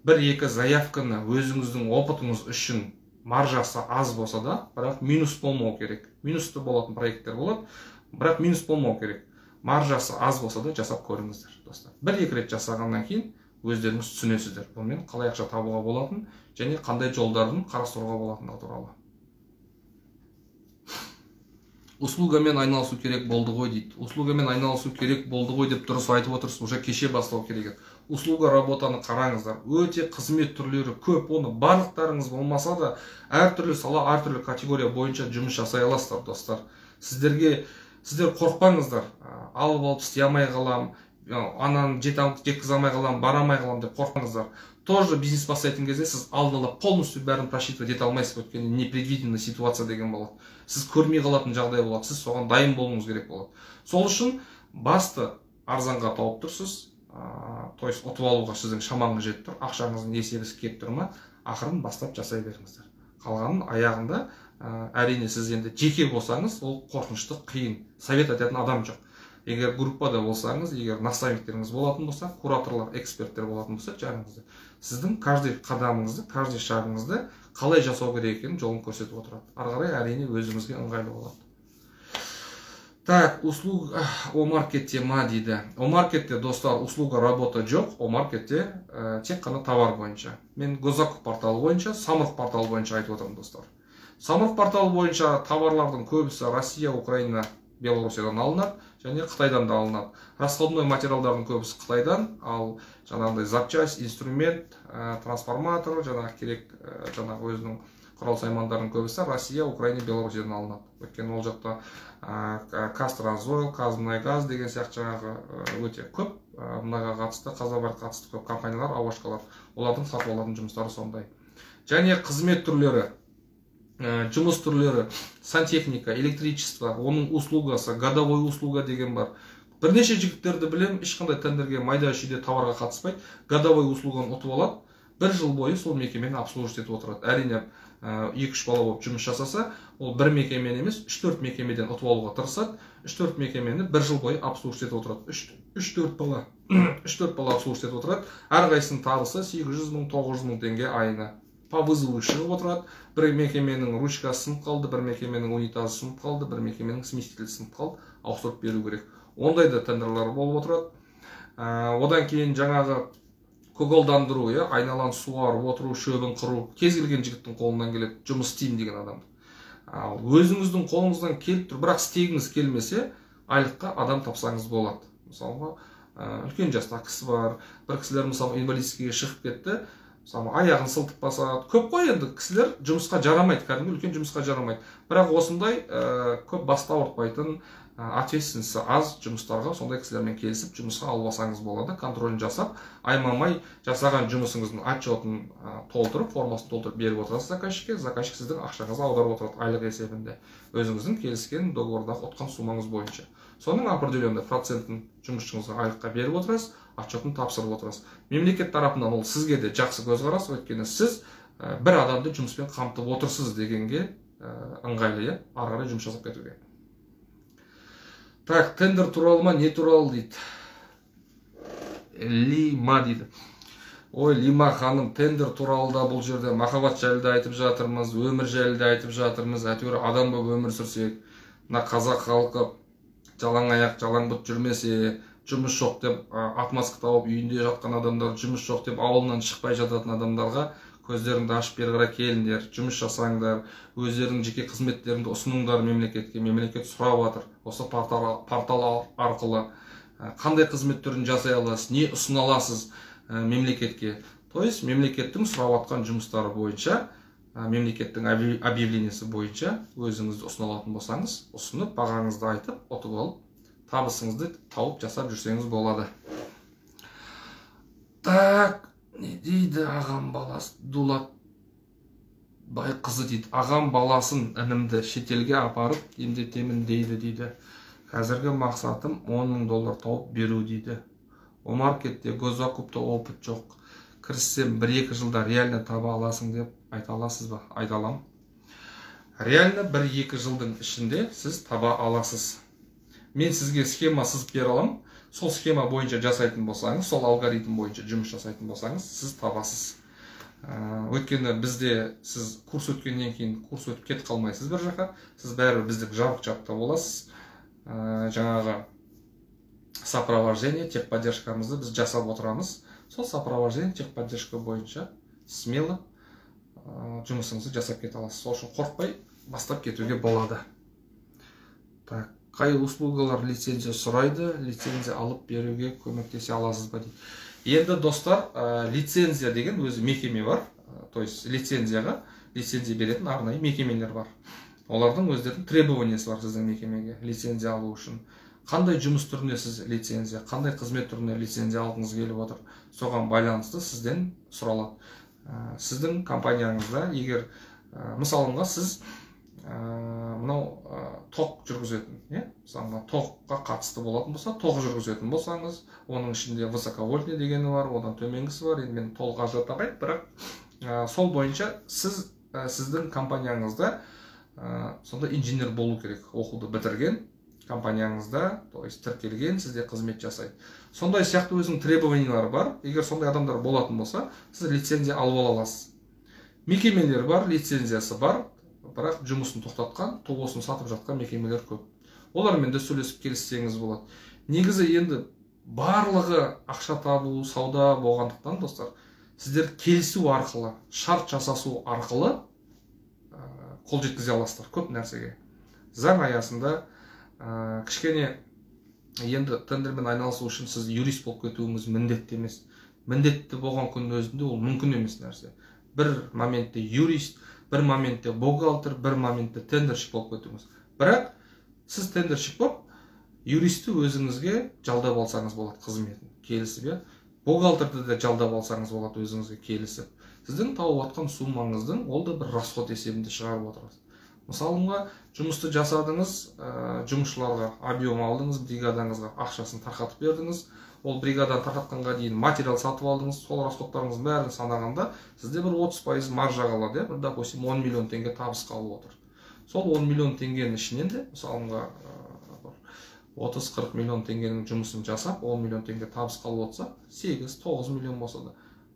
1-2 заявканы өзіңіздің опытыңыз үшін маржасы аз болса да, бірақ минус болмау керек. Минусты болатын проекттер болады, бірақ минус болмау керек. Маржасы аз болса да жасап көріңіздер, достар. 1-2 рет жасағаннан кейін өздеріңіз түсінесіздер. Бұнымен қалай ақша табуға болатын, және қандай жолдарын қарастыруға болатындығы туралы. Услугамен айналысу керек болды ғой дейді. Услугамен айналысу керек болды ғой деп дұрыс айтып отырсыз, уже кеше бастау керек. Услуга работаны қараңыздар. Өте қызмет түрлері көп, оны барлықтарыңыз болмаса да әртүрлі сала, әртүрлі категория бойынша жұмыс жасай аласыздар, достар. Сіздер қорқпаңыздар. Алып істей алмай қалам, ананы жеткізе алмай қалам, бара алмай қалам деп қорқмаңыздар. Тоже бизнес бастайтын кезде сіз алдын ала полностью бәрін просчитывать ете алмайсыз, өйткені непредвиденный ситуация деген болады. Сіз көрмей қалатын жағдай болады, сіз соған дайын болуыңыз керек болады. Сол үшін басты арзанға тауып тұрсыз, то есть ұтып алуға сіздің шамаңыз жетіп тұр, ақшаңыздың есебі келіп тұр ма, ақырын бастап жасай беріңіздер. Қалғанын аяғында әрине сіз енді жеке болсаңыз, ол қорқынышты, қиын. Совет айтатын адам жоқ. Егер группада болсаңыз, егер наставниктеріңіз болатын болса, кураторлар, эксперттер болатын болса, жағыңызда сіздің каждый қадамыңызды, каждый шагыңызды қалай жасау керек екенін жолын көрсетіп отырады. Ары қарай әрине өзіңізге ыңғайлы болады. Так, услуга о маркетте ма дейді. О маркетте, достар, услуга работа жоқ, о маркетте тек қана товар бойынша. Мен Госзакуп порталы бойынша, Самұрық порталы бойынша айтып отырмын, достар. Самұрық порталы бойынша товарлардың көбісі Россия, Украина, Белорусиядан алынады, және Қытайдан да алынады. Расходной материалдардың көбісі Қытайдан, ал жаңағыдай запчасть, инструмент, трансформатор, жаңағы керек, жаңағы өзінің құрал саймандардың көбісі Россия, Украина, Белорусиядан алынады. Өйткені ол жақта Қазтрансойл, Қазмұнайгаз деген сияқты жаңағы өте көп, мұнайға қатысты, Қазаварқа қатысты көп компаниялар, ауашқалар, олардың сатып алатын жұмыстары сондай. Және қызмет түрлері, жұмыс түрлері, сантехника, электричество, оның услугасы, годовой услуга деген бар. Бірнеше жігіттерді білем, ешқандай тендерге майда шүйде товарға қатыспайды, годовой услуганы ұтып алады, бір жыл бойы сол мекемені обслуживать етіп отырады. Әрине 2-3 бала болып жұмыс жасаса, ол бір мекемен емес, 3-4 мекемеден ұтып алуға тырысады, 3-4 мекемені бір жыл бойы обслуживать етіп отырады. 3-4 бала обслуживать етіп отырады. Әрқайсының табысы 800 мың, 900 мың теңге айына. По вызову шығып отырады. Бір мекеменің ручкасы сынып қалды, бір мекеменің унитазы сынып қалды, бір мекеменің смесителі сынып қалды, ауыстырып беру керек. Ондай да тендерлар болып отырады. Одан кейін жаңағы көгалдандыру, айналаны суарып отыру, шөбін қыру, кез келген жігіттің қолынан келеді, жұмыс істеймін деген адамды. Өзіңіздің қолыңыздан келіп тұр, бірақ істегіңіз келмесе, айлыққа адам тапсаңыз болады. Мысалға, үлкен жаста кісі бар, бір кісілер мысалы инвалидскийге шығып кетті, мысалы аяғын сылтып басады. Көп қой енді кісілер жұмысқа жарамайды, кәдімгі үлкен жұмысқа жарамайды. Бірақ осындай көп басты ауыртпайтын, ответственности аз жұмыстарға сондай кісілермен келісіп жұмысқа алсаңыз болады, контролін жасап, аймамай жасаған жұмысыңыздың отчетін толтырып, формасын толтырып беріп отырасыз заказчикке, заказчик сіздің ақшаңызды аударып отырады айлық есебінде, өзіңіздің келіскен договордағы ұтқан сумаңыз бойынша. Соның определенный процентін жұмысшыңызға айлыққа беріп отырасыз, отчетін тапсырып отырасыз. Мемлекет тарапынан ол сізге де жақсы көзқарас, өйткені сіз бір адамды жұмыспен қамтып отырсыз дегенге ыңғайлы, ары қарай жұмыс жасап кетуге. Так, тендер туралы ма, не туралы дейді. Лима дейді. Ой, Лима ханым, тендер туралы да бұл жерде махаббат жайлы да айтып жатырмыз, өмір жайлы да айтып жатырмыз, әйтеуір адам болып өмір сүрсек, мына қазақ халқы жалаң аяқ, жалаң бұт жүрмесе, жұмыс жоқ деп отмазка тауып үйінде жатқан адамдар, жұмыс жоқ деп ауылынан шықпай жататын адамдарға көздеріңді ашып бері қарай келіңдер, жұмыс жасаңдар, өздерінің жеке қызметтеріңді ұсыныңдар мемлекетке, мемлекет сұрап жатыр. Осы портал арқылы қандай қызмет түрін жасай аласыз, не ұсына аласыз мемлекетке. То есть мемлекеттің сұрап жатқан жұмыстары бойынша, мемлекеттің объявлениесі бойынша өзіңізді ұсына алатын болсаңыз, ұсынып, бағаңызды айтып, ұтып алып, табысыңызды тауып жасап жүрсеңіз болады. Так, не дейді ағам баласы, Дулат бай қызы дейді. Ағам баласын інімді шетелге апарып емдетемін дейді. Қазіргі мақсатым $10,000 тауып беру дейді. О маркетте Госзакупта опыт жоқ. Кіріссем 1-2 жылда реально таба аласың деп айта аласыз ба? Айта алам. Реально 1-2 жылдың ішінде сіз таба аласыз. Мен сізге схема сызып бере аламын. Сол схема бойынша жасайтын болсаңыз, сол алгоритм бойынша жұмыс жасайтын болсаңыз, сіз табасыз. Өйткені бізде сіз курс өткеннен кейін курс өтіп кетіп қалмайсыз бір жаққа. Сіз бәрібір біздің жабық чатта боласыз. Жаңағы сопровождение, техподдержкамызды біз жасап отырамыз. Сол сопровождение, техподдержка бойынша смело жұмысыңызды жасап кете аласыз. Сол үшін қорқпай бастап кетуге болады. Так. Қай услугалар лицензия сұрайды, лицензия алып беруге көмектесе аласыз ба дейді. Енді достар, лицензия деген өзі мекеме бар. То есть лицензия беретін арнайы мекемелер бар. Олардың өздерінің требованиясы бар сіздің мекемеге лицензия алу үшін. қандай жұмыс түріне сіз лицензия, қандай қызмет түріне лицензия алғыңыз келіп отыр, соған байланысты сізден сұралады. Сіздің компанияңызда егер мысалға сіз мынау тоқ жүргізетін, мысалға тоққа қатысты болатын болса, тоқ жүргізетін болсаңыз, оның ішінде высоковольтный дегені бар, одан төменгісі бар. Енді мен толық ажыратпаймын, бірақ сол бойынша сіздің компанияңызда сонда инженер болу керек, оқуды бітірген компанияңызда, то есть тіркелген, сізде қызмет жасайды. Сондай сияқты өзінің требованиялары бар. Егер сондай адамдар болатын болса, сіз лицензия алып ала аласыз. Мекемелер бар, лицензиясы бар, бірақ жұмысын тоқтатқан, тоғысын сатып жатқан мекемелер көп. Олармен де сөйлесіп келіссеңіз болады. Негізі енді барлығы ақша табу, сауда болғандықтан, достар, сіздер келісу арқылы, шарт жасасу арқылы қол жеткізе аласыздар көп нәрсеге. Заң аясында кішкене енді тендермен айналысу үшін сіз юрист болып кетуіңіз міндетті емес. Міндетті болған күннің өзінде ол мүмкін емес нәрсе. Бір моментте юрист, бір моментте бухгалтер, бір моментте тендершік болып кетуіңіз. Бірақ сіз тендершік болып, юристті өзіңізге жалдап алсаңыз болады, қызметін келісіп, бухгалтерді де жалдап алсаңыз болады өзіңізге келісіп. Сіздің тауып атқан суммаңыздың ол да бір расход есебінде шығарып отырасыз. Мысалға, жұмысты жасадыңыз, жұмысшыларға объем алдыңыз, бригадаңызға ақшасын тарқатып бердіңіз. Ол бригадан тарқатқанға дейін материал сатып алдыңыз, сол расходтарыңыздың бәрін санағанда сізде бір 30% маржа қалады, бір допустим 10 миллион теңге табыс қалып отыр. Сол 10 миллион теңгенің ішінен де, мысалға 30-40 миллион теңгенің жұмысын жасап, 10 миллион теңге табыс қалып отса, 8-9 миллион болса да,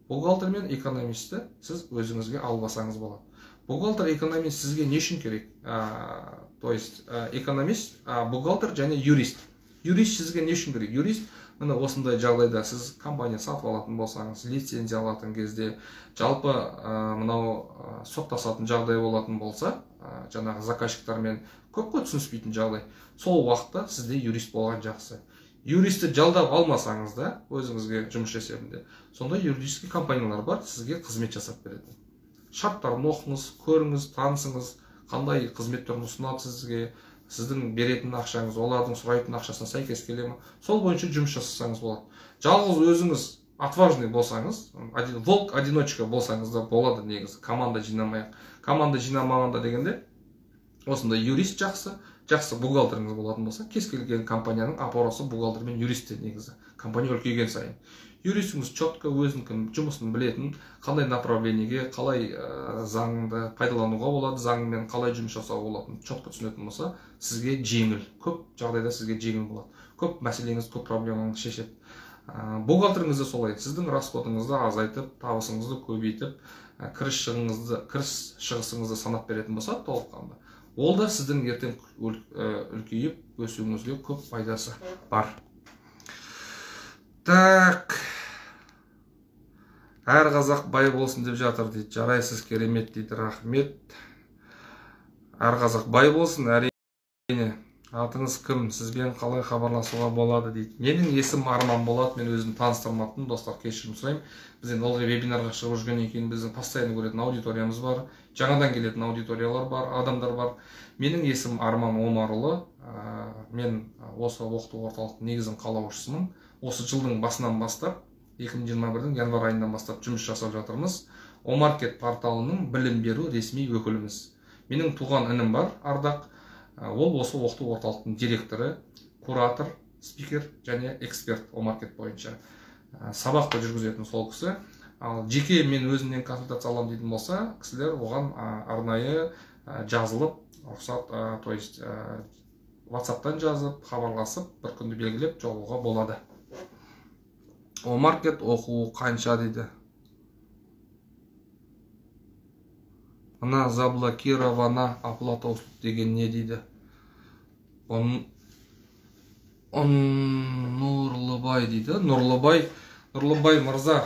бухгалтер мен экономистті сіз өзіңізге албасаңыз болады. Бухгалтер, экономист сізге не үшін керек? То есть экономист, бухгалтер және юрист. Юрист сізге не үшін керек? Юрист, мына осындай жағдайда сіз компания сатып алатын болсаңыз, лицензия алатын кезде, жалпы мынау соттасатын жағдай болатын болса, жаңағы заказчиктармен көп түсініспейтін жағдай, сол уақытта сізде юрист болған жақсы. Юристті жалдап алмасаңыз да, өзіңізге жұмыс есебінде, сонда юридический компаниялар бар, сізге қызмет жасап береді. Шарттарын оқыңыз, көріңіз, танысыңыз, қандай қызмет түрін ұсынады сізге, сіздің беретін ақшаңыз, олардың сұрайтын ақшасына сәйкес келе ме, сол бойынша жұмыс жасасаңыз болады. Жалғыз өзіңіз отважный болсаңыз, волк одиночка болсаңыз да болады негізі, команда жинамай. Команда жинамағанда дегенде, осындай юрист жақсы бухгалтеріңіз болатын болса, кез келген компанияның аппараты бухгалтер мен юристте негізі. Компания үлкейген сайын. Юристіңіз четко өзінің жұмысын білетін, қандай направлениеге, қалай заңды пайдалануға болады, заңмен қалай жұмыс жасауға болатынын четко түсінетін болса, сізге жеңіл, көп жағдайда сізге жеңіл болады. Көп мәселеңіз, көп проблемаңыз шешеді. Бухгалтеріңіз де солай, сіздің расходыңызды азайтып, табысыңызды көбейтіп, кіріс шығысыңызды санап беретін болса, толыққанды. Ол да сіздің ертең үлкейіп өсуіңізге көп пайдасы бар. Так, әр қазақ бай болсын деп жатыр дейді. Жарайсыз, керемет дейді, рахмет. Әр қазақ бай болсын, әрине. Атыңыз кім? Сізбен қалай хабарласуға болады дейді. Менің есім Арман Болат, мен өзім таныстырмаппын, достар, кешірім сұраймын. Бізден ылғи вебинарға шығып жүргеннен кейін біздің постоянно көретін аудиториямыз бар, жаңадан келетін аудиториялар бар, адамдар бар. Менің есім Арман Омарұлы. Мен осы оқыту орталықтың негізін қалаушысымын. Осы жылдың басынан бастап, 2021-дің январ айынан бастап жұмыс жасап жатырмыз. Омаркет порталының білім беру ресми өкіліміз. Менің туған інім бар, Ардақ. Ол осы оқыту орталықтың директоры, куратор, спикер және эксперт Омаркет бойынша. Сабақты жүргізетін сол кісі. Ал жеке мен өзімнен консультация аламын дейтін болса, кісілер оған арнайы жазылып, рұқсат, то есть WhatsApp-тан жазып, хабарласып, бір күнді белгілеп жолуға болады. Омаркет оқуы қанша дейді. Мына заблокирована оплата услуг деген не дейді. Нұрлыбай дейді. Нұрлыбай мырза,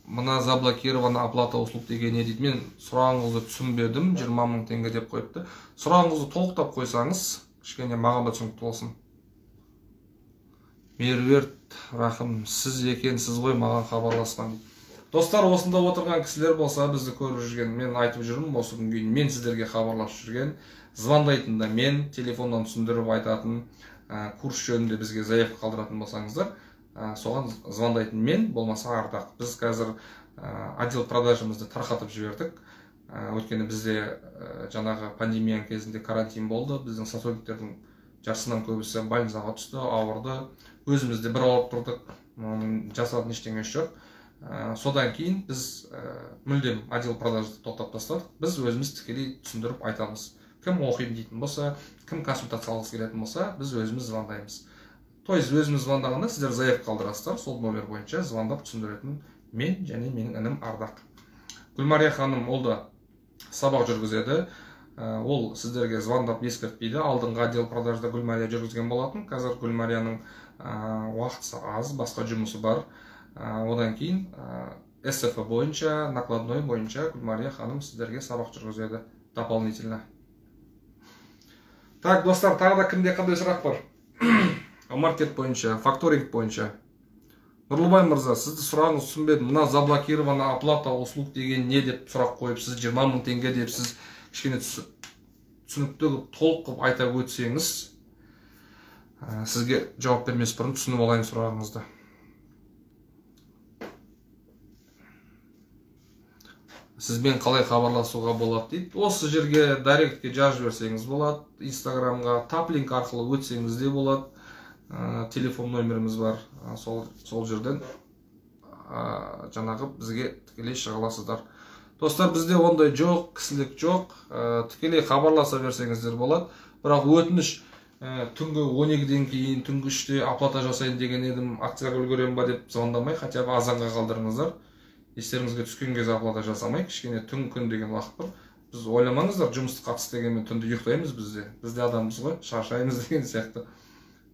мына заблокирована оплата услуг деген не дейді. Мен сұрағыңызды түсінбедім, 20 мың теңге деп қойыпты. Сұрағыңызды толықтап қойсаңыз, кішкене маған да түсінікті болсын. Меруерт, рахым, сіз екенсіз ғой маған хабарласқан. Достар, осында отырған кісілер болса, бізді көріп жүрген, мен айтып жүрмін, осы күнге мен сіздерге хабарласып жүрген, звондайтын да мен, телефондан түсіндіріп айтатын, курс жөнінде бізге заявка қалдыратын болсаңыздар, соған звондайтын мен, болмаса Ардақ. Біз қазір отдел продажымызды тарқатып жібердік. Өйткені бізде жаңағы пандемияның кезінде карантин болды. Біздің сотрудниктердің жартысынан көбісі больницаға түсті, ауырды. Өзімізде бір ауырып тұрдық. Жасалатын ештеңесі жоқ. Содан кейін біз мүлдем отдел продажды тоқтап тастадық. Біз өзіміз тікелей түсіндіріп айтамыз. Кім оқимын дейтін болса, кім консультация алғысы келетін болса, біз өзіміз звондаймыз. То есть өзіміз звондағанда сіздер заявка қалдырасыздар, сол номер бойынша звондап түсіндіретін мен және менің інім Ардақ. Гүлмария ханым ол да сабақ жүргізеді. Ол сіздерге звондап ескертпейді. Алдыңғы отдел продажда Гүлмария жүргізген болатын. Қазір Гүлмарияның уақыты аз, басқа жұмысы бар. Одан кейін СФ бойынша, накладной бойынша Гүлмария ханым сіздерге сабақ жүргізеді дополнительно. Так, достар, тағы да кімде қандай сұрақ бар? Маркет бойынша, факторинг бойынша. Нұрлыбай мырза, сізді сұрағыңыз түсінбедім. Мына заблокирована оплата услуг деген не деп сұрақ қойып, сіз 20 мың теңге деп сіз кішкене түсінікті толық қылып айта өтсеңіз, сізге жауап бермес бұрын түсініп алайын сұрағыңызды. Сізбен қалай хабарласуға болады дейді. Осы жерге директке жазып жіберсеңіз болады. Инстаграмға таплинк арқылы өтсеңіз де болады. Телефон номеріміз бар. Сол жерден жаңағы бізге тікелей шыға аласыздар. Достар, бізде ондай жоқ, кісілік жоқ. Тікелей хабарласа берсеңіздер болады. Бірақ өтініш түнгі 12-ден кейін, түнгі 3-те оплата жасайын деген едім, акцияға үлгерем ба деп звондамай, хотя бы азанға қалдырыңыздар. Естеріңізге түскен кезде оплата жасамай, кішкене түн күн деген уақыт бар. Біз ойламаңыздар, жұмысты қатысты дегенмен түнде ұйықтаймыз бізде. Бізде адамбыз ғой, шаршаймыз деген сияқты.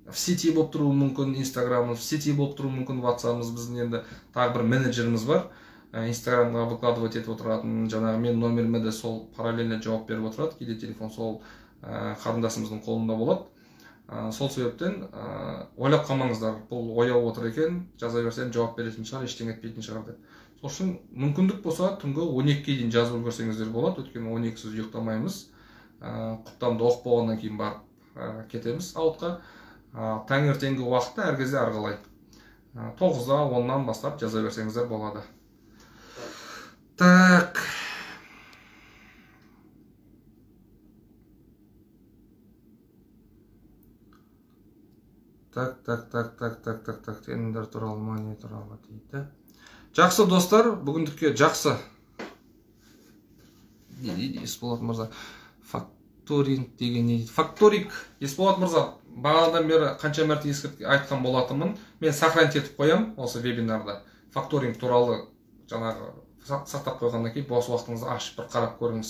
В сети болып тұруы мүмкін Инстаграмымыз, в сети болып тұруы мүмкін WhatsApp'ымыз. Біздің енді тағы бір менеджеріміз бар. Инстаграмға выкладывать етіп отыратын, жаңағы мен номеріме де сол параллельно жауап беріп отырады. Кейде телефон сол қарындасымыздың қолында болады. Сол себептен ойлап қалмаңыздар, бұл ояу отыр екен, жаза берсем жауап беретін шығар, ештеңе етпейтін шығар деп. Сол үшін мүмкіндік болса түнгі 12-ге дейін жазып үлгерсеңіздер болады. Өйткені 12-сіз ұйықтамаймыз. Құптамды оқып болғаннан кейін барып кетеміз аутқа. Таңертеңгі уақытта әр кезде арғалай. 9-да 10-нан бастап жаза берсеңіздер болады. Так. Так. Тендер туралы ма, не туралы дейді. Жақсы достар, бүгіндікке жақсы. Не дейді Есболат мырза? Факторинг деген не дейді? Факторинг, Есболат мырза, бағанадан бері қанша мәрте айтқан болатынмын. Мен сохранить етіп қоям осы вебинарда. Факторинг туралы жаңағы сақтап қойғаннан кейін бос уақытыңызды ашып бір қарап көріңіз.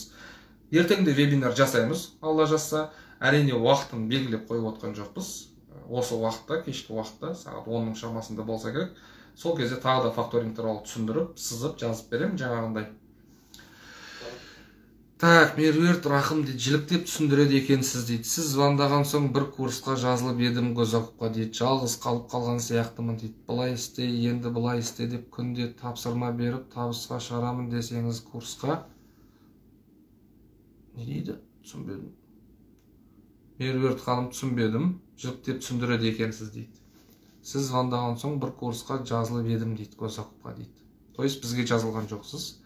Ертеңде вебинар жасаймыз, Алла жазса. Әрине уақытын белгілеп қойып отқан жоқпыз. Осы уақытта, кешкі уақытта, сағат 10-ның шамасында болса керек. Сол кезде тағы да факторинг туралы түсіндіріп, сызып, жазып берем жаңағындай. Так, Меруерт Рахым дейді, жіліктеп түсіндіреді екенсіз дейді. Сіз звондаған соң бір курсқа жазылып едім Гозақовқа дейді. Жалғыз қалып қалған сияқтымын дейді. Былай істе, енді былай істе деп күнде тапсырма беріп, табысқа шығарамын десеңіз курсқа. Не дейді? Түсінбедім. Меруерт ханым, түсінбедім. Жіліктеп түсіндіреді екенсіз дейді. Сіз звондаған соң бір курсқа жазылып едім дейді Гозақовқа дейді. То есть бізге жазылған жоқсыз.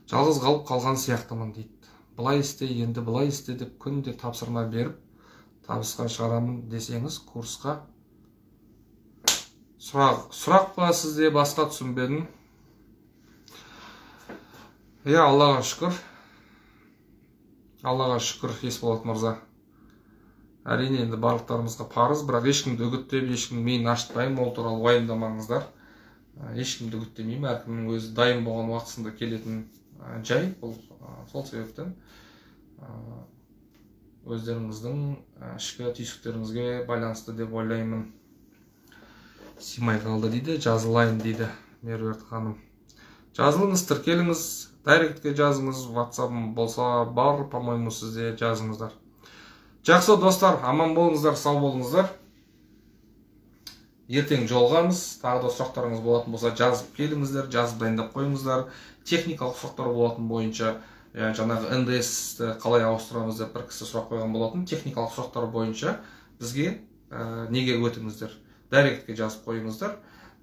Жалғыз қалып қалған сияқтымын дейді. Былай істе, енді былай істе деп күнде тапсырма беріп, табысқа шығарамын десеңіз курсқа. Сұрақ па сізде, басқа түсінбедім. Аллаға шүкір. Аллаға шүкір, Есболат мырза. Әрине енді барлықтарымызға парыз, бірақ ешкімді үгіттеп, ешкім миын ашытпаймын, ол туралы уайымдамаңыздар. Ешкімді үгіттемеймін, әркімнің өзі дайын болған уақытысында келетін жай. Сол себептен өздеріңіздің ішкі түйсіктеріңізге байланысты деп ойлаймын. Симай қалды дейді, жазылайын дейді Меруерт ханым. Жазылыңыз, тіркеліңіз, директке жазыңыз, WhatsApp болса бар, по-моему, сізде жазыңыздар. Жақсы достар, аман болыңыздар, сау болыңыздар. Ертең жолығамыз. Тағы да сұрақтарыңыз болатын болса жазып келіңіздер, жазып дайындап қойыңыздар. Техникалық сұрақтар болатын бойынша, жаңағы НДС-ті қалай ауыстырамыз деп бір кісі сұрақ қойған болатын. Техникалық сұрақтар бойынша бізге неге өтіңіздер, дайректке жазып қойыңыздар.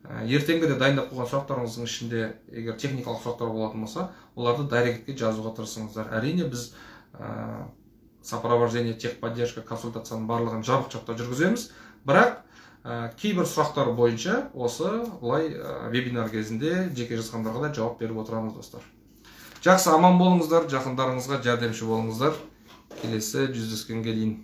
Ертеңгі де дайындап қойған сұрақтарыңыздың ішінде егер техникалық сұрақтар болатын болса, оларды дайректке жазуға тырысыңыздар. Әрине біз сопровождение, техподдержка, консультацияның барлығын жабық чатта жүргіземіз, бірақ кейбір сұрақтар бойынша осы бұлай вебинар кезінде жеке жазғандарға да жауап беріп отырамыз достар. Жақсы, аман болыңыздар, жақындарыңызға жәрдемші болыңыздар. Келесі жүздескенге дейін.